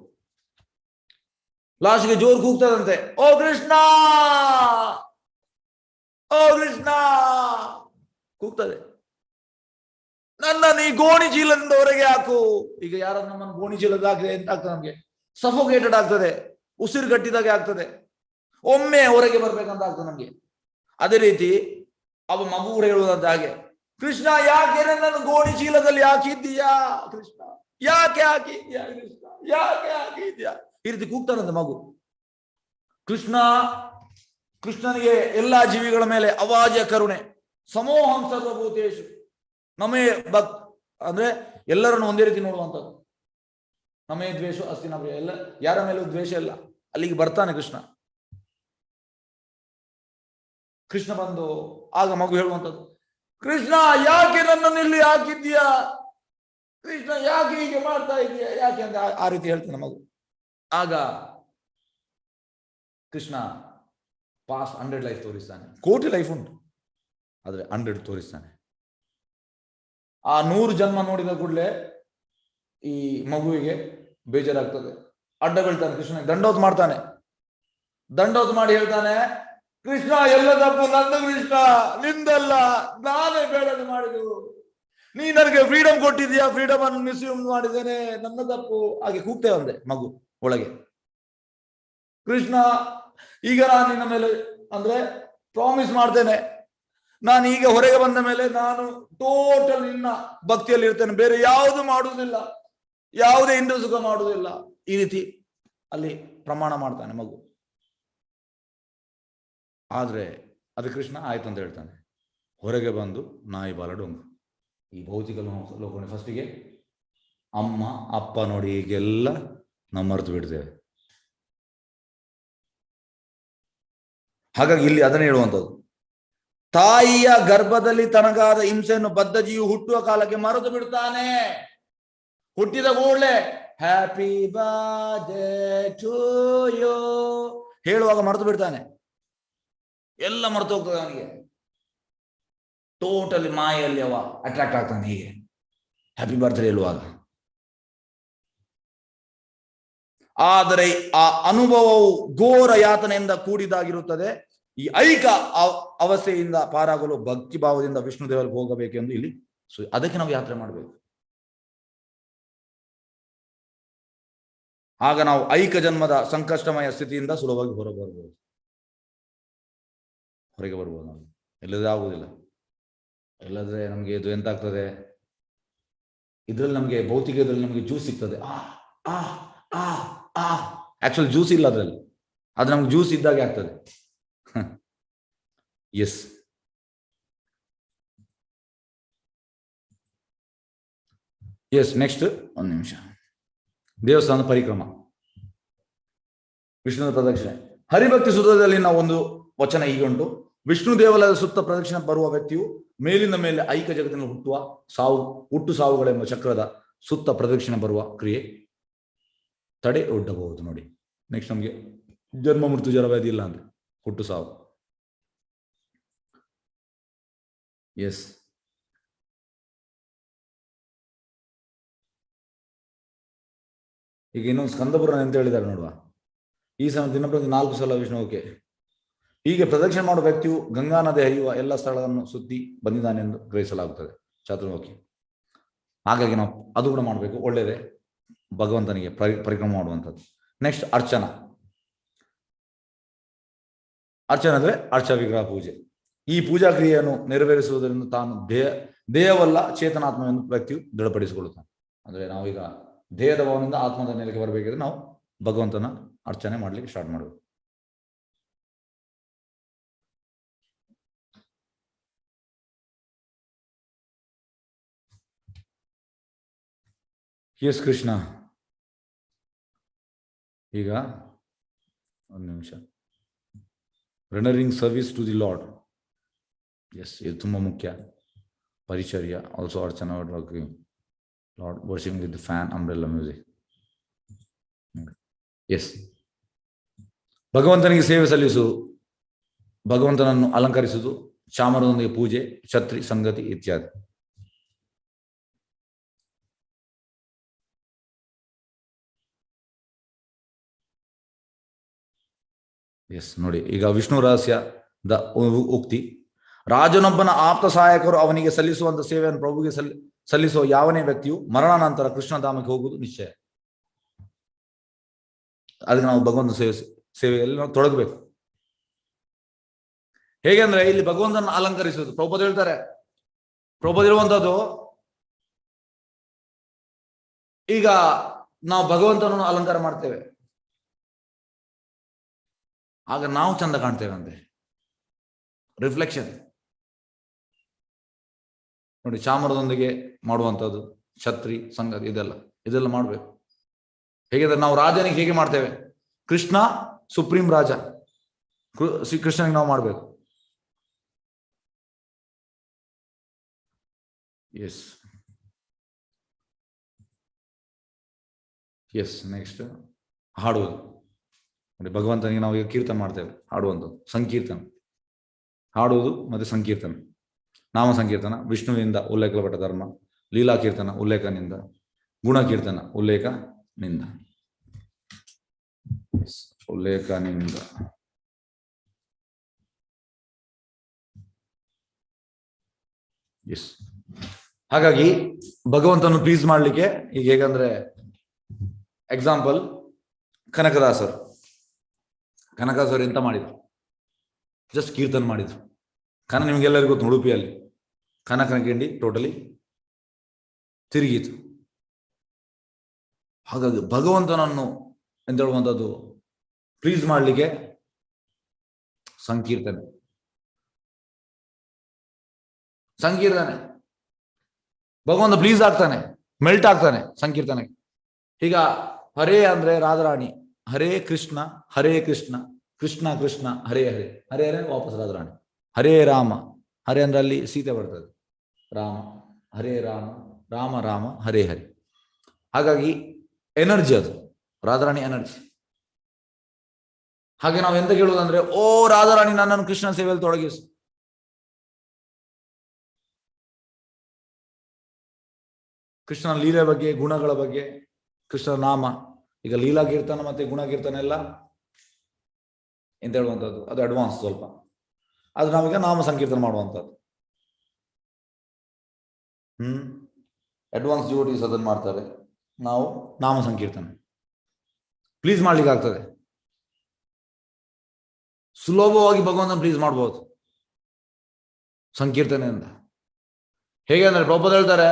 ಲಾಸ್ಟ್ಗೆ ಜೋರು ಕೂಗ್ತದಂತೆ, ಓ ಕೃಷ್ಣ ಓ ಕೃಷ್ಣ ಕೂಗ್ತದೆ. ನನ್ನ ನೀ ಗೋಣಿ ಚೀಲದಿಂದ ಹೊರಗೆ ಹಾಕು. ಈಗ ಯಾರಾದ್ರೂ ನಮ್ಮನ್ನು ಗೋಣಿ ಚೀಲದ ಹಾಕಿದ್ರೆ ಎಂತ ಆಗ್ತದೆ? ನಮ್ಗೆ ಸಫೋಕೇಟೆಡ್ ಆಗ್ತದೆ, ಉಸಿರು ಗಟ್ಟಿದಾಗೆ ಆಗ್ತದೆ, ಒಮ್ಮೆ ಹೊರಗೆ ಬರ್ಬೇಕಂತ ಆಗ್ತದೆ ನಮ್ಗೆ. ಅದೇ ರೀತಿ ಅವ ಮಗು ಕೂಡ ಹೇಳುವುದಂತ ಹಾಗೆ, ಕೃಷ್ಣ ಯಾಕೆ ನನ್ನನ್ನು ಗೋಣಿ ಚೀಲದಲ್ಲಿ ಹಾಕಿದ್ದೀಯಾ? ಕೃಷ್ಣ ಯಾಕೆ ಹಾಕಿದ್ಯಾ? ಕೃಷ್ಣ ಯಾಕೆ ಹಾಕಿದ್ಯಾ? ಈ ರೀತಿ ಕೂಗ್ತಾನಂತೆ ಮಗು. ಕೃಷ್ಣನಿಗೆ ಎಲ್ಲಾ ಜೀವಿಗಳ ಮೇಲೆ ಅವಾಜ್ಯ ಕರುಣೆ. ಸಮೋಹಂ ಸರ್ವಭೂತೇಶು ನಮೇ ಅಂದ್ರೆ ಎಲ್ಲರನ್ನು ಒಂದೇ ರೀತಿ ನೋಡುವಂಥದ್ದು. ನಮೇ ದ್ವೇಷ ಅಸ್ತಿ ನಮಗೆ ಎಲ್ಲ, ಯಾರ ಮೇಲೂ ದ್ವೇಷ ಇಲ್ಲ. ಅಲ್ಲಿಗೆ ಬರ್ತಾನೆ ಕೃಷ್ಣ ಬಂದು ಆಗ ಮಗು ಹೇಳುವಂಥದ್ದು, ಕೃಷ್ಣ ಯಾಕೆ ನನ್ನನ್ನು ಇಲ್ಲಿ ಹಾಕಿದ್ಯಾ? ಕೃಷ್ಣ ಯಾಕೆ ಹೀಗೆ ಮಾಡ್ತಾ ಇದೀಯಾ? ಯಾಕೆ ಅಂತ ಆ ರೀತಿ ಹೇಳ್ತಾನೆ ಮಗು. ಆಗ ಕೃಷ್ಣ ಪಾಸ್ 100 ಲೈಫ್ ತೋರಿಸ್ತಾನೆ. ಕೋಟಿ ಲೈಫ್ ಉಂಟು, ಆದ್ರೆ 100 ತೋರಿಸ್ತಾನೆ. ಆ 100 ಜನ್ಮ ನೋಡಿದ ಕೂಡಲೇ ಈ ಮಗುವಿಗೆ ಬೇಜಾರಾಗ್ತದೆ. ಅಡ್ಡ ಬೀಳ್ತಾನೆ, ಕೃಷ್ಣನಿಗೆ ದಂಡೋತ್ ಮಾಡ್ತಾನೆ. ದಂಡೋತ್ ಮಾಡಿ ಹೇಳ್ತಾನೆ, ಕೃಷ್ಣ ಎಲ್ಲ ತಪ್ಪು ನಂದು, ಕೃಷ್ಣ ನಿಂದಲ್ಲ, ನಾನೇ ಬೇಡದು ಮಾಡಿದ್ದು. ನೀ ನನಗೆ ಫ್ರೀಡಮ್ ಕೊಟ್ಟಿದ್ಯಾ, ಫ್ರೀಡಮ್ ಅನ್ನು ಮಿಸ್ಯೂಸ್ ಮಾಡಿದ್ದೇನೆ, ನನ್ನ ತಪ್ಪು. ಹಾಗೆ ಕೂಗ್ತೇವೆ ಅಂದೆ ಮಗು ಒಳಗೆ. ಕೃಷ್ಣ ಈಗ ನಾನು ನಿನ್ನ ಮೇಲೆ ಅಂದ್ರೆ ಪ್ರಾಮಿಸ್ ಮಾಡ್ತೇನೆ, ನಾನು ಈಗ ಹೊರಗೆ ಬಂದ ಮೇಲೆ ನಾನು ಟೋಟಲ್ ನಿನ್ನ ಭಕ್ತಿಯಲ್ಲಿ ಇರ್ತೇನೆ, ಬೇರೆ ಯಾವುದು ಮಾಡುವುದಿಲ್ಲ, ಯಾವುದೇ ಇಂದ್ರ ಸುಖ ಮಾಡುವುದಿಲ್ಲ. ಈ ರೀತಿ ಅಲ್ಲಿ ಪ್ರಮಾಣ ಮಾಡ್ತಾನೆ ಮಗು. ಆದ್ರೆ ಅದು ಕೃಷ್ಣ ಆಯ್ತು ಅಂತ ಹೇಳ್ತಾನೆ. ಹೊರಗೆ ಬಂದು ನಾಯಿ ಬಾಲ ಡೊಂಕು. ಈ ಭೌತಿಕ ಲೋಕವನ್ನು ಫಸ್ಟಿಗೆ ಅಮ್ಮ ಅಪ್ಪ ನೋಡಿ ಈಗೆಲ್ಲ ನಾವು ಮರೆತು ಬಿಡ್ತೇವೆ. ಹಾಗಾಗಿ ಇಲ್ಲಿ ಅದನ್ನೇ ಹೇಳುವಂಥದ್ದು, ತಾಯಿಯ ಗರ್ಭದಲ್ಲಿ ತನಗಾದ ಹಿಂಸೆಯನ್ನು ಬದ್ಧ ಜೀವಿ ಹುಟ್ಟುವ ಕಾಲಕ್ಕೆ ಮರೆತು ಬಿಡ್ತಾನೆ. ಹುಟ್ಟಿದ ಕೂಡಲೇ ಹ್ಯಾಪಿ ಬರ್ತ್ಡೇ ಟು ಯು ಹೇಳುವಾಗ ಮರೆತು ಬಿಡ್ತಾನೆ, ಎಲ್ಲ ಮರೆತು ಹೋಗ್ತದೆ ಅವನಿಗೆ. ಟೋಟಲಿ ಮಾಯಲ್ಲಿ ಅವ ಅಟ್ರಾಕ್ಟ್ ಆಗ್ತಾನೆ ಹೀಗೆ ಹ್ಯಾಪಿ ಬರ್ತ್ಡೇ ಹೇಳುವಾಗ. ಆದರೆ ಆ ಅನುಭವವು ಘೋರ ಯಾತನೆಯಿಂದ ಕೂಡಿದಾಗಿರುತ್ತದೆ. ಈ ಐಕ ಅವಸ್ಥೆಯಿಂದ ಪಾರಾಗಲು ಭಕ್ತಿ ಭಾವದಿಂದ ವಿಷ್ಣು ದೇವರಿಗೆ ಹೋಗಬೇಕೆಂದು ಇಲ್ಲಿ ಅದಕ್ಕೆ ನಾವು ಯಾತ್ರೆ ಮಾಡಬೇಕು. ಆಗ ನಾವು ಐಕ ಜನ್ಮದ ಸಂಕಷ್ಟಮಯ ಸ್ಥಿತಿಯಿಂದ ಸುಲಭವಾಗಿ ಹೊರಗೆ ಬರ್ಬೋದು. ನಾವು ಇಲ್ಲದ್ರೆ ಆಗುವುದಿಲ್ಲ. ಇಲ್ಲದ್ರೆ ನಮ್ಗೆ ಇದು ಎಂತಾಗ್ತದೆ, ಇದ್ರಲ್ಲಿ ನಮ್ಗೆ ಭೌತಿಕದಲ್ಲಿ ನಮ್ಗೆ ಜ್ಯೂಸ್ ಸಿಗ್ತದೆ. ಆಕ್ಚುಲಿ ಜ್ಯೂಸ್ ಇಲ್ಲ ಅದ್ರಲ್ಲಿ, ಅದು ನಮ್ಗೆ ಜ್ಯೂಸ್ ಇದ್ದಾಗೆ ಆಗ್ತದೆ. ಎಸ್, ನೆಕ್ಸ್ಟ್ ಒಂದು ನಿಮಿಷ. ದೇವಸ್ಥಾನದ ಪರಿಕ್ರಮ, ವಿಷ್ಣುವಿನ ಪ್ರದಕ್ಷಿಣೆ. ಹರಿಭಕ್ತಿ ಸೂತ್ರದಲ್ಲಿ ನಾವು ಒಂದು ವಚನ ಹೀಗುಂಟು: ವಿಷ್ಣು ದೇವಾಲಯದ ಸುತ್ತ ಪ್ರದಕ್ಷಿಣೆ ಬರುವ ವ್ಯಕ್ತಿಯು ಮೇಲಿಂದ ಮೇಲೆ ಐಕ ಜಗತ್ತಿನಲ್ಲಿ ಹುಟ್ಟು ಸಾವುಗಳೆಂಬ ಚಕ್ರದ ಸುತ್ತ ಪ್ರದಕ್ಷಿಣೆ ಬರುವ ಕ್ರಿಯೆ ತಡೆ ಒಡ್ಡಬಹುದು. ನೋಡಿ, ನೆಕ್ಸ್ಟ್ ನಮ್ಗೆ ಜನ್ಮ ಮೃತ್ಯು ಜರವ್ಯಾಧಿ ಇಲ್ಲ ಅಂದ್ರೆ ಹುಟ್ಟು ಸಾವು. ಎಸ್, ಈಗ ಇನ್ನೊಂದು ಸ್ಕಂದಪುರಾಣ ಅಂತ ಹೇಳಿದ್ದಾರೆ ನೋಡುವ. ಈ ಸಮಯ ದಿನಪ್ರತಿ 4 ಸಲ ವಿಷ್ಣುವಿಗೆ ಹೀಗೆ ಪ್ರದಕ್ಷಿಣೆ ಮಾಡುವ ವ್ಯಕ್ತಿಯು ಗಂಗಾ ನದಿ ಹರಿಯುವ ಎಲ್ಲ ಸ್ಥಳಗಳನ್ನು ಸುತ್ತಿ ಬಂದಿದ್ದಾನೆ ಎಂದು ಗ್ರಹಿಸಲಾಗುತ್ತದೆ. ಚಾತುರ್ಮುಖಿ. ಹಾಗಾಗಿ ನಾವು ಅದು ಕೂಡ ಮಾಡಬೇಕು, ಒಳ್ಳೆಯದೇ, ಭಗವಂತನಿಗೆ ಪರಿಕ್ರಮ ಮಾಡುವಂಥದ್ದು. ನೆಕ್ಸ್ಟ್ ಅರ್ಚನಾ. ಅರ್ಚನೆ ಅಂದ್ರೆ ಅರ್ಚ ವಿಗ್ರಹ ಪೂಜೆ. ಈ ಪೂಜಾ ಕ್ರಿಯೆಯನ್ನು ನೆರವೇರಿಸುವುದರಿಂದ ತಾನು ದೇಹವಲ್ಲ ಚೇತನಾತ್ಮವೆಂದು ವ್ಯಕ್ತಿಯು ದೃಢಪಡಿಸಿಕೊಳ್ಳುತ್ತಾನೆ. ಅಂದ್ರೆ ನಾವೀಗ ದೇಹದ ಭಾವನೆಯಿಂದ ಆತ್ಮದ ನೆಲೆಗೆ ಬರಬೇಕಿದ್ರೆ ನಾವು ಭಗವಂತನ ಅರ್ಚನೆ ಮಾಡ್ಲಿಕ್ಕೆ ಸ್ಟಾರ್ಟ್ ಮಾಡಬೇಕು. ಎಸ್ ಕೃಷ್ಣ. ಈಗ ಒಂದು ನಿಮಿಷ. Rendering service to the lord. Yes, ಇದು ತುಂಬಾ ಮುಖ್ಯ. ಪರಿಚರ್ಯ, ಆಲ್ಸೋ ಅರ್ಚನಾ, lord worshipping with fan, umbrella music. Yes, ಭಗವಂತನಿಗೆ ಸೇವೆ ಸಲ್ಲಿಸುವುದು, ಭಗವಂತನನ್ನು ಅಲಂಕರಿಸುವುದು, ಚಾಮರದೊಂದಿಗೆ ಪೂಜೆ, ಛತ್ರಿ, ಸಂಗತಿ ಇತ್ಯಾದಿ. ಎಸ್, ನೋಡಿ, ಈಗ ವಿಷ್ಣು ರಹಸ್ಯದ ಉಕ್ತಿ: ರಾಜನೊಬ್ಬನ ಆಪ್ತ ಸಹಾಯಕರು ಅವನಿಗೆ ಸಲ್ಲಿಸುವಂತ ಸೇವೆಯನ್ನು ಪ್ರಭುಗೆ ಸಲ್ಲಿಸುವ ಯಾವನೇ ವ್ಯಕ್ತಿಯು ಮರಣಾನಂತರ ಕೃಷ್ಣಧಾಮಕ್ಕೆ ಹೋಗುವುದು ನಿಶ್ಚಯ. ಅದಕ್ಕೆ ನಾವು ಭಗವಂತ ಸೇವೆಯಲ್ಲಿ ನಾವು ತೊಡಗಬೇಕು. ಹೇಗೆ ಅಂದ್ರೆ ಇಲ್ಲಿ ಭಗವಂತನ ಅಲಂಕರಿಸುವುದು. ಪ್ರಭುಪಾದ ಹೇಳ್ತಾರೆ, ಪ್ರಭುಪಾದ ಇರುವಂತದ್ದು, ಈಗ ನಾವು ಭಗವಂತನನ್ನು ಅಲಂಕಾರ ಮಾಡ್ತೇವೆ, ಆಗ ನಾವು ಚಂದ ಕಾಣ್ತೇವೆ ಅಂದ್ರೆ ರಿಫ್ಲೆಕ್ಷನ್. ನೋಡಿ, ಚಾಮರದೊಂದಿಗೆ ಮಾಡುವಂಥದ್ದು, ಛತ್ರಿ, ಸಂಗತಿ, ಇದೆಲ್ಲ ಮಾಡಬೇಕು. ಹೇಗೆಂದ್ರೆ ನಾವು ರಾಜನಿಗೆ ಹೇಗೆ ಮಾಡ್ತೇವೆ, ಕೃಷ್ಣ ಸುಪ್ರೀಂ ರಾಜ, ಶ್ರೀ ಕೃಷ್ಣನಿಗೆ ನಾವು ಮಾಡಬೇಕು. ಎಸ್, ನೆಕ್ಸ್ಟ್ ಹಾಡುವುದು. ನೋಡಿ, ಭಗವಂತನಿಗೆ ನಾವು ಈಗ ಕೀರ್ತನೆ ಮಾಡ್ತೇವೆ, ಹಾಡುವಂಥದ್ದು ಸಂಕೀರ್ತನ. ಹಾಡುವುದು ಮತ್ತೆ ಸಂಕೀರ್ತನ, ನಾಮ ಸಂಕೀರ್ತನ ವಿಷ್ಣುವಿನಿಂದ ಉಲ್ಲೇಖಪಟ್ಟ ಧರ್ಮ, ಲೀಲಾ ಕೀರ್ತನ ಉಲ್ಲೇಖನಿಂದ, ಗುಣಕೀರ್ತನ ಉಲ್ಲೇಖನಿಂದ. ಎಸ್, ಹಾಗಾಗಿ ಭಗವಂತನು ಪ್ಲೀಸ್ ಮಾಡ್ಲಿಕ್ಕೆ ಈಗ ಹೇಗಂದ್ರೆ, ಎಕ್ಸಾಂಪಲ್ ಕನಕದಾಸರು ಎಂತ ಮಾಡಿದ್ರು, ಜಸ್ಟ್ ಕೀರ್ತನ ಮಾಡಿದ್ರು. ನಿಮ್ಗೆಲ್ಲರಿಗೂ ಗೊತ್ತು, ಉಡುಪಿಯಲ್ಲಿ ಕನಕನ ಕಿಂಡಿ ಟೋಟಲಿ ತಿರುಗಿತು. ಹಾಗಾಗಿ ಭಗವಂತನನ್ನು ಎಂತ ಹೇಳುವಂಥದ್ದು ಪ್ಲೀಸ್ ಮಾಡ್ಲಿಕ್ಕೆ ಸಂಕೀರ್ತನೆ ಭಗವಂತ ಪ್ಲೀಸ್ ಆಗ್ತಾನೆ, ಮೆಲ್ಟ್ ಆಗ್ತಾನೆ ಸಂಕೀರ್ತನೆಗೆ. ಈಗ ಹರೇ ಅಂದ್ರೆ ರಾಧಾರಾಣಿ, ಹರೇ ಕೃಷ್ಣ ಕೃಷ್ಣ ಕೃಷ್ಣ ಹರೇ ಹರೇ, ಹರೇ ಹರೇ ವಾಪಸ್ ರಾಧಾರಾಣಿ. ಹರೇ ರಾಮ, ಹರೇ ಅಂದ್ರೆ ಅಲ್ಲಿ ಸೀತೆ ಬರ್ತದೆ, ರಾಮ ಹರೇ ರಾಮ, ರಾಮ ರಾಮ ಹರೇ ಹರೇ. ಹಾಗಾಗಿ ಎನರ್ಜಿ, ಅದು ರಾಧಾರಾಣಿ ಎನರ್ಜಿ. ಹಾಗೆ ನಾವು ಎಂತ ಕೇಳುವುದಂದ್ರೆ, ಓ ರಾಧಾರಾಣಿ ನನ್ನನ್ನು ಕೃಷ್ಣ ಸೇವೆಯಲ್ಲಿ ತೊಡಗಿಸು. ಕೃಷ್ಣನ ಲೀಲೆ ಬಗ್ಗೆ, ಗುಣಗಳ ಬಗ್ಗೆ, ಕೃಷ್ಣನ ನಾಮ. ಈಗ ಲೀಲಾ ಕೀರ್ತನ ಮತ್ತೆ ಗುಣ ಕೀರ್ತನ ಎಲ್ಲ ಎಂತ ಹೇಳುವಂಥದ್ದು, ಅದು ಅಡ್ವಾನ್ಸ್ ಸ್ವಲ್ಪ. ಅದು ನಾವೀಗ ನಾಮ ಸಂಕೀರ್ತನ ಮಾಡುವಂಥದ್ದು. ಅಡ್ವಾನ್ಸ್ ಡಿವೋಟೀಸ್ ಅದನ್ನು ಮಾಡ್ತಾರೆ, ನಾವು ನಾಮ ಸಂಕೀರ್ತನ ಪ್ಲೀಸ್ ಮಾಡ್ಲಿಕ್ಕೆ ಆಗ್ತದೆ. ಸುಲಭವಾಗಿ ಭಗವಂತನ ಪ್ಲೀಸ್ ಮಾಡ್ಬೋದು ಸಂಕೀರ್ತನೆಯಿಂದ. ಹೇಗೆ ಅಂದ್ರೆ ಪ್ರಭುಪಾದ ಹೇಳ್ತಾರೆ,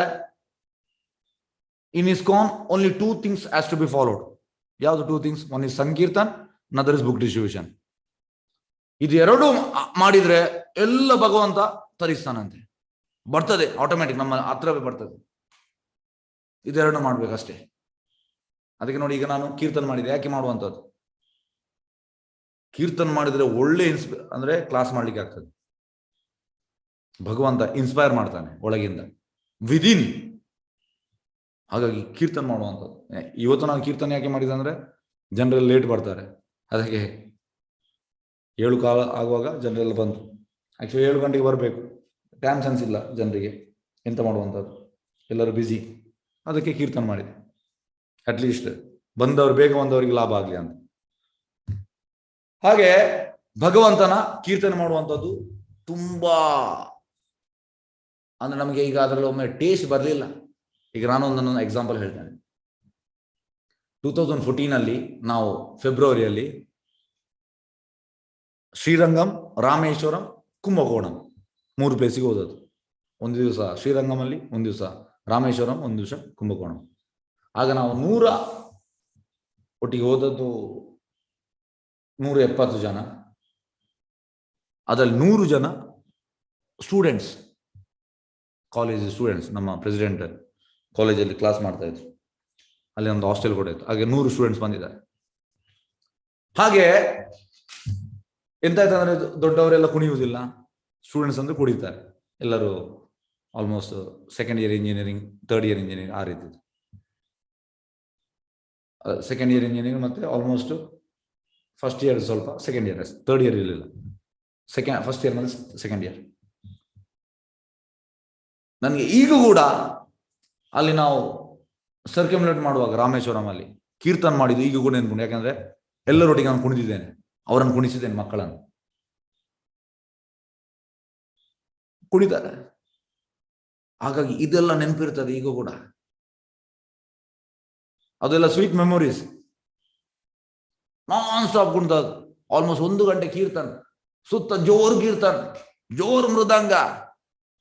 ಇನ್ ISKCON only 2 things has to be followed. ಯಾವುದು 2 things? One is ಸಂಕೀರ್ತನ್, another is book distribution. ಇದು ಎರಡು ಮಾಡಿದ್ರೆ ಎಲ್ಲ ಭಗವಂತ ತರಿಸ್ತಾನಂತೆ, ಬರ್ತದೆ ಆಟೋಮ್ಯಾಟಿಕ್, ನಮ್ಮ ಹತ್ರವೇ ಬರ್ತದೆ. ಇದೆರಡು ಮಾಡ್ಬೇಕಷ್ಟೇ. ಅದಕ್ಕೆ ನೋಡಿ, ಈಗ ನಾನು ಕೀರ್ತನ ಮಾಡಿದೆ, ಯಾಕೆ ಮಾಡುವಂಥದ್ದು? ಕೀರ್ತನ ಮಾಡಿದ್ರೆ ಒಳ್ಳೆ ಅಂದ್ರೆ ಕ್ಲಾಸ್ ಮಾಡ್ಲಿಕ್ಕೆ ಆಗ್ತದೆ. ಭಗವಂತ ಇನ್ಸ್ಪೈರ್ ಮಾಡ್ತಾನೆ ಒಳಗಿಂದ, ವಿದಿನ್. ಹಾಗಾಗಿ ಕೀರ್ತನ ಮಾಡುವಂಥದ್ದು. ಇವತ್ತು ನಾನು ಕೀರ್ತನೆ ಯಾಕೆ ಮಾಡಿದೆ ಅಂದ್ರೆ, ಜನರೆಲ್ಲ ಲೇಟ್ ಬರ್ತಾರೆ, ಅದಕ್ಕೆ 7 ಕಾಲ ಆಗುವಾಗ ಜನರೆಲ್ಲ ಬಂತು. ಆಕ್ಚುಲಿ 7 ಗಂಟೆಗೆ ಬರಬೇಕು, ಟೈಮ್ ಸೆನ್ಸ್ ಇಲ್ಲ ಜನರಿಗೆ, ಎಂತ ಮಾಡುವಂಥದ್ದು, ಎಲ್ಲರೂ ಬ್ಯುಸಿ. ಅದಕ್ಕೆ ಕೀರ್ತನ ಮಾಡಿದೆ, ಅಟ್ಲೀಸ್ಟ್ ಬಂದವರು ಬೇಗ ಬಂದವರಿಗೆ ಲಾಭ ಆಗಲಿ ಅಂತ. ಹಾಗೆ ಭಗವಂತನ ಕೀರ್ತನೆ ಮಾಡುವಂಥದ್ದು ತುಂಬಾ ಅಂದ್ರೆ ನಮಗೆ ಈಗ ಅದರಲ್ಲಿ ಒಮ್ಮೆ ಟೇಸ್ಟ್ ಬರಲಿಲ್ಲ. ಈಗ ನಾನು ಒಂದೊಂದು ಎಕ್ಸಾಂಪಲ್ ಹೇಳ್ತೇನೆ. 2014 ನಾವು ಫೆಬ್ರವರಿಯಲ್ಲಿ ಶ್ರೀರಂಗಂ, ರಾಮೇಶ್ವರಂ, ಕುಂಭಕೋಣಂ 3 ಪ್ಲೇಸಿಗೆ ಹೋದದ್ದು. ಒಂದು ದಿವಸ ಶ್ರೀರಂಗಮಲ್ಲಿ, ಒಂದು ದಿವಸ ರಾಮೇಶ್ವರಂ, ಒಂದು ದಿವಸ ಕುಂಭಕೋಣಂ. ಆಗ ನಾವು 100 ಒಟ್ಟಿಗೆ ಹೋದದ್ದು 170 ಜನ. ಅದರಲ್ಲಿ 100 ಜನ ಸ್ಟೂಡೆಂಟ್ಸ್, ಕಾಲೇಜ್ ಸ್ಟೂಡೆಂಟ್ಸ್. ನಮ್ಮ ಪ್ರೆಸಿಡೆಂಟ್ ಕಾಲೇಜಲ್ಲಿ ಕ್ಲಾಸ್ ಮಾಡ್ತಾ ಇದ್ರು, ಅಲ್ಲಿ ಒಂದು ಹಾಸ್ಟೆಲ್ ಕೂಡ ಇತ್ತು. ಹಾಗೆ 100 ಸ್ಟೂಡೆಂಟ್ಸ್ ಬಂದಿದ್ದಾರೆ. ಹಾಗೆ ಎಂತಾಯ್ತಂದ್ರೆ, ದೊಡ್ಡವರೆಲ್ಲ ಕುಣಿಯುವುದಿಲ್ಲ, ಸ್ಟೂಡೆಂಟ್ಸ್ ಅಂದ್ರೆ ಕುಡಿತಾರೆ. ಎಲ್ಲರೂ almost second year engineering, third year engineering, ಆ ರೀತಿ. ಸೆಕೆಂಡ್ ಇಯರ್ ಇಂಜಿನಿಯರಿಂಗ್ ಮತ್ತೆ ಆಲ್ಮೋಸ್ಟ್ ಫಸ್ಟ್ ಇಯರ್ ಸ್ವಲ್ಪ, ಸೆಕೆಂಡ್ ಇಯರ್, ಥರ್ಡ್ ಇಯರ್ ಇರಲಿಲ್ಲ. ಫಸ್ಟ್ ಇಯರ್ ಮತ್ತೆ ಸೆಕೆಂಡ್ ಇಯರ್. ನನಗೆ ಈಗ ಕೂಡ ಅಲ್ಲಿ ನಾವು ಸರ್ಕ್ಯುಲೇಟ್ ಮಾಡುವಾಗ ರಾಮೇಶ್ವರಂ ಅಲ್ಲಿ ಕೀರ್ತನ ಮಾಡಿದ್ದು ಈಗ ಕೂಡ ನೆನ್ಕೊಂಡು. ಯಾಕಂದ್ರೆ ಎಲ್ಲರೊಟ್ಟಿಗೆ ನಾನು ಕುಣಿದಿದ್ದೇನೆ, ಅವರನ್ನು ಕುಣಿಸಿದ್ದೇನೆ, ಮಕ್ಕಳನ್ನು ಕುಣಿತಾರೆ. ಹಾಗಾಗಿ ಇದೆಲ್ಲ ನೆನಪಿರ್ತದೆ ಈಗ ಕೂಡ. ಅದೆಲ್ಲ ಸ್ವೀಟ್ ಮೆಮೊರೀಸ್. ನಾನ್ ಸ್ಟಾಪ್ ಕುಣಿತದ್ದು, ಆಲ್ಮೋಸ್ಟ್ 1 ಗಂಟೆ ಕೀರ್ತನ್, ಸುತ್ತ ಜೋರ್ ಕೀರ್ತನ್, ಜೋರ್ ಮೃದಂಗ,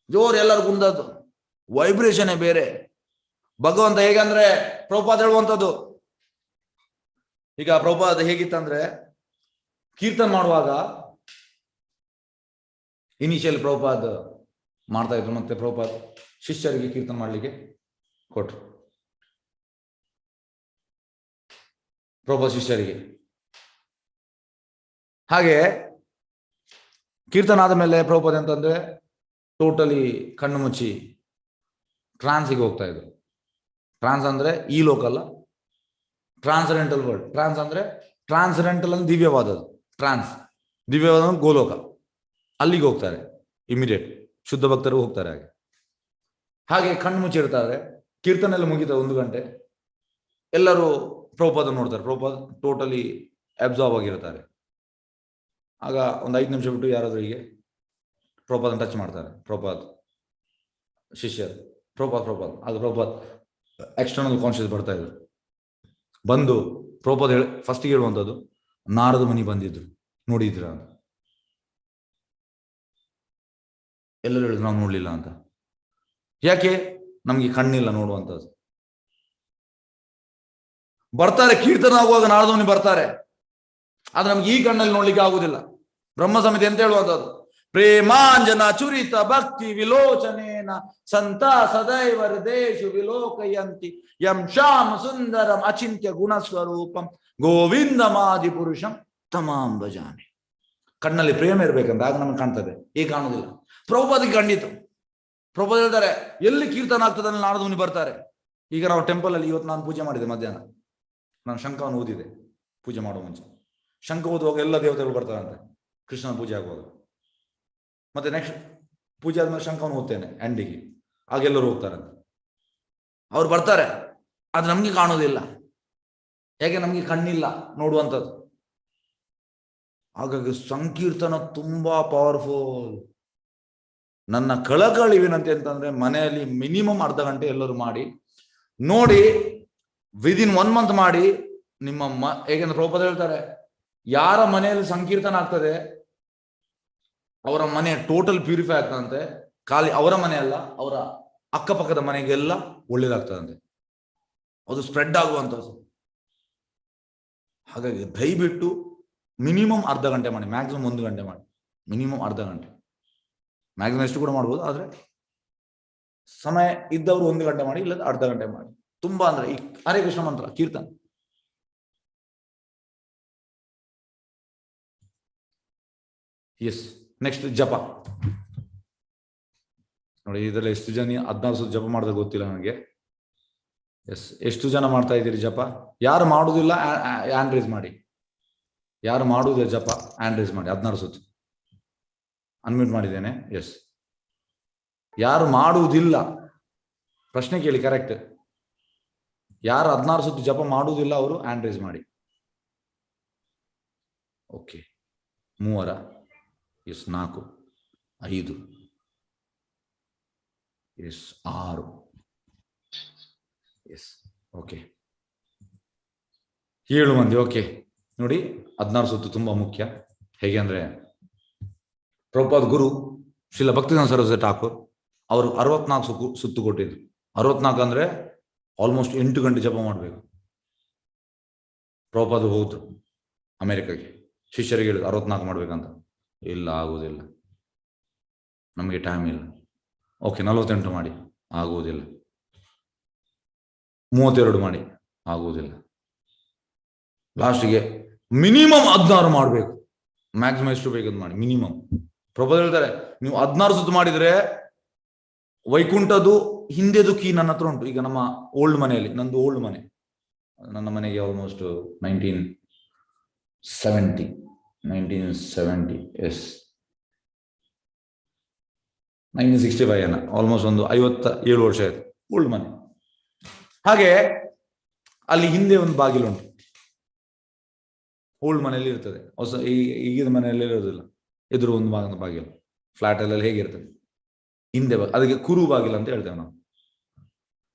ಜೋರ್ ಎಲ್ಲರೂ ಕುಣಿದದ್ದು. ವೈಬ್ರೇಷನ್ ಬೇರೆ. ಭಗವಂತ ಹೇಗಂದ್ರೆ, ಪ್ರಭುಪಾದ ಹೇಳುವಂಥದ್ದು, ಈಗ ಪ್ರಭುಪಾದ ಹೇಗಿತ್ತಂದ್ರೆ, ಕೀರ್ತನ ಮಾಡುವಾಗ ಇನಿಷಿಯಲ್ ಪ್ರಭುಪಾದ ಮಾಡ್ತಾ ಇದ್ರು, ಮತ್ತೆ ಪ್ರಭುಪಾದ ಶಿಷ್ಯರಿಗೆ ಕೀರ್ತನ ಮಾಡ್ಲಿಕ್ಕೆ ಕೊಟ್ರು. ಪ್ರಭುಪಾದ ಶಿಷ್ಯರಿಗೆ. ಹಾಗೆ ಕೀರ್ತನ ಆದ ಮೇಲೆ ಪ್ರಭುಪಾದ ಅಂತಂದ್ರೆ ಟೋಟಲಿ ಕಣ್ಣು ಮುಚ್ಚಿ ಟ್ರಾನ್ಸಿಗೆ ಹೋಗ್ತಾ ಇದ್ರು. ಟ್ರಾನ್ಸ್ ಅಂದ್ರೆ ಈ ಲೋಕಲ್ಲ, ಟ್ರಾನ್ಸೆಂಡೆಂಟಲ್ ವರ್ಲ್ಡ್. ಟ್ರಾನ್ಸ್ ಅಂದ್ರೆ ಟ್ರಾನ್ಸೆಂಡೆಂಟಲ್ ಅಂದ್ರೆ ದಿವ್ಯವಾದದ್ದು. ಟ್ರಾನ್ಸ್ ದಿವ್ಯವಾದ ಗೋಲೋಕ, ಅಲ್ಲಿಗೆ ಹೋಗ್ತಾರೆ ಇಮಿಡಿಯೇಟ್. ಶುದ್ಧ ಭಕ್ತರು ಹೋಗ್ತಾರೆ. ಹಾಗೆ ಕಣ್ಣು ಮುಚ್ಚಿರ್ತಾರೆ. ಕೀರ್ತನೆ ಎಲ್ಲ ಮುಗಿತಾರೆ 1 ಗಂಟೆ. ಎಲ್ಲರೂ ಪ್ರಭುಪಾದ ನೋಡ್ತಾರೆ. ಪ್ರಭುಪಾದ ಟೋಟಲಿ ಅಬ್ಸಾರ್ವ್ ಆಗಿರ್ತಾರೆ. ಆಗ ಒಂದು 5 ನಿಮಿಷ ಬಿಟ್ಟು ಯಾರಾದ್ರೂ ಹೀಗೆ ಪ್ರಭುಪಾದನ ಟಚ್ ಮಾಡ್ತಾರೆ. ಪ್ರಭುಪಾದ ಶಿಷ್ಯರು ಪ್ರಭುಪಾದ ಅದು ಪ್ರಭುಪಾದ ಎಕ್ಸ್ಟರ್ನಲ್ ಕಾನ್ಶಿಯಸ್ ಬರ್ತಾ ಇದ್ರು. ಬಂದು ಪ್ರಭುಪಾದ ಫಸ್ಟ್ ಹೇಳುವಂಥದ್ದು, ನಾರದ ಮುನಿ ಬಂದಿದ್ರು, ನೋಡಿದ್ರ ಅಂತ. ಎಲ್ಲರೂ ಹೇಳಿದ್ರು ನಾವು ನೋಡ್ಲಿಲ್ಲ ಅಂತ. ಯಾಕೆ? ನಮ್ಗೆ ಕಣ್ಣಿಲ್ಲ ನೋಡುವಂಥದ್ದು. ಬರ್ತಾರೆ ಕೀರ್ತನ ಆಗುವಾಗ ನಾರದ ಮುನಿ ಬರ್ತಾರೆ, ಆದ್ರೆ ನಮ್ಗೆ ಈ ಕಣ್ಣಲ್ಲಿ ನೋಡ್ಲಿಕ್ಕೆ ಆಗುದಿಲ್ಲ. ಬ್ರಹ್ಮ ಸಮಿತಿ ಅಂತ ಹೇಳುವಂಥದ್ದು, ಪ್ರೇಮಾಂಜನ ಚುರಿತ ಭಕ್ತಿ ವಿಲೋಚನೇನ ಸಂತ ಸದೈವ ಹೃದೇಶು ವಿಲೋಕಯಂತಿ ಯಂ ಶ್ಯಾಮ ಸುಂದರಂ ಅಚಿಂತ್ಯ ಗುಣಸ್ವರೂಪಂ ಗೋವಿಂದಮಾದಿ ಪುರುಷಂ ತಮಾಂ ಭಜಾಮಿ. ಕಣ್ಣಲ್ಲಿ ಪ್ರೇಮ ಇರ್ಬೇಕಂತ, ಆಗ ನಮ್ಗೆ ಕಾಣ್ತದೆ, ಈಗ ಕಾಣುದಿಲ್ಲ. ಪ್ರಭುಪಾದಿಗೆ ಖಂಡಿತು. ಪ್ರಭುಪಾದ ಹೇಳ್ತಾರೆ, ಎಲ್ಲಿ ಕೀರ್ತನ ಆಗ್ತದೆ ಅಲ್ಲಿ ನಾರದ ಮುನಿ ಬರ್ತಾರೆ. ಈಗ ನಾವು ಟೆಂಪಲ್ ಅಲ್ಲಿ ಇವತ್ತು ನಾನು ಪೂಜೆ ಮಾಡಿದೆ ಮಧ್ಯಾಹ್ನ, ನಾನು ಶಂಖವನ್ನು ಓದಿದೆ ಪೂಜೆ ಮಾಡುವ ಮುಂಚೆ. ಶಂಖ ಓದುವಾಗ ಎಲ್ಲ ದೇವತೆಗಳು ಬರ್ತಾರಂತೆ ಕೃಷ್ಣನ ಪೂಜೆ ಆಗುವಾಗ. ಮತ್ತೆ ನೆಕ್ಸ್ಟ್ ಪೂಜೆ ಆದ್ಮೇಲೆ ಶಂಖವನ್ನು ಓದ್ತೇನೆ ಎಂಡಿಗೆ, ಆಗೆಲ್ಲರೂ ಹೋಗ್ತಾರಂತೆ. ಅವ್ರು ಬರ್ತಾರೆ, ಅದು ನಮ್ಗೆ ಕಾಣೋದಿಲ್ಲ, ಯಾಕೆ ನಮ್ಗೆ ಕಣ್ಣಿಲ್ಲ ನೋಡುವಂಥದ್ದು. ಹಾಗಾಗಿ ಸಂಕೀರ್ತನ ತುಂಬಾ ಪವರ್ಫುಲ್. ನನ್ನ ಕಳಕಳಿ ವಿನಂತಿ ಅಂತಂದ್ರೆ ಮನೆಯಲ್ಲಿ ಮಿನಿಮಮ್ ಅರ್ಧ ಗಂಟೆ ಎಲ್ಲರೂ ಮಾಡಿ ನೋಡಿ, ವಿದಿನ್ 1 ಮಂತ್ ಮಾಡಿ. ನಿಮ್ಮ ಹೇಗೆಂದ್ರೆ ಪ್ರಭುಪಾದ ಹೇಳ್ತಾರೆ, ಯಾರ ಮನೆಯಲ್ಲಿ ಸಂಕೀರ್ತನ ಆಗ್ತದೆ ಅವರ ಮನೆ ಟೋಟಲ್ ಪ್ಯೂರಿಫೈ ಆಗ್ತದಂತೆ. ಖಾಲಿ ಅವರ ಮನೆ ಅಲ್ಲ, ಅವರ ಅಕ್ಕಪಕ್ಕದ ಮನೆಗೆಲ್ಲ ಒಳ್ಳೇದಾಗ್ತದಂತೆ. ಅದು ಸ್ಪ್ರೆಡ್ ಆಗುವಂಥದ್ದು. ಹಾಗಾಗಿ ದಯವಿಟ್ಟು ಮಿನಿಮಮ್ ಅರ್ಧ ಗಂಟೆ ಮಾಡಿ, ಮ್ಯಾಕ್ಸಿಮಮ್ 1 ಗಂಟೆ ಮಾಡಿ, ಮಿನಿಮಮ್ ಅರ್ಧ ಗಂಟೆ, ಮ್ಯಾಕ್ಸಿಮಮ್ ಎಷ್ಟು ಕೂಡ ಮಾಡ್ಬೋದು. ಆದ್ರೆ ಸಮಯ ಇದ್ದವರು 1 ಗಂಟೆ ಮಾಡಿ, ಇಲ್ಲದ ಅರ್ಧ ಗಂಟೆ ಮಾಡಿ. ತುಂಬಾ ಅಂದ್ರೆ ಈ ಹರೇ ಕೃಷ್ಣ ಮಂತ್ರ ಕೀರ್ತನ. ಎಸ್, ನೆಕ್ಸ್ಟ್ ಜಪ ನೋಡಿ. ಇದರಲ್ಲಿ ಎಷ್ಟು ಜನ 14 ಸುತ್ತು ಜಪ ಮಾಡಿದ್ರೆ ಗೊತ್ತಿಲ್ಲ ನನಗೆ. ಎಸ್, ಎಷ್ಟು ಜನ ಮಾಡ್ತಾ ಇದ್ದೀರಿ ಜಪ? ಯಾರು ಮಾಡುವುದಿಲ್ಲ ಹ್ಯಾಂಡ್ ರೈಸ್ ಮಾಡಿ. ಯಾರು ಮಾಡುವುದಿಲ್ಲ ಜಪ ಹ್ಯಾಂಡ್ ರೈಸ್ ಮಾಡಿ. 14 ಸುತ್ತು ಅನ್ಮ್ಯೂಟ್ ಮಾಡಿದ್ದೇನೆ. ಎಸ್, ಯಾರು ಮಾಡುವುದಿಲ್ಲ ಪ್ರಶ್ನೆ ಕೇಳಿ ಕರೆಕ್ಟ್. ಯಾರು 14 ಸುತ್ತು ಜಪ ಮಾಡುವುದಿಲ್ಲ ಅವರು ಹ್ಯಾಂಡ್ ರೈಸ್ ಮಾಡಿ. Okay, 3 yes, 4 5 yes, 6 yes, okay 7 ಮಂದಿ. ಓಕೆ ನೋಡಿ, 14 ಸುತ್ತು ತುಂಬಾ ಮುಖ್ಯ. ಹೇಗೆ ಅಂದ್ರೆ ಪ್ರಭುಪಾದ ಗುರು ಶ್ರೀಲ ಭಕ್ತಿವೇದಾಂತ ಸರಸ್ವತಿ ಠಾಕೂರ್ ಅವರು 64 ಸುತ್ತು ಕೊಟ್ಟಿದ್ರು. 64 ಅಂದ್ರೆ ಆಲ್ಮೋಸ್ಟ್ 8 ಗಂಟೆ ಜಪ ಮಾಡಬೇಕು. ಪ್ರಭುಪಾದ ಹೋದ್ರು ಅಮೆರಿಕಾಗೆ, ಶಿಷ್ಯರಿಗೆ ಹೇಳಿದ್ರು 64 ಮಾಡ್ಬೇಕಂತ. ಇಲ್ಲ, ಆಗುವುದಿಲ್ಲ, ನಮಗೆ ಟೈಮ್ ಇಲ್ಲ. ಓಕೆ 48 ಮಾಡಿ, ಆಗುವುದಿಲ್ಲ. 32 ಮಾಡಿ, ಆಗುವುದಿಲ್ಲ. ಲಾಸ್ಟಿಗೆ ಮಿನಿಮಮ್ 16 ಮಾಡಬೇಕು. ಮ್ಯಾಕ್ಸಿಮಮ್ ಎಷ್ಟು ಬೇಕಂತ ಮಾಡಿ, ಮಿನಿಮಮ್. ಪ್ರಭುಪಾದ ಹೇಳ್ತಾರೆ, ನೀವು 16 ಸುತ್ತು ಮಾಡಿದ್ರೆ ವೈಕುಂಠದ್ದು ಹಿಂದೆದು ಕೀ ನನ್ನ ಹತ್ರ ಉಂಟು. ಈಗ ನಮ್ಮ ಓಲ್ಡ್ ಮನೆಯಲ್ಲಿ, ನಂದು ಓಲ್ಡ್ ಮನೆ, ನನ್ನ ಮನೆಗೆ ಆಲ್ಮೋಸ್ಟ್ 1970 ಎಸ್ 1965 ಅನ್ನ ಆಲ್ಮೋಸ್ಟ್ ಒಂದು 57 ವರ್ಷ ಆಯ್ತು ಓಲ್ಡ್ ಮನೆ. ಹಾಗೆ ಅಲ್ಲಿ ಹಿಂದೆ ಒಂದು ಬಾಗಿಲುಂಟು, ಓಲ್ಡ್ ಮನೆಯಲ್ಲಿ ಇರ್ತದೆ. ಹೊಸ ಈಗಿನ ಮನೆಯಲ್ಲಿ ಇರೋದಿಲ್ಲ. ಎದುರು ಒಂದು ಬಾಗಿಲು, ಫ್ಲಾಟ್ ಅಲ್ಲಿ ಹೇಗಿರ್ತದೆ ಹಿಂದೆ ಅದಕ್ಕೆ ಕುರು ಬಾಗಿಲು ಅಂತ ಹೇಳ್ತೇವೆ ನಾವು.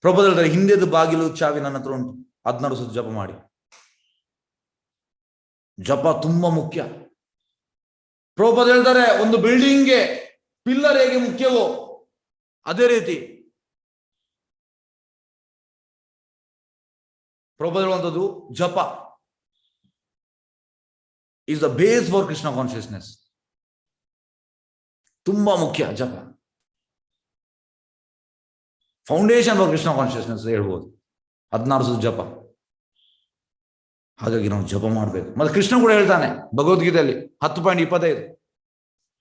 ಪ್ರಭುಪಾದ ಹೇಳ್ತಾರೆ, ಹಿಂದೆದು ಬಾಗಿಲು ಚಾವಿ ನನ್ನ ಹತ್ರ ಉಂಟು, 16 ಸುತ್ತು ಜಪ ಮಾಡಿ. ಜಪ ತುಂಬಾ ಮುಖ್ಯ. ಪ್ರಭುಪಾದ ಹೇಳ್ತಾರೆ, ಒಂದು ಬಿಲ್ಡಿಂಗ್ಗೆ ಪಿಲ್ಲರ್ ಹೇಗೆ ಮುಖ್ಯವೋ ಅದೇ ರೀತಿ ಪ್ರಭುಪಾದ ಹೇಳುವಂಥದ್ದು ಜಪ is the base for Krishna consciousness. ತುಂಬಾ ಮುಖ್ಯ ಜಪ, ಫೌಂಡೇಶನ್ ಫಾರ್ ಕೃಷ್ಣ ಕಾನ್ಶಿಯಸ್ನೆಸ್ ಹೇಳ್ಬೋದು 16 ಸುತ್ತು ಜಪ. ಹಾಗಾಗಿ ನಾವು ಜಪ ಮಾಡಬೇಕು. ಮತ್ತೆ ಕೃಷ್ಣ ಕೂಡ ಹೇಳ್ತಾನೆ ಭಗವದ್ಗೀತೆಯಲ್ಲಿ 10.25,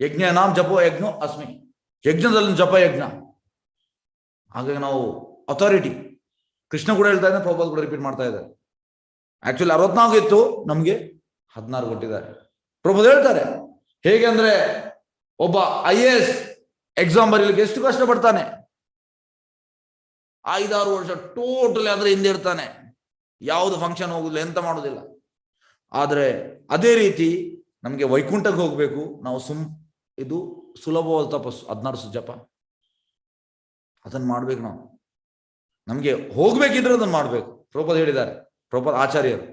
ಯಜ್ಞ ನಾಮ್ ಜಪೋ ಯಜ್ಞೋ ಅಸ್ಮಿ, ಯಜ್ಞದಲ್ಲಿ ಜಪ ಯಜ್ಞ. ಹಾಗಾಗಿ ನಾವು ಅಥಾರಿಟಿ, ಕೃಷ್ಣ ಕೂಡ ಹೇಳ್ತಾ ಇದ್ದಾನೆ, ಪ್ರಭುಪಾದ ಕೂಡ ರಿಪೀಟ್ ಮಾಡ್ತಾ ಇದ್ದಾರೆ. ಆಕ್ಚುಲಿ 64 ಇತ್ತು, ನಮ್ಗೆ 16 ಕೊಟ್ಟಿದ್ದಾರೆ. ಪ್ರಭುಪಾದ ಹೇಳ್ತಾರೆ, ಹೇಗೆ ಅಂದ್ರೆ ಒಬ್ಬ IAS ಎಕ್ಸಾಮ್ ಬರೀಲಿಕ್ಕೆ ಎಷ್ಟು ಕಷ್ಟಪಡ್ತಾನೆ, 5-6 ವರ್ಷ ಟೋಟಲಿ ಅದ್ರ ಹಿಂದೆ ಇರ್ತಾನೆ, ಯಾವುದು ಫಂಕ್ಷನ್ ಹೋಗುದಿಲ್ಲ, ಎಂತ ಮಾಡುದಿಲ್ಲ. ಆದ್ರೆ ಅದೇ ರೀತಿ ನಮ್ಗೆ ವೈಕುಂಠಕ್ಕೆ ಹೋಗ್ಬೇಕು, ನಾವು ಇದು ಸುಲಭವಾದ ತಪಸ್ಸು 16 ಸುತ್ತು ಜಪ. ಅದನ್ನ ಮಾಡ್ಬೇಕು ನಾವು. ನಮ್ಗೆ ಹೋಗ್ಬೇಕಿದ್ರೆ ಅದನ್ನ ಮಾಡ್ಬೇಕು. ಪ್ರಭುಪಾದ ಹೇಳಿದ್ದಾರೆ, ಪ್ರಭುಪಾದ ಆಚಾರ್ಯರು.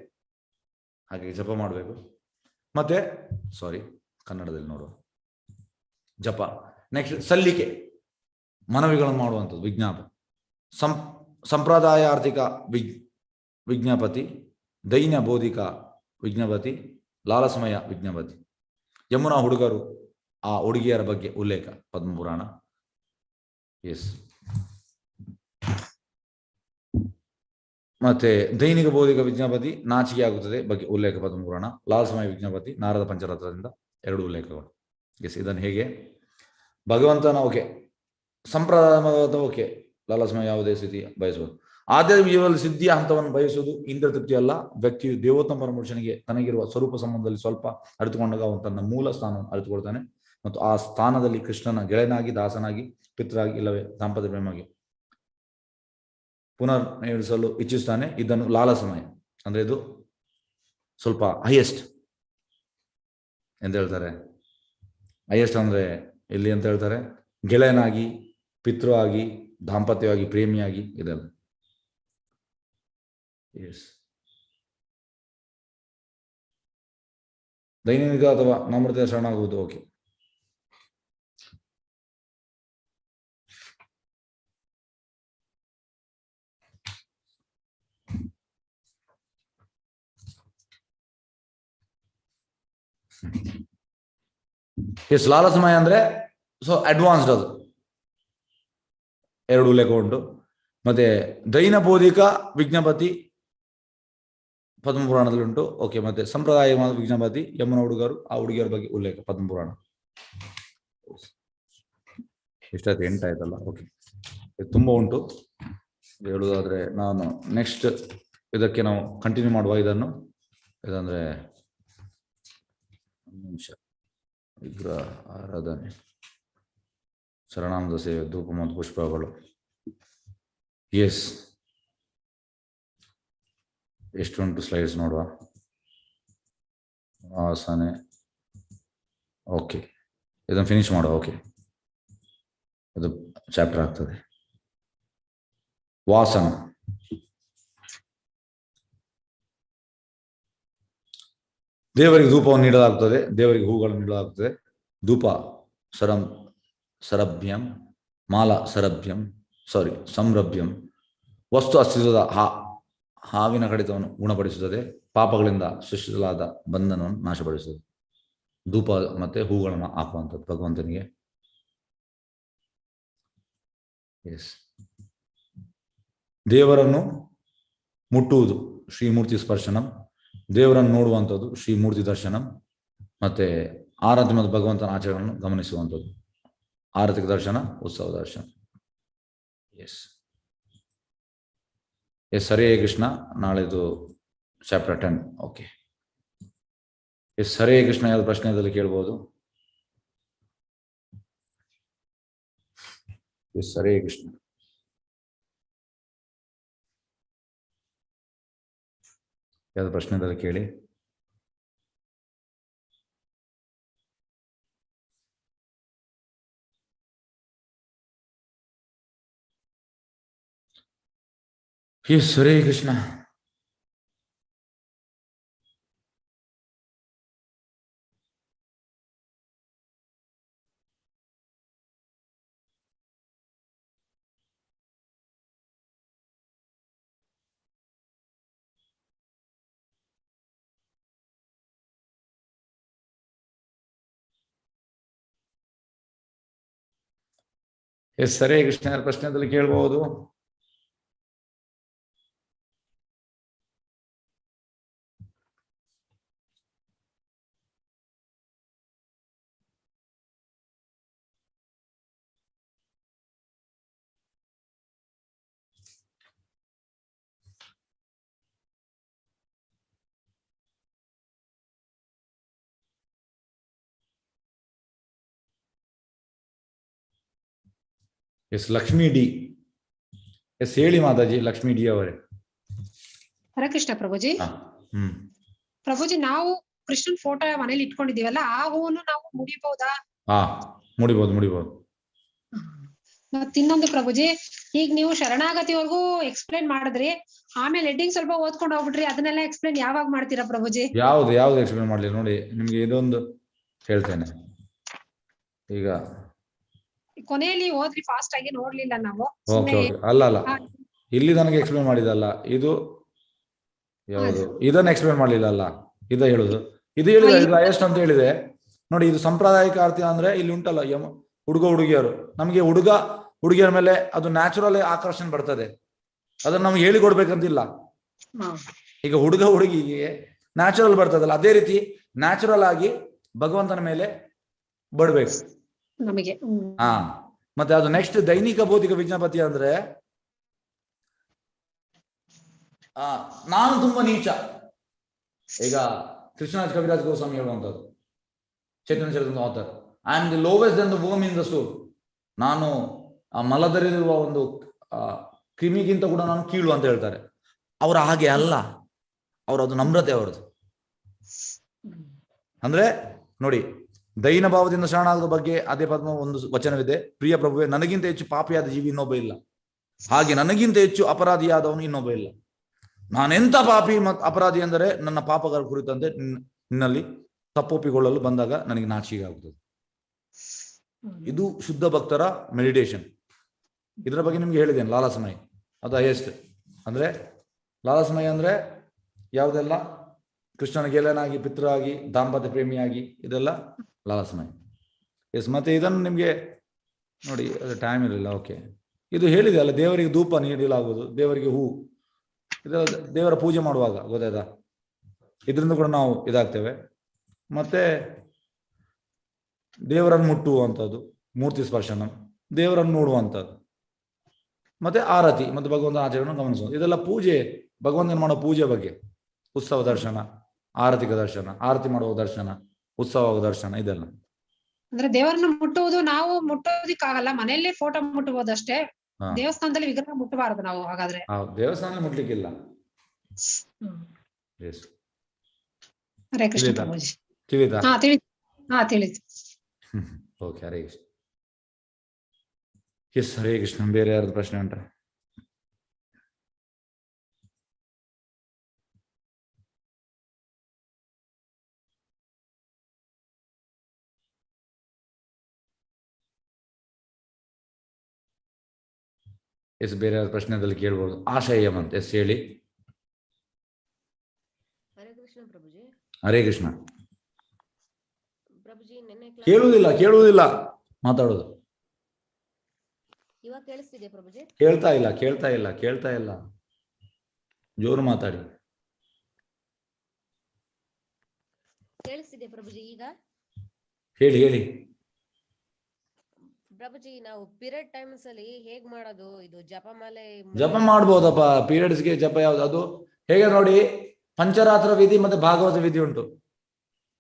ಹಾಗೆ ಜಪ ಮಾಡಬೇಕು. ಮತ್ತೆ ಕನ್ನಡದಲ್ಲಿ ನೋಡುವ ಜಪ. ನೆಕ್ಸ್ಟ್ ಸಲ್ಲಿಕೆ, ಮನವಿಗಳನ್ನು ಮಾಡುವಂಥದ್ದು, ವಿಜ್ಞಾಪ. ಸಂಪ್ರದಾಯ ಆರ್ಥಿಕ ವಿಜ್ಞಾಪತಿ, ದೈನ್ಯ ಬೋಧಿಕ ವಿಜ್ಞಾಪತಿ, ಲಾಲಸಮಯ ವಿಜ್ಞಾಪತಿ. ಯಮುನಾ ಹುಡುಗರು, ಆ ಹುಡುಗಿಯರ ಬಗ್ಗೆ ಉಲ್ಲೇಖ ಪದ್ಮಪುರಾಣ. ಎಸ್, ಮತ್ತೆ ದೈನಿಕ ಬೋಧಿಕ ವಿಜ್ಞಾಪತಿ ನಾಚಿಕೆ ಆಗುತ್ತದೆ ಬಗ್ಗೆ ಉಲ್ಲೇಖ ಪದ್ಮಪುರಾಣ. ಲಾಲಸಮಯ ವಿಜ್ಞಾಪತಿ ನಾರದ ಪಂಚರತ್ನದಿಂದ 2 ಉಲ್ಲೇಖಗಳು. ಎಸ್, ಇದನ್ನು ಹೇಗೆ ಭಗವಂತನ ಓಕೆ, ಸಂಪ್ರದಾಯ ಓಕೆ, ಲಾಲಸಮಯ ಯಾವುದೇ ಸ್ಥಿತಿ ಬಯಸಬಹುದು. ಆಧ್ಯಾತ್ಮಿಕ ಜೀವನದಲ್ಲಿ ಸಿದ್ಧಿಯ ಹಂತವನ್ನು ಬಯಸುವುದು ಇಂದ್ರ ತೃಪ್ತಿ ಅಲ್ಲ. ವ್ಯಕ್ತಿಯು ದೇವೋತ್ತಮ ಪರಮಪುರುಷನಿಗೆ ತನಗಿರುವ ಸ್ವರೂಪ ಸಂಬಂಧದಲ್ಲಿ ಸ್ವಲ್ಪ ಅರಿತುಕೊಂಡಾಗ ಅವನು ತನ್ನ ಮೂಲ ಸ್ಥಾನವನ್ನು ಅರಿತುಕೊಳ್ತಾನೆ ಮತ್ತು ಆ ಸ್ಥಾನದಲ್ಲಿ ಕೃಷ್ಣನ ಗೆಳೆಯನಾಗಿ, ದಾಸನಾಗಿ, ಪಿತೃರಾಗಿ ಇಲ್ಲವೇ ದಾಂಪತ್ಯ ಪ್ರೇಮಾಗಿ ಪುನರ್ ನಿರ್ಮಿಸಲು ಇಚ್ಛಿಸ್ತಾನೆ. ಇದನ್ನು ಲಾಲಸಮಯ ಅಂದ್ರೆ ಇದು ಸ್ವಲ್ಪ ಹೈಯೆಸ್ಟ್ ಎಂತ ಹೇಳ್ತಾರೆ. ಹೈಯೆಸ್ಟ್ ಅಂದ್ರೆ ಎಲ್ಲಿ ಅಂತ ಹೇಳ್ತಾರೆ, ಗೆಳೆಯನಾಗಿ, ಪಿತೃ ಆಗಿ, ದಾಂಪತ್ಯವಾಗಿ, ಪ್ರೇಮಿಯಾಗಿ ಇದೆಲ್ಲ. ಎಸ್, ದೈನಿಕ ಅಥವಾ ನಮ್ರತೆ ಶರಣಾಗುವುದು. Okay, S. ಲಾಲಸಮಯ ಅಂದ್ರೆ ಸೊ ಅಡ್ವಾನ್ಸ್ಡ್, ಅದು ಎರಡು ಉಲ್ಲೇಖ ಉಂಟು. ಮತ್ತೆ ದೈನ ಬೋಧಿಕ ವಿಜ್ಞಾಪತಿ ಪದ್ಮಪುರಾಣದಲ್ಲಿ ಉಂಟು. ಓಕೆ, ಮತ್ತೆ ಸಂಪ್ರದಾಯ ವಿಜ್ಞಾಪತಿ ಯಮುನ ಹುಡುಗರು, ಆ ಹುಡುಗಿಯರ ಬಗ್ಗೆ ಉಲ್ಲೇಖ ಪದ್ಮಪುರಾಣ. ಎಷ್ಟಾಯ್ತು? 8 ಆಯ್ತಲ್ಲ. ಓಕೆ, ತುಂಬಾ ಉಂಟು ಹೇಳುವುದಾದ್ರೆ. ನಾನು ನೆಕ್ಸ್ಟ್ ಇದಕ್ಕೆ ನಾವು ಕಂಟಿನ್ಯೂ ಮಾಡುವ. ಇದನ್ನು ಇದಂದ್ರೆ ನಿಮಿಷ ವಿಗ್ರಹ ಆರಾಧನೆ, ಶರಣಾನಂದ ಸೇವೆ, ಧೂಪ ಮತ್ತು ಪುಷ್ಪಗಳು. ಎಸ್, ಎಷ್ಟುಂಟು ಸ್ಲೈಡ್ಸ್ ನೋಡುವ. ವಾಸನೆ. ಓಕೆ, ಇದನ್ನು ಫಿನಿಶ್ ಮಾಡುವ. ಓಕೆ, ಅದು ಚಾಪ್ಟರ್ ಆಗ್ತದೆ. ವಾಸನ. ದೇವರಿಗೆ ಧೂಪವನ್ನು ನೀಡಲಾಗುತ್ತದೆ, ದೇವರಿಗೆ ಹೂಗಳನ್ನು ನೀಡಲಾಗುತ್ತದೆ. ಧೂಪ ಸರಭ್ಯಂ, ಮಾಲಾ ಸಂರಭ್ಯಂ. ವಸ್ತು ಅಸ್ತಿತ್ವದ ಹಾವಿನ ಕಡಿತವನ್ನು ಗುಣಪಡಿಸುತ್ತದೆ, ಪಾಪಗಳಿಂದ ಸೃಷ್ಟಿಸಲಾದ ಬಂಧನವನ್ನು ನಾಶಪಡಿಸುತ್ತದೆ. ಧೂಪ ಮತ್ತೆ ಹೂಗಳನ್ನು ಹಾಕುವಂಥದ್ದು ಭಗವಂತನಿಗೆ. ಎಸ್, ದೇವರನ್ನು ಮುಟ್ಟುವುದು ಶ್ರೀಮೂರ್ತಿ ಸ್ಪರ್ಶನಂ, ದೇವರನ್ನು ನೋಡುವಂಥದ್ದು ಶ್ರೀಮೂರ್ತಿ ದರ್ಶನಂ, ಮತ್ತೆ ಆರಾಧನೆ ಮತ್ತು ಭಗವಂತನ ಆಚರಣೆಯನ್ನು ಗಮನಿಸುವಂಥದ್ದು ಆರತಿಕ ದರ್ಶನ, ಉತ್ಸವ ದರ್ಶನ. S S, Hare Krishna. ನಾಳೆದು chapter 10. Okay, S, Hare Krishna. ಯಾವ್ದು ಪ್ರಶ್ನೆಯಲ್ಲಿ ಕೇಳ್ಬೋದು? ಎಸ್, ಹರೇ ಕೃಷ್ಣ. ಯಾವ್ದು ಪ್ರಶ್ನೆದಲ್ಲಿ ಕೇಳಿ. ಎಸ್, ಹರೇ ಕೃಷ್ಣ. ಎಸ್, ಹರೇ ಕೃಷ್ಣ. ಪ್ರಶ್ನೆದಲ್ಲಿ ಕೇಳಬಹುದು. S, Lakshmi D. ಎಸ್, ಹೇಳಿ ಮಾತಾಜಿ. ಲಕ್ಷ್ಮೀ ಡಿ ಅವರೇ. ಹರೇ ಕೃಷ್ಣ ಪ್ರಭುಜಿ. ಪ್ರಭುಜಿ, ನಾವು ಕೃಷ್ಣನ್ ಫೋಟೋ ಮನೇಲಿ ಇಟ್ಕೊಂಡಿದೀವಲ್ಲ, ಆ ಹೂವನ್ನು ನಾವು ಮುಡಿಬಹುದಾ? ಮುಡಿಬಹುದು. ಮತ್ ಇನ್ನೊಂದು ಪ್ರಭುಜಿ, ಈಗ ನೀವು ಶರಣಾಗತಿವರೆಗೂ ಎಕ್ಸ್ಪ್ಲೈನ್ ಮಾಡಿದ್ರಿ, ಆಮೇಲೆ ಹೆಡ್ಡಿಂಗ್ ಸ್ವಲ್ಪ ಓದ್ಕೊಂಡು ಹೋಗ್ಬಿಟ್ರಿ. ಅದನ್ನೆಲ್ಲ ಎಕ್ಸ್ಪ್ಲೈನ್ ಯಾವಾಗ ಮಾಡ್ತೀರಾ ಪ್ರಭುಜಿ? ಯಾವ್ದು ಎಕ್ಸ್ಪ್ಲೈನ್ ಮಾಡ್ಲಿ ನೋಡಿ, ನಿಮ್ಗೆ ಇದೊಂದು ಹೇಳ್ತೇನೆ. ಈಗ ಕೊನೆಯಲ್ಲಿ ಓದ್ರಿ, ಫಾಸ್ಟ್ ಆಗಿ ನೋಡ್ಲಿಲ್ಲ ನಾವು. ಅಲ್ಲ ಇಲ್ಲಿ ನನಗೆ ಎಕ್ಸ್ಪ್ಲೇನ್ ಮಾಡಿದಲ್ಲ, ಇದು ಯಾವುದು ಇದನ್ನ ಎಕ್ಸ್ಪ್ಲೇನ್ ಮಾಡ್ಲಿಲ್ಲ ಅಲ್ಲ, ಇದ ಹೇಳುದು. ಇದು ಹೇಳಿದ ಇದು ಎಷ್ಟು ಅಂತ ಹೇಳಿದೆ ನೋಡಿ. ಇದು ಸಾಂಪ್ರದಾಯಿಕ ಅರ್ಥ ಅಂದ್ರೆ ಇಲ್ಲಿ ಉಂಟಲ್ಲ, ಹುಡುಗ ಹುಡುಗಿಯರು, ನಮ್ಗೆ ಹುಡುಗಿಯರ ಮೇಲೆ ಅದು ನ್ಯಾಚುರಲ್ ಆಕರ್ಷಣೆ ಬರ್ತದೆ. ಅದನ್ನ ನಮ್ಗೆ ಹೇಳಿಕೊಡ್ಬೇಕಂತಿಲ್ಲ. ಈಗ ಹುಡುಗ ಹುಡುಗಿಗೆ ನ್ಯಾಚುರಲ್ ಬರ್ತದಲ್ಲ, ಅದೇ ರೀತಿ ನ್ಯಾಚುರಲ್ ಆಗಿ ಭಗವಂತನ ಮೇಲೆ ಬಡ್ಬೇಕು ನಮಗೆ. ಮತ್ತೆ ಅದು ನೆಕ್ಸ್ಟ್ ದೈನಿಕ ಭೌತಿಕ ವಿಜ್ಞಾಪತಿ ಅಂದ್ರೆ ನಾನು ತುಂಬಾ ನೀಚ. ಈಗ ಕೃಷ್ಣರಾಜ್ ಕವಿರಾಜ್ ಗೋಸ್ವಾಮಿ ಹೇಳುವಂಥದ್ದು, ಚೈತನ್ಯ ಚರಿತ್ರದ author, I am the lowest than the worm in the store. ನಾನು ಆ ಮಲದಲ್ಲಿರುವ ಒಂದು ಕ್ರಿಮಿಗಿಂತ ಕೂಡ ನಾನು ಕೀಳು ಅಂತ ಹೇಳ್ತಾರೆ. ಅವರ ಹಾಗೆ ಅಲ್ಲ, ಅದು ನಮ್ರತೆ ಅವರದು. ಅಂದ್ರೆ ನೋಡಿ, ದೈನ ಭಾವದಿಂದ ಶರಣಾಗದ ಬಗ್ಗೆ ಅದೇ ಪದ್ಮ ಒಂದು ವಚನವಿದೆ, ಪ್ರಿಯ ಪ್ರಭುವೆ, ನನಗಿಂತ ಹೆಚ್ಚು ಪಾಪಿಯಾದ ಜೀವಿ ಇನ್ನೊಬ್ಬ ಇಲ್ಲ, ಹಾಗೆ ನನಗಿಂತ ಹೆಚ್ಚು ಅಪರಾಧಿಯಾದವನು ಇನ್ನೊಬ್ಬ ಇಲ್ಲ. ನಾನೆಂತ ಪಾಪಿ ಅಪರಾಧಿ ಅಂದರೆ ನನ್ನ ಪಾಪಗಳ ಕುರಿತಂತೆ ನಿನ್ನಲ್ಲಿ ತಪ್ಪೊಪ್ಪಿಕೊಳ್ಳಲು ಬಂದಾಗ ನನಗೆ ನಾಚಿಕೆ ಆಗುತ್ತದೆ. ಇದು ಶುದ್ಧ ಭಕ್ತರ ಮೆಡಿಟೇಷನ್. ಇದರ ಬಗ್ಗೆ ನಿಮ್ಗೆ ಹೇಳಿದ್ದೇನೆ, ಲಾಲಸಮಯ ಅದು ಹೈಯೆಸ್ಟ್. ಅಂದ್ರೆ ಲಾಲಸಮಯ ಅಂದ್ರೆ ಯಾವುದೆಲ್ಲ ಕೃಷ್ಣನ ಗೆಳೆಯನಾಗಿ, ಪಿತೃ ದಾಂಪತ್ಯ ಪ್ರೇಮಿಯಾಗಿ, ಇದೆಲ್ಲ ಲಾಲಸಮಯ. ಎಸ್, ಮತ್ತೆ ಇದನ್ನು ನಿಮ್ಗೆ ನೋಡಿ, ಅದು ಟೈಮ್ ಇರಲಿಲ್ಲ. ಓಕೆ, ಇದು ಹೇಳಿದೆ ಅಲ್ಲ, ದೇವರಿಗೆ ಧೂಪ ನೀಡಲಾಗುವುದು, ದೇವರಿಗೆ ಹೂ, ಇದೆಲ್ಲ ದೇವರ ಪೂಜೆ ಮಾಡುವಾಗ ಗೊತ್ತಾಯ್ತಾ, ಇದರಿಂದ ಕೂಡ ನಾವು ಇದಾಗ್ತೇವೆ. ಮತ್ತೆ ದೇವರನ್ನು ಮುಟ್ಟುವಂಥದ್ದು, ಮೂರ್ತಿ ಸ್ಪರ್ಶನ, ದೇವರನ್ನು ನೋಡುವಂಥದ್ದು, ಮತ್ತೆ ಆರತಿ ಮತ್ತು ಭಗವಂತನ ಆಚರಣೆ ಗಮನಿಸುವುದು, ಇದೆಲ್ಲ ಪೂಜೆ, ಭಗವಂತನ ಮಾಡೋ ಪೂಜೆ ಬಗ್ಗೆ. ಉತ್ಸವ ದರ್ಶನ, ಆರತಿಕ ದರ್ಶನ, ಆರತಿ ಮಾಡುವ ದರ್ಶನ, ಉತ್ಸವ ದರ್ಶನ, ಇದೆಲ್ಲ. ಅಂದ್ರೆ ದೇವರನ್ನ ಮುಟ್ಟುವುದು ನಾವು ಮುಟ್ಟೋದಿಕ್ಕಾಗಲ್ಲ, ಮನೆಯಲ್ಲೇ ಫೋಟೋ ಮುಟ್ಟಬಹುದು ಅಷ್ಟೇ. ದೇವಸ್ಥಾನದಲ್ಲಿ ವಿಗ್ರಹ ಮುಟ್ಟಬಾರದು ನಾವು. ಹಾಗಾದ್ರೆ ದೇವಸ್ಥಾನ ಮುಟ್ಲಿಕ್ಕಿಲ್ಲ. ಹರೇ ಕೃಷ್ಣ ಪ್ರಭುಜಿ. ತಿಳಿತಾ? ತಿಳಿತು. ಓಕೆ, ಹರೇ ಕೃಷ್ಣ. ಎಸ್, ಹರೇ ಕೃಷ್ಣ. ಬೇರೆ ಯಾರ್ದು ಪ್ರಶ್ನೆ ಉಂಟಾ? ಎಸ್, ಬೇರೆ ಯಾವ್ದು ಪ್ರಶ್ನೆದಲ್ಲಿ ಕೇಳ್ಬೋದು. ಆಶಯಂ ಅಂತ ಎಸ್ ಹೇಳಿ. ಹರೇ ಕೃಷ್ಣ ಪ್ರಭುಜಿ. ಹರೇ ಕೃಷ್ಣ. ಪ್ರಭುಜಿ, ಕೇಳುವುದಿಲ್ಲ ಮಾತಾಡೋದು. ಇವಾಗ ಕೇಳಿಸ್ತಿದೆ ಪ್ರಭುಜಿ? ಕೇಳ್ತಾ ಇಲ್ಲ. ಜೋರು ಮಾತಾಡಿ. ಕೇಳಿಸ್ತಿದೆ ಪ್ರಭುಜಿ ಈಗ? ಹೇಳಿ. ಪ್ರಭುಜಿ, ನಾವು ಪೀರಿಯಡ್ ಟೈಮ್ಸ್ ಅಲ್ಲಿ ಹೇಗ್ ಮಾಡೋದು? ಇದು ಜಪಮಾಲೆ ಜಪ ಮಾಡ್ಬೋದಪ್ಪ. ಪೀರಿಯಡ್ಸ್ಗೆ ಜಪ ಯಾವ್ದು? ಅದು ಹೇಗೆ ನೋಡಿ, ಪಂಚರಾತ್ರ ವಿಧಿ ಮತ್ತೆ ಭಾಗವತ ವಿಧಿ ಉಂಟು.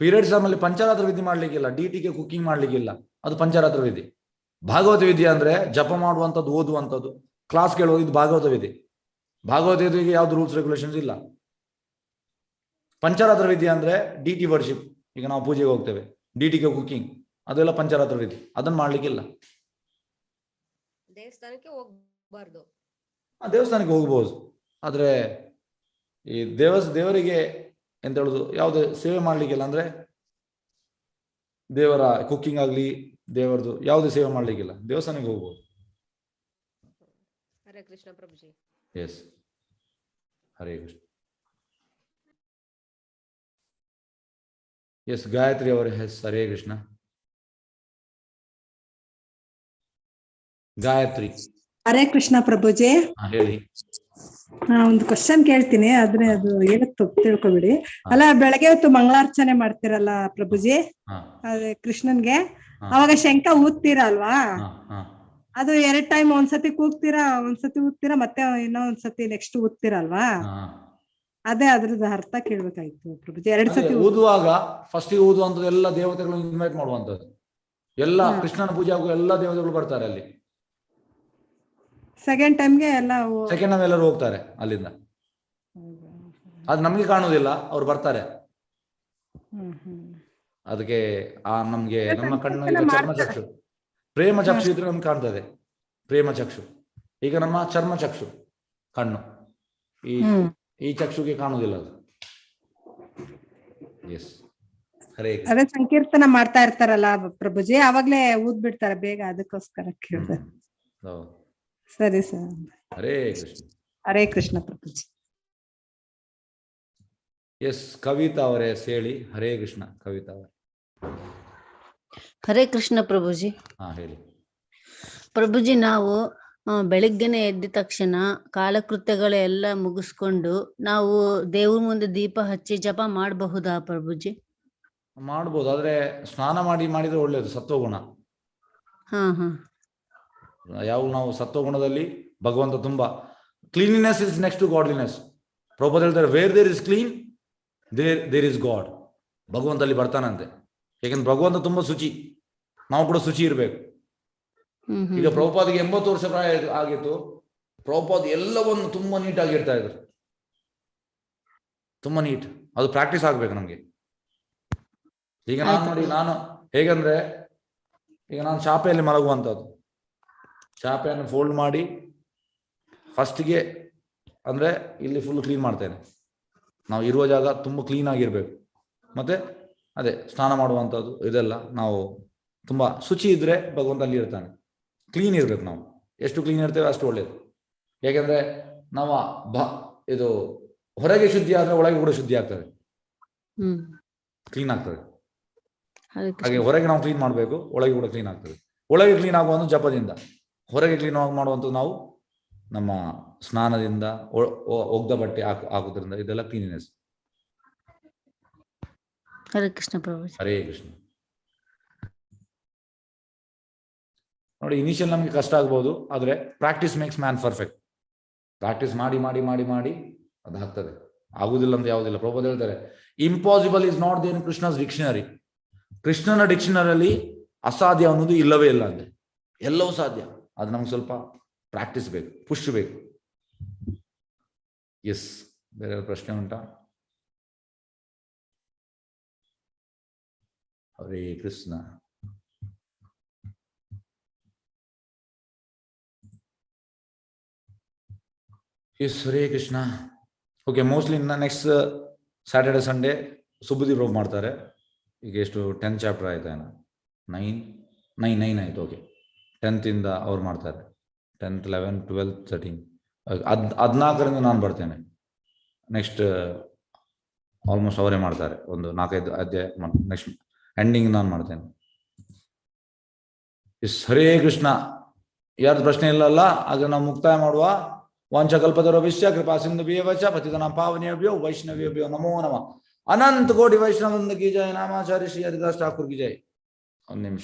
ಪೀರಿಯಡ್ಸ್ ಆಮೇಲೆ ಪಂಚರಾತ್ರ ವಿಧಿ ಮಾಡ್ಲಿಕ್ಕಿಲ್ಲ, ಡಿಟಿಗೆ ಕುಕಿಂಗ್ ಮಾಡ್ಲಿಕ್ಕಿಲ್ಲ, ಅದು ಪಂಚರಾತ್ರ ವಿಧಿ. ಭಾಗವತ ವಿಧಿ ಅಂದ್ರೆ ಜಪ ಮಾಡುವಂಥದ್ದು, ಓದುವಂಥದ್ದು, ಕ್ಲಾಸ್ ಕೇಳೋದು, ಇದು ಭಾಗವತ ವಿಧಿ. ಭಾಗವತ ವಿಧಿಗೆ ಯಾವ್ದು ರೂಲ್ಸ್ ರೆಗ್ಯುಲೇಷನ್ಸ್ ಇಲ್ಲ. ಪಂಚರಾತ್ರ ವಿಧಿ ಅಂದ್ರೆ ಡಿಟಿ ವರ್ಷಿಪ್, ಈಗ ನಾವು ಪೂಜೆಗೆ ಹೋಗ್ತೇವೆ, ಡಿಟಿಗೆ ಕುಕಿಂಗ್, ಅದೆಲ್ಲ ಪಂಚರಾತ್ರ ವಿಧಿ, ಅದನ್ನ ಮಾಡ್ಲಿಕ್ಕಿಲ್ಲ. ದೇವಸ್ಥಾನಕ್ಕೆ ಹೋಗ್ಬಾರ್ದು. ದೇವಸ್ಥಾನಕ್ಕೆ ಹೋಗ್ಬೋದು, ಆದ್ರೆ ಈ ದೇವರಿಗೆ ಎಂತ ಹೇಳುದು, ಯಾವುದೇ ಸೇವೆ ಮಾಡ್ಲಿಕ್ಕಿಲ್ಲ. ಅಂದ್ರೆ ದೇವರ ಕುಕ್ಕಿಂಗ್ ಆಗ್ಲಿ, ದೇವರದು ಯಾವುದೇ ಸೇವೆ ಮಾಡ್ಲಿಕ್ಕಿಲ್ಲ, ದೇವಸ್ಥಾನಕ್ಕೆ ಹೋಗ್ಬೋದು. ಹರೇ ಕೃಷ್ಣ ಪ್ರಭುಜಿ. ಎಸ್, ಹರೇ ಕೃಷ್ಣ. ಎಸ್, ಗಾಯತ್ರಿ ಅವರ ಹೆಸ್. ಹರೇ ಕೃಷ್ಣ. ಗಾಯತ್ರಿ. ಹರೇ ಕೃಷ್ಣ ಪ್ರಭುಜಿ. ಹೇಳಿ. ಒಂದು ಕ್ವಶನ್ ಕೇಳ್ತೀನಿ, ಆದ್ರೆ ಅದು ಏನಕ್ಕೆ ತಪ್ಪು ತಿಳ್ಕೊಬಿಡಿ. ಅಲ್ಲ, ಬೆಳಗ್ಗೆ ಹೊತ್ತು ಮಂಗಳಾರ್ಚನೆ ಮಾಡ್ತಿರಲ್ಲ ಪ್ರಭುಜಿ, ಅದೇ ಕೃಷ್ಣನ್ಗೆ, ಅವಾಗ ಶಂಖ ಊದ್ತೀರಾ ಅಲ್ವಾ? ಅದು 2 ಟೈಮ್, ಒಂದ್ಸತಿ ಕೂಗ್ತೀರಾ, ಒಂದ್ಸತಿ ಊದ್ತೀರಾ, ಮತ್ತೆ ಇನ್ನೊಂದ್ಸತಿ ನೆಕ್ಸ್ಟ್ ಊದ್ತೀರಾ ಅಲ್ವಾ? ಅದೇ ಅದ್ರದ್ದು ಅರ್ಥ ಕೇಳ್ಬೇಕಾಯ್ತು ಪ್ರಭುಜಿ. 2 ಸತಿ ಊದುವಾಗ ಫಸ್ಟ್ ಊದುವಂಥದ್ದು ಎಲ್ಲ ದೇವತೆಗಳು ಇನ್ವೈಟ್ ಮಾಡುವಂಥದ್ದು, ಎಲ್ಲ ಕೃಷ್ಣನ ಪೂಜೆ ಆಗುವ ಎಲ್ಲ ದೇವತೆಗಳು ಬರ್ತಾರೆ ಅಲ್ಲಿ. ಸೆಕೆಂಡ್ ಟೈಮ್ಗೆ ಸೆಕೆಂಡ್ ಟೈಮ್ ಎಲ್ಲರೂ ಹೋಗ್ತಾರೆ ಅಲ್ಲಿಂದ. ಅದು ನಮ್ಗೆ ಕಾಣುವುದಿಲ್ಲ, ಅವ್ರು ಬರ್ತಾರೆ. ಅದಕ್ಕೆ ನಮ್ಗೆ ನಮ್ಮ ಕಣ್ಣು ಈಗ ಚರ್ಮಚಕ್ಷು, ಪ್ರೇಮ ಚಕ್ಷು ಇದ್ರೆ ನಮ್ಗೆ ಕಾಣ್ತದೆ, ಪ್ರೇಮ ಚಕ್ಷು. ಈಗ ನಮ್ಮ ಚರ್ಮಚಕ್ಷು ಕಣ್ಣು, ಈ ಚಕ್ಷುಗೆ ಕಾಣುವುದಿಲ್ಲ ಅದು. ಎಸ್, ಅದೇ ಸಂಕೀರ್ತನ ಮಾಡ್ತಾ ಇರ್ತಾರಲ್ಲ ಪ್ರಭುಜಿ, ಅವಾಗ್ಲೇ ಊದ್ ಬಿಡ್ತಾರೆ ಬೇಗ, ಅದಕ್ಕೋಸ್ಕರ ಕೇಳಿದೆ. ಸರಿ ಸರ್. ಹರೇ ಕೃಷ್ಣ. ಹರೇ ಕೃಷ್ಣ ಪ್ರಭುಜಿ. ಎಸ್, ಕವಿತಾ ಅವರೇ ಹೇಳಿ. ಹರೇ ಕೃಷ್ಣ ಕವಿತಾ ಅವರೇ. ಹರೇ ಕೃಷ್ಣ ಪ್ರಭುಜಿ. ಹೇಳಿ ಪ್ರಭುಜಿ. ನಾವು ಬೆಳಿಗ್ಗೆನೆ ಎದ್ದ ತಕ್ಷಣ ಕಾಲಕೃತ್ಯಗಳೆಲ್ಲ ಮುಗಿಸ್ಕೊಂಡು ನಾವು ದೇವ್ರ ಮುಂದೆ ದೀಪ ಹಚ್ಚಿ ಜಪ ಮಾಡಬಹುದಾ ಪ್ರಭುಜಿ? ಮಾಡ್ಬೋದು, ಆದ್ರೆ ಸ್ನಾನ ಮಾಡಿದ್ರೆ ಒಳ್ಳೇದು, ಸತ್ವಗುಣ. ಯಾವ ನಾವು ಸತ್ವಗುಣದಲ್ಲಿ ಭಗವಂತ ತುಂಬಾ cleanliness is next to godliness. Prabhupada ಹೇಳ್ತಾರೆ where there is clean there is god. ಭಗವಂತ ಅಲ್ಲಿ ಬರ್ತಾನಂತೆ. ಯಾಕಂದ್ರೆ ಭಗವಂತ ತುಂಬಾ ಶುಚಿ, ನಾವು ಕೂಡ ಶುಚಿ ಇರ್ಬೇಕು. ಈಗ ಪ್ರಭುಪಾದಿಗೆ 80 ವರ್ಷ ಪ್ರಾಯ ಆಗಿತ್ತು. ಪ್ರಭುಪಾದ ಎಲ್ಲವನ್ನು ತುಂಬಾ ನೀಟಾಗಿ ಇಡ್ತಾ ಇದ್ರು, ತುಂಬಾ ನೀಟ್. ಅದು ಪ್ರಾಕ್ಟೀಸ್ ಆಗ್ಬೇಕು ನಮ್ಗೆ. ಈಗ ನಾನು ನೋಡಿ, ನಾನು ಹೇಗಂದ್ರೆ ಈಗ ನಾನು ಚಾಪೆಯಲ್ಲಿ ಮಲಗುವಂಥದ್ದು, ಚಾಪೆಯನ್ನು ಫೋಲ್ಡ್ ಮಾಡಿ ಫಸ್ಟ್ಗೆ ಅಂದ್ರೆ ಇಲ್ಲಿ ಫುಲ್ ಕ್ಲೀನ್ ಮಾಡ್ತೇನೆ. ನಾವು ಇರುವ ಜಾಗ ತುಂಬ ಕ್ಲೀನ್ ಆಗಿರ್ಬೇಕು. ಮತ್ತೆ ಅದೇ ಸ್ನಾನ ಮಾಡುವಂಥದ್ದು ಇದೆಲ್ಲ ನಾವು ತುಂಬಾ ಶುಚಿ ಇದ್ರೆ ಭಗವಂತ ಅಲ್ಲಿ ಇರ್ತಾನೆ. ಕ್ಲೀನ್ ಇರ್ಬೇಕು. ನಾವು ಎಷ್ಟು ಕ್ಲೀನ್ ಇರ್ತೇವೆ ಅಷ್ಟು ಒಳ್ಳೇದು. ಯಾಕೆಂದ್ರೆ ನಾವು ಇದು ಹೊರಗೆ ಶುದ್ಧಿ ಆದ್ರೆ ಒಳಗೆ ಕೂಡ ಶುದ್ಧಿ ಆಗ್ತದೆ, ಕ್ಲೀನ್ ಆಗ್ತದೆ. ಹಾಗೆ ಹೊರಗೆ ನಾವು ಕ್ಲೀನ್ ಮಾಡಬೇಕು, ಒಳಗೆ ಕೂಡ ಕ್ಲೀನ್ ಆಗ್ತದೆ. ಒಳಗೆ ಕ್ಲೀನ್ ಆಗುವಂಥ ಜಪದಿಂದ, ಹೊರಗೆ ಕ್ಲೀನ್ ಮಾಡುವಂಥದ್ದು ನಾವು ನಮ್ಮ ಸ್ನಾನದಿಂದ, ಒಗ್ದ ಬಟ್ಟೆ ಹಾಕುವುದರಿಂದ, ಇದೆಲ್ಲ ಕ್ಲೀನಿನೆಸ್. ಹರೇ ಕೃಷ್ಣ ಪ್ರಭು. ಹರೇ ಕೃಷ್ಣ. ನೋಡಿ, ಇನಿಷಿಯಲ್ ನಮ್ಗೆ ಕಷ್ಟ ಆಗ್ಬೋದು, ಆದ್ರೆ practice makes man perfect. Practice ಮಾಡಿ ಮಾಡಿ ಮಾಡಿ ಮಾಡಿ ಅದಾಗ್ತದೆ. ಆಗುದಿಲ್ಲ ಅಂತ ಯಾವುದಿಲ್ಲ. ಪ್ರಭುಪಾದ ಹೇಳ್ತಾರೆ impossible is not there in Krishna's dictionary. ಕೃಷ್ಣನ ಡಿಕ್ಷನರಿಯಲ್ಲಿ ಅಸಾಧ್ಯ ಅನ್ನೋದು ಇಲ್ಲವೇ ಇಲ್ಲ ಅಂತೆ. ಎಲ್ಲವೂ ಸಾಧ್ಯ. ಅದು ನಮ್ಗೆ ಸ್ವಲ್ಪ ಪ್ರಾಕ್ಟೀಸ್ ಬೇಕು, ಪುಷ್ ಬೇಕು. ಎಸ್, ಬೇರೆ ಪ್ರಶ್ನೆ ಉಂಟಾ? Hare Krishna. Yes, Hare Krishna. Okay, mostly next Saturday Sunday Subudhi Prabhu ಮಾಡ್ತಾರೆ. ಈಗ ಎಷ್ಟು 10 ಚಾಪ್ಟರ್ ಆಯ್ತಾ? 9 ಆಯ್ತು. ಓಕೆ, 10th ಇಂದ ಅವ್ರು ಮಾಡ್ತಾರೆ. 10th, 11, 12, 13, 14ರಿಂದ ನಾನು ಬರ್ತೇನೆ. ನೆಕ್ಸ್ಟ್ ಆಲ್ಮೋಸ್ಟ್ ಅವರೇ ಮಾಡ್ತಾರೆ. ಒಂದು 4-5 ಅಧ್ಯಾಯ. ನೆಕ್ಸ್ಟ್ ಎಂಡಿಂಗ್ ನಾನು ಮಾಡ್ತೇನೆ. ಎಸ್, ಹರೇ ಕೃಷ್ಣ. ಯಾರ್ದು ಪ್ರಶ್ನೆ ಇಲ್ಲಲ್ಲ? ಆಗ ನಾವು ಮುಕ್ತಾಯ ಮಾಡುವ. ವಾಂಛಕಲ್ಪತರುಭ್ಯಶ್ಚ ಕೃಪಾ ಸಿಂಧುಭ್ಯೋ ವಚ ಪತಿತಾನಾಂ ಪಾವನೇಭ್ಯೋ ವೈಷ್ಣವೇಭ್ಯೋ ನಮೋ ನಮಃ. ಅನಂತ ಕೋಟಿ ವೈಷ್ಣವೃಂದ ಕಿ ಜಯ. ನಾಮಾಚಾರ್ಯ ಶ್ರೀ ಹರಿದಾಸ್ ಠಾಕೂರ್ ಕಿ ಜಯ. ಒಂದು ನಿಮಿಷ.